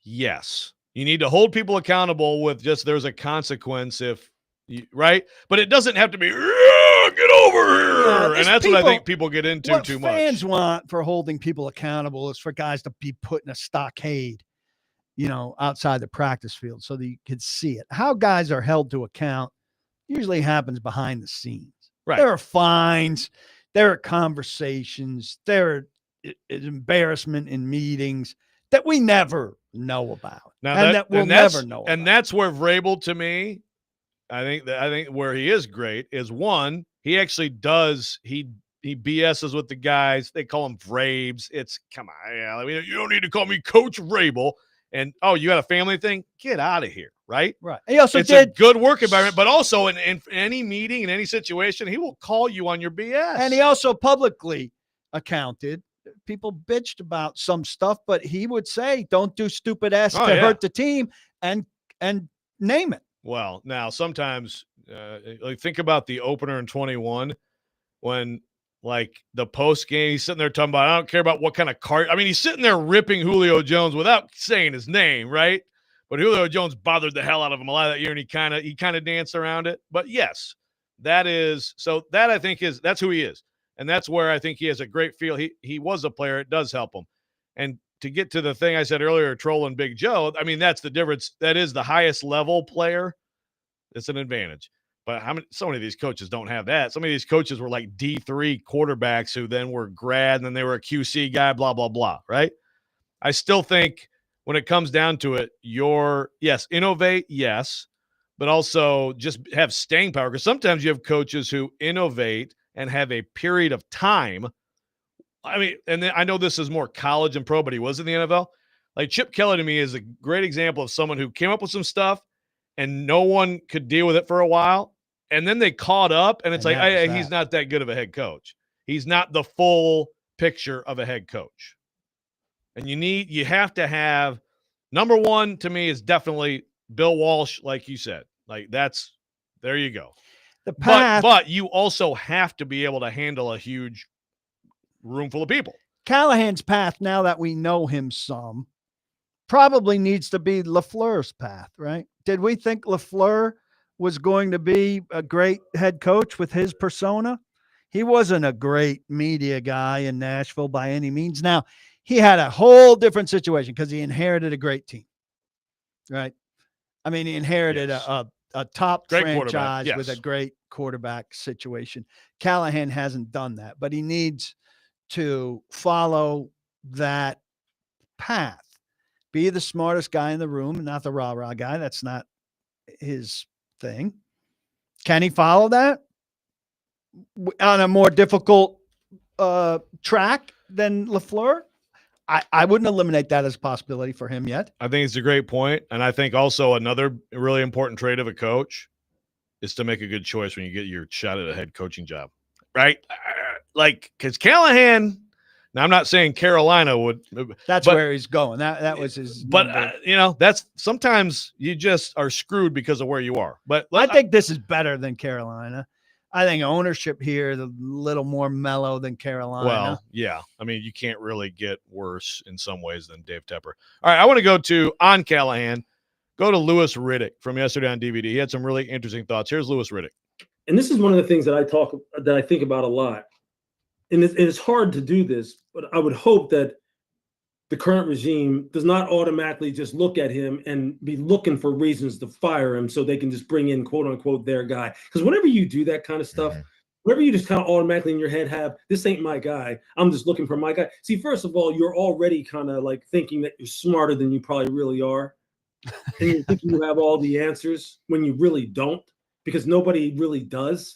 S1: Yes. You need to hold people accountable with just there's a consequence right? But it doesn't have to be, get over here.
S2: Yeah,
S1: and that's what I think people get into too much.
S2: What fans want for holding people accountable is for guys to be put in a stockade, outside the practice field so that you can see it. How guys are held to account usually happens behind the scenes.
S1: Right.
S2: There are fines. There are conversations. There is embarrassment in meetings that we never know about. That we'll never know about.
S1: And that's where Vrabel, to me, I think where he is great is, one, he actually does, he BS's with the guys. They call him Vrabes. It's, come on, I mean, you don't need to call me Coach Vrabel. And, you got a family thing? Get out of here, right?
S2: Right. He also
S1: it's a good work environment, but also in any meeting, in any situation, he will call you on your BS.
S2: And he also publicly accounted. People bitched about some stuff, but he would say, don't do stupid ass to hurt the team and name it.
S1: Well, now sometimes think about the opener in 21 when the post game, he's sitting there talking about, I don't care about what kind of card. I mean, he's sitting there ripping Julio Jones without saying his name, right? But Julio Jones bothered the hell out of him a lot of that year, and he kind of danced around it. But yes, that I think that's who he is. And that's where I think he has a great feel. He was a player. It does help him. And to get to the thing I said earlier, trolling Big Joe, I mean, that's the difference. That is the highest level player. It's an advantage. But so many of these coaches don't have that. Some of these coaches were like D3 quarterbacks who then were grad and then they were a QC guy, blah, blah, blah, right? I still think when it comes down to it, innovate, yes, but also just have staying power. Because sometimes you have coaches who innovate and have a period of time. I mean, and then I know this is more college and pro, but he was in the NFL. Like Chip Kelly to me is a great example of someone who came up with some stuff and no one could deal with it for a while. And then they caught up, and it's
S2: And
S1: like,
S2: that was
S1: hey, he's
S2: that.
S1: not that good of a head coach. He's not the full picture of a head coach. And you have to have, number one to me is definitely Bill Walsh, like you said. Like there you go.
S2: The path,
S1: But you also have to be able to handle a huge room full of people.
S2: Callahan's path, now that we know him some, probably needs to be LaFleur's path, right? Did we think LaFleur was going to be a great head coach with his persona? He wasn't a great media guy in Nashville by any means. Now, he had a whole different situation because he inherited a great team, right? I mean, he inherited a top
S1: Great
S2: franchise
S1: quarterback,
S2: with a
S1: yes.
S2: great quarterback situation. Callahan hasn't done that, but he needs to follow that path. Be the smartest guy in the room, not the rah-rah guy. That's not his thing. Can he follow that on a more difficult track than LaFleur? I wouldn't eliminate that as a possibility for him yet.
S1: I think it's a great point. And I think also another really important trait of a coach is to make a good choice when you get your shot at a head coaching job, right? Like, because Callahan, now I'm not saying Carolina would.
S2: That's where he's going. That was his.
S1: But, that's sometimes you just are screwed because of where you are. But
S2: I think this is better than Carolina. I think ownership here is a little more mellow than Carolina.
S1: Well, yeah. I mean, you can't really get worse in some ways than Dave Tepper. All right, I want to go to, on Callahan, go to Louis Riddick from yesterday on DVD. He had some really interesting thoughts. Here's Louis Riddick.
S5: And this is one of the things that I think about a lot. And it's hard to do this, but I would hope that the current regime does not automatically just look at him and be looking for reasons to fire him so they can just bring in, quote unquote, their guy. Because whenever you do that kind of stuff, whenever you just kind of automatically in your head have, this ain't my guy, I'm just looking for my guy. See, first of all, you're already kind of like thinking that you're smarter than you probably really are. And you're thinking you have all the answers when you really don't, because nobody really does.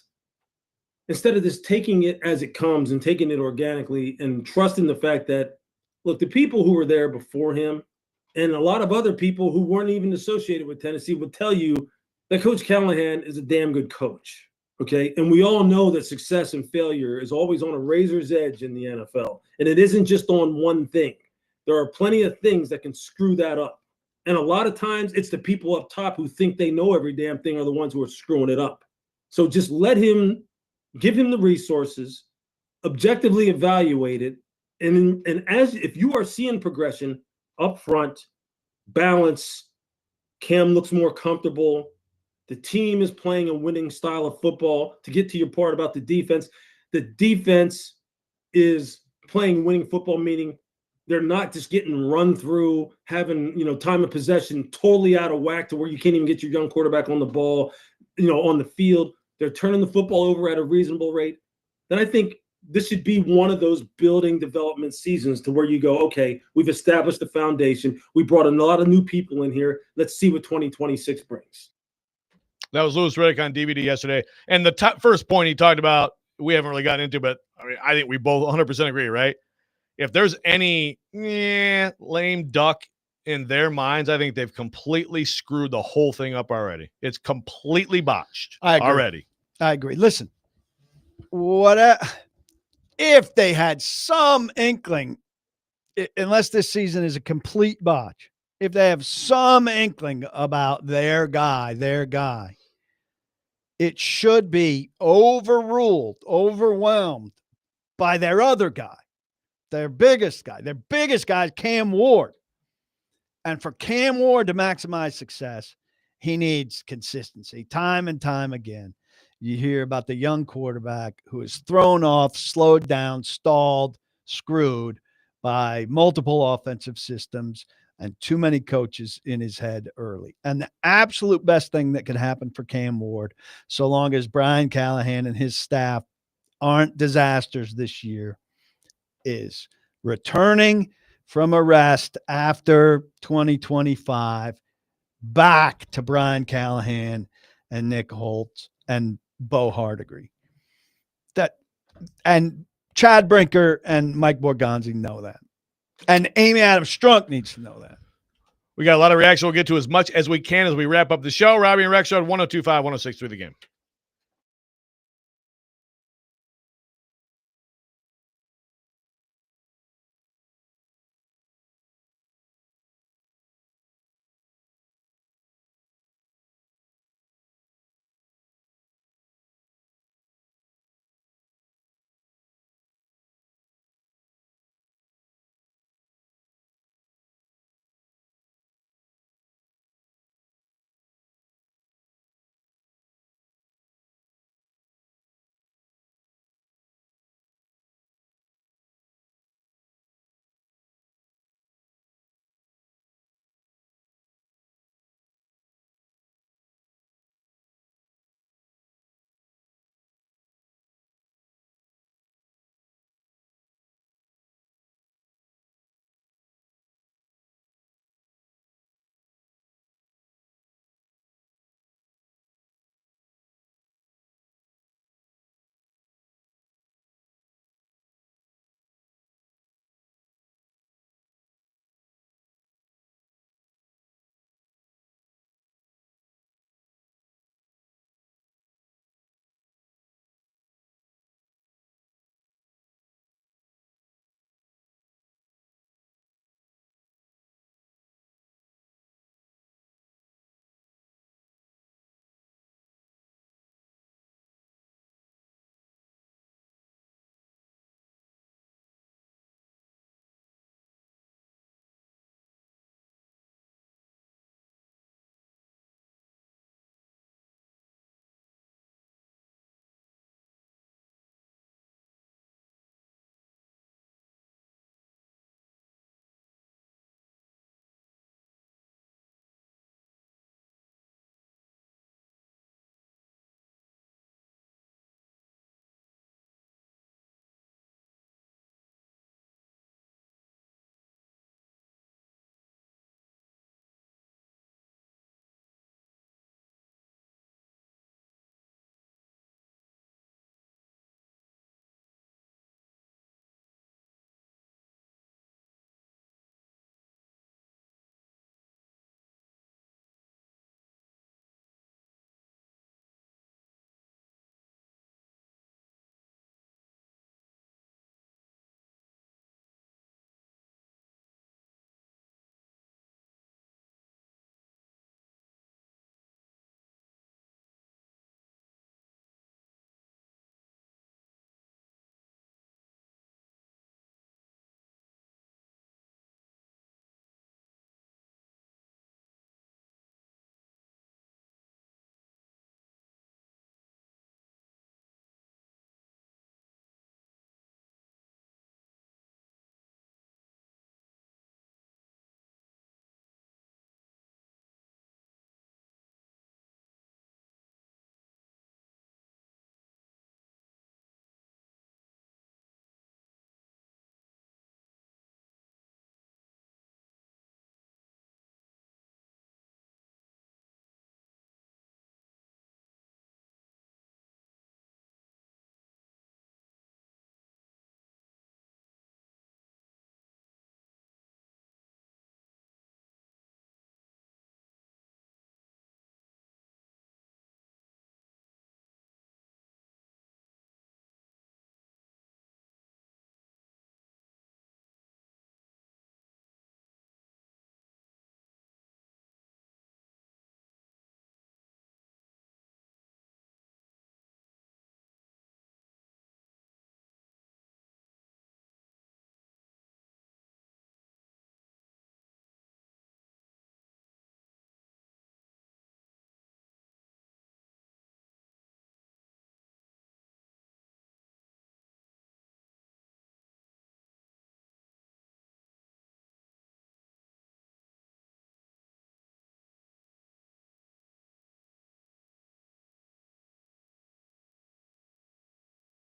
S5: Instead of just taking it as it comes and taking it organically and trusting the fact that, look, the people who were there before him and a lot of other people who weren't even associated with Tennessee would tell you that Coach Callahan is a damn good coach, okay? And we all know that success and failure is always on a razor's edge in the NFL. And it isn't just on one thing. There are plenty of things that can screw that up. And a lot of times it's the people up top who think they know every damn thing are the ones who are screwing it up. So just give him the resources, objectively evaluate it, and as if you are seeing progression up front, balance, Cam looks more comfortable, the team is playing a winning style of football. To get to your part about the defense is playing winning football, meaning they're not just getting run through, having time of possession totally out of whack to where you can't even get your young quarterback on the ball, on the field. They're turning the football over at a reasonable rate. Then I think this should be one of those building development seasons to where you go, okay, we've established the foundation. We brought a lot of new people in here. Let's see what 2026 brings.
S1: That was Louis Riddick on DVD yesterday. And the first point he talked about, we haven't really gotten into, but I think we both 100% agree, right? If there's any lame duck in their minds, I think they've completely screwed the whole thing up already. It's completely botched already.
S2: I agree. Listen, if they had some inkling, unless this season is a complete botch, if they have some inkling about their guy, it should be overwhelmed by their other guy, their biggest guy. Their biggest guy is Cam Ward. And for Cam Ward to maximize success, he needs consistency time and time again. You hear about the young quarterback who is thrown off, slowed down, stalled, screwed by multiple offensive systems and too many coaches in his head early. And the absolute best thing that could happen for Cam Ward, so long as Brian Callahan and his staff aren't disasters this year, is returning from arrest after 2025 back to Brian Callahan and Nick Holtz and Bo Hardigree. And Chad Brinker and Mike Borgonzi know that. And Amy Adams Strunk needs to know that.
S1: We got a lot of reaction. We'll get to as much as we can as we wrap up the show. Robby and Rexrode, 102.5, 106.3 The Game.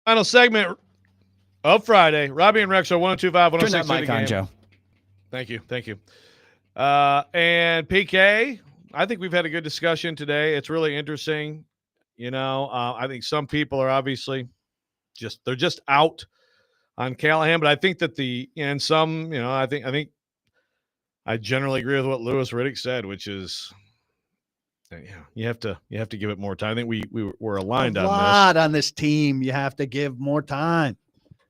S1: Final segment of Friday. Robby and Rex are 102.5, 106.3
S3: Turn that
S1: The
S3: mic on,
S1: Game.
S3: Joe.
S1: Thank you. Thank you. And PK, I think we've had a good discussion today. It's really interesting. You know, I think some people are obviously they're just out on Callahan, but I think that and some, you know, I think I generally agree with what Louis Riddick said, which is, you have to give it more time. I think we're aligned
S2: a
S1: on
S2: lot on this team. You have to give more time.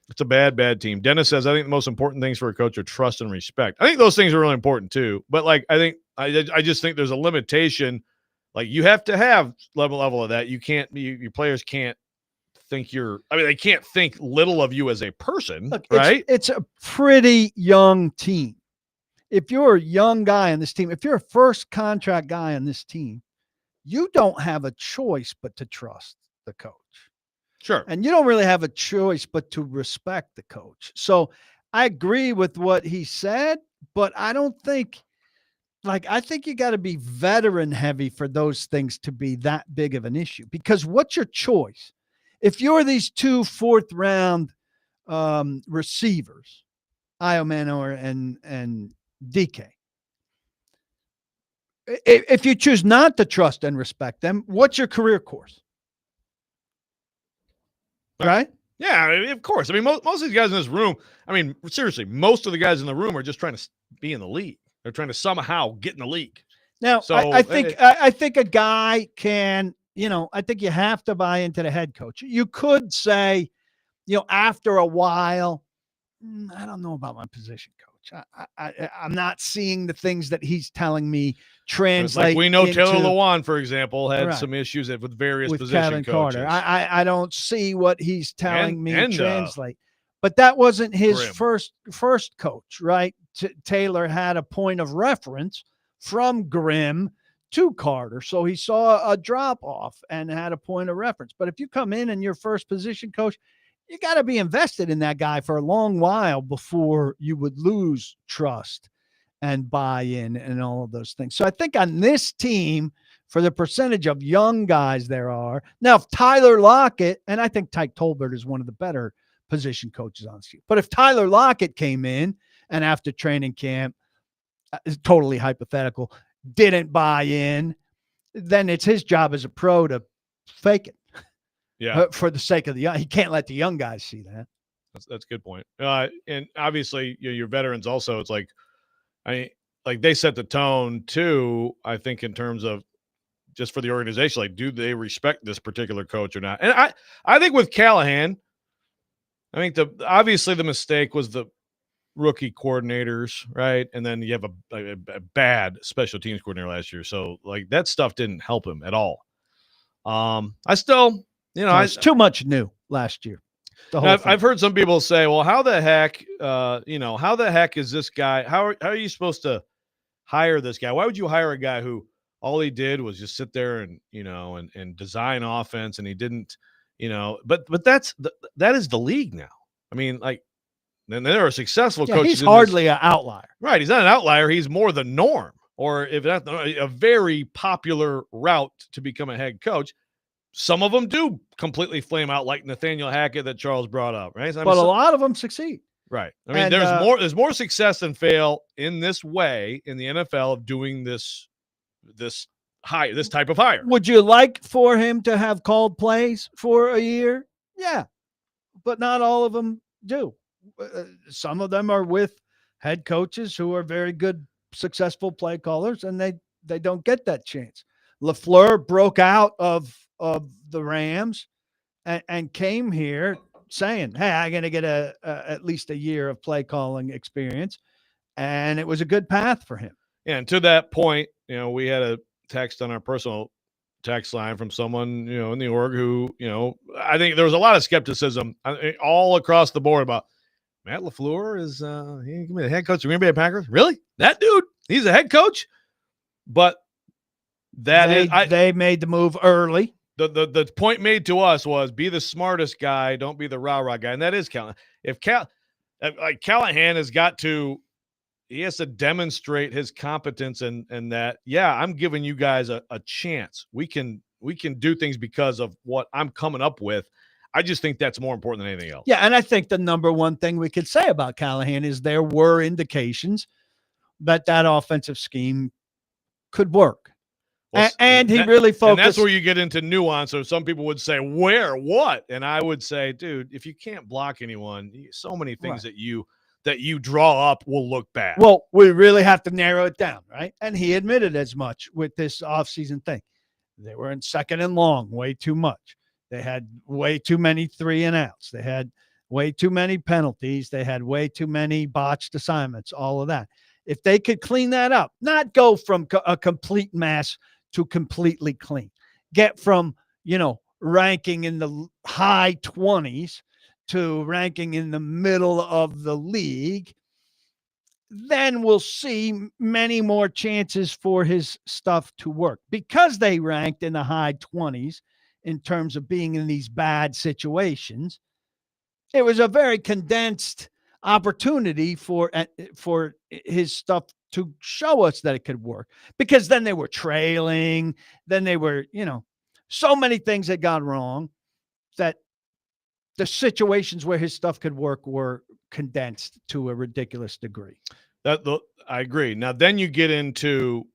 S1: It's a bad team. Dennis says, I think the most important things for a coach are trust and respect. I think those things are really important too. But like, I just think there's a limitation. Like, you have to have level of that. You can't, your players can't think they can't think little of you as a person.
S2: Look,
S1: right?
S2: It's a pretty young team. If you're a young guy on this team, if you're a first contract guy on this team, you don't have a choice but to trust the coach.
S1: Sure.
S2: And you don't really have a choice but to respect the coach. So I agree with what he said, but I don't think, I think you got to be veteran heavy for those things to be that big of an issue. Because what's your choice? If you're these 2 4th-round receivers, Iomano and DK, if you choose not to trust and respect them, what's your career course? Right?
S1: Yeah, of course. I mean, most of these guys in this room, I mean, seriously, most of the guys in the room are just trying to be in the league. They're trying to somehow get in the league.
S2: Now,
S1: so
S2: I think a guy can, I think you have to buy into the head coach. You could say, after a while, I don't know about my position coach. I'm not seeing the things that he's telling me translate.
S1: Like we know
S2: into,
S1: Taylor Lewan, for example, had
S2: right,
S1: some issues with various
S2: with
S1: position
S2: Kevin
S1: coaches.
S2: Carter. I don't see what he's telling me
S1: and
S2: translate. But that wasn't his
S1: Grimm.
S2: first coach, right? Taylor had a point of reference from Grimm to Carter. So he saw a drop off and had a point of reference. But if you come in and your first position coach, you got to be invested in that guy for a long while before you would lose trust and buy-in and all of those things. So I think on this team, for the percentage of young guys there are, now if Tyler Lockett, and I think Tyke Tolbert is one of the better position coaches on the team, but if Tyler Lockett came in and after training camp, is totally hypothetical, didn't buy in, then it's his job as a pro to fake it.
S1: Yeah.
S2: For the sake of the young, he can't let the young guys see that.
S1: That's a good point. And obviously, your veterans also. It's like, they set the tone too. I think in terms of just for the organization, like, do they respect this particular coach or not? And I think with Callahan, I think obviously the mistake was the rookie coordinators, right? And then you have a bad special teams coordinator last year, so like that stuff didn't help him at all. I still.
S2: It's too much new last year.
S1: I've heard some people say, well, how the heck, how the heck is this guy? How are you supposed to hire this guy? Why would you hire a guy who all he did was just sit there and, and design offense, and he didn't, but that is the league now. I mean, like, then there are successful coaches.
S2: He's hardly an outlier.
S1: Right. He's not an outlier. He's more the norm, or if not a very popular route to become a head coach. Some of them do completely flame out, like Nathaniel Hackett that Charles brought up, right?
S2: But a lot of them succeed.
S1: Right. I mean, there's more success than fail in this way in the NFL of doing this type of hire.
S2: Would you like for him to have called plays for a year? Yeah, but not all of them do. Some of them are with head coaches who are very good, successful play callers, and they don't get that chance. LaFleur broke out of the Rams and came here saying, hey, I'm going to get at least a year of play calling experience. And it was a good path for him.
S1: Yeah, and to that point, we had a text on our personal text line from someone, in the org who, I think there was a lot of skepticism all across the board about Matt LaFleur is he can be the head coach of Green Bay Packers. Really? That dude, he's a head coach? But they
S2: made the move early.
S1: The point made to us was be the smartest guy, don't be the rah-rah guy. And that is Callahan. If Callahan has he has to demonstrate his competence and that, yeah, I'm giving you guys a chance. We can do things because of what I'm coming up with. I just think that's more important than anything else.
S2: Yeah, and I think the number one thing we could say about Callahan is there were indications that offensive scheme could work.
S1: Well,
S2: and he really focused.
S1: And that's where you get into nuance. So some people would say, where, what? And I would say, dude, if you can't block anyone, so many things that that you draw up will look bad.
S2: Well, we really have to narrow it down, right? And he admitted as much with this offseason thing. They were in second and long way too much. They had way too many 3-and-outs. They had way too many penalties. They had way too many botched assignments, all of that. If they could clean that up, not go from a complete mess to completely clean, get from, ranking in the high 20s to ranking in the middle of the league, then we'll see many more chances for his stuff to work because they ranked in the high 20s in terms of being in these bad situations. It was a very condensed opportunity for his stuff to show us that it could work, because then they were trailing. Then they were, so many things that got wrong that the situations where his stuff could work were condensed to a ridiculous degree.
S1: I agree. Now, then you get into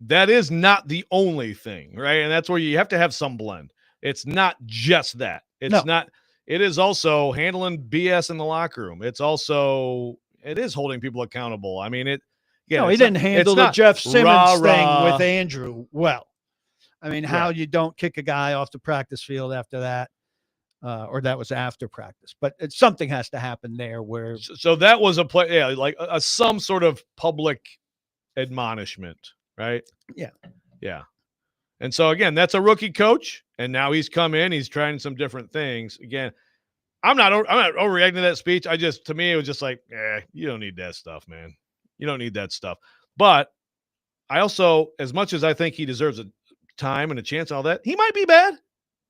S1: that is not the only thing, right? And that's where you have to have some blend. It's not just that. It's not. It is also handling BS in the locker room. It is holding people accountable. I mean, he
S2: didn't handle the Jeff Simmons thing with Andrew well. I mean, how you don't kick a guy off the practice field after that, or that was after practice. But something has to happen there where.
S1: So that was a play, like some sort of public admonishment, right?
S2: Yeah.
S1: Yeah. And so, again, that's a rookie coach, and now he's come in. He's trying some different things. Again, I'm not overreacting to that speech. To me, it was just like, you don't need that stuff, man. You don't need that stuff. But I also, as much as I think he deserves a time and a chance and all that, he might be bad.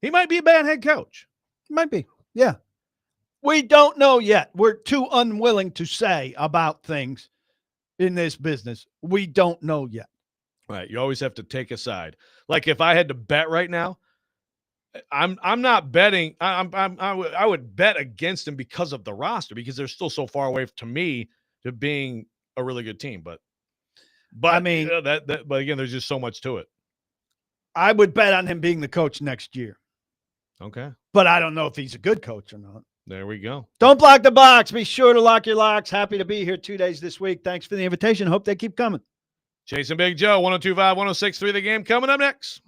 S1: He might be a bad head coach.
S2: Might be. Yeah. We don't know yet. We're too unwilling to say about things in this business. We don't know yet.
S1: Right. You always have to take a side. Like if I had to bet right now, I'm not betting. I would bet against him because of the roster, because they're still so far away to me to being a really good team. But I mean, but again, there's just so much to it.
S2: I would bet on him being the coach next year.
S1: Okay.
S2: But I don't know if he's a good coach or not.
S1: There we go.
S2: Don't block the box. Be sure to lock your locks. Happy to be here 2 days this week. Thanks for the invitation. Hope they keep coming.
S1: Chasing Big Joe, 102.5, 106.3 The Game, coming up next.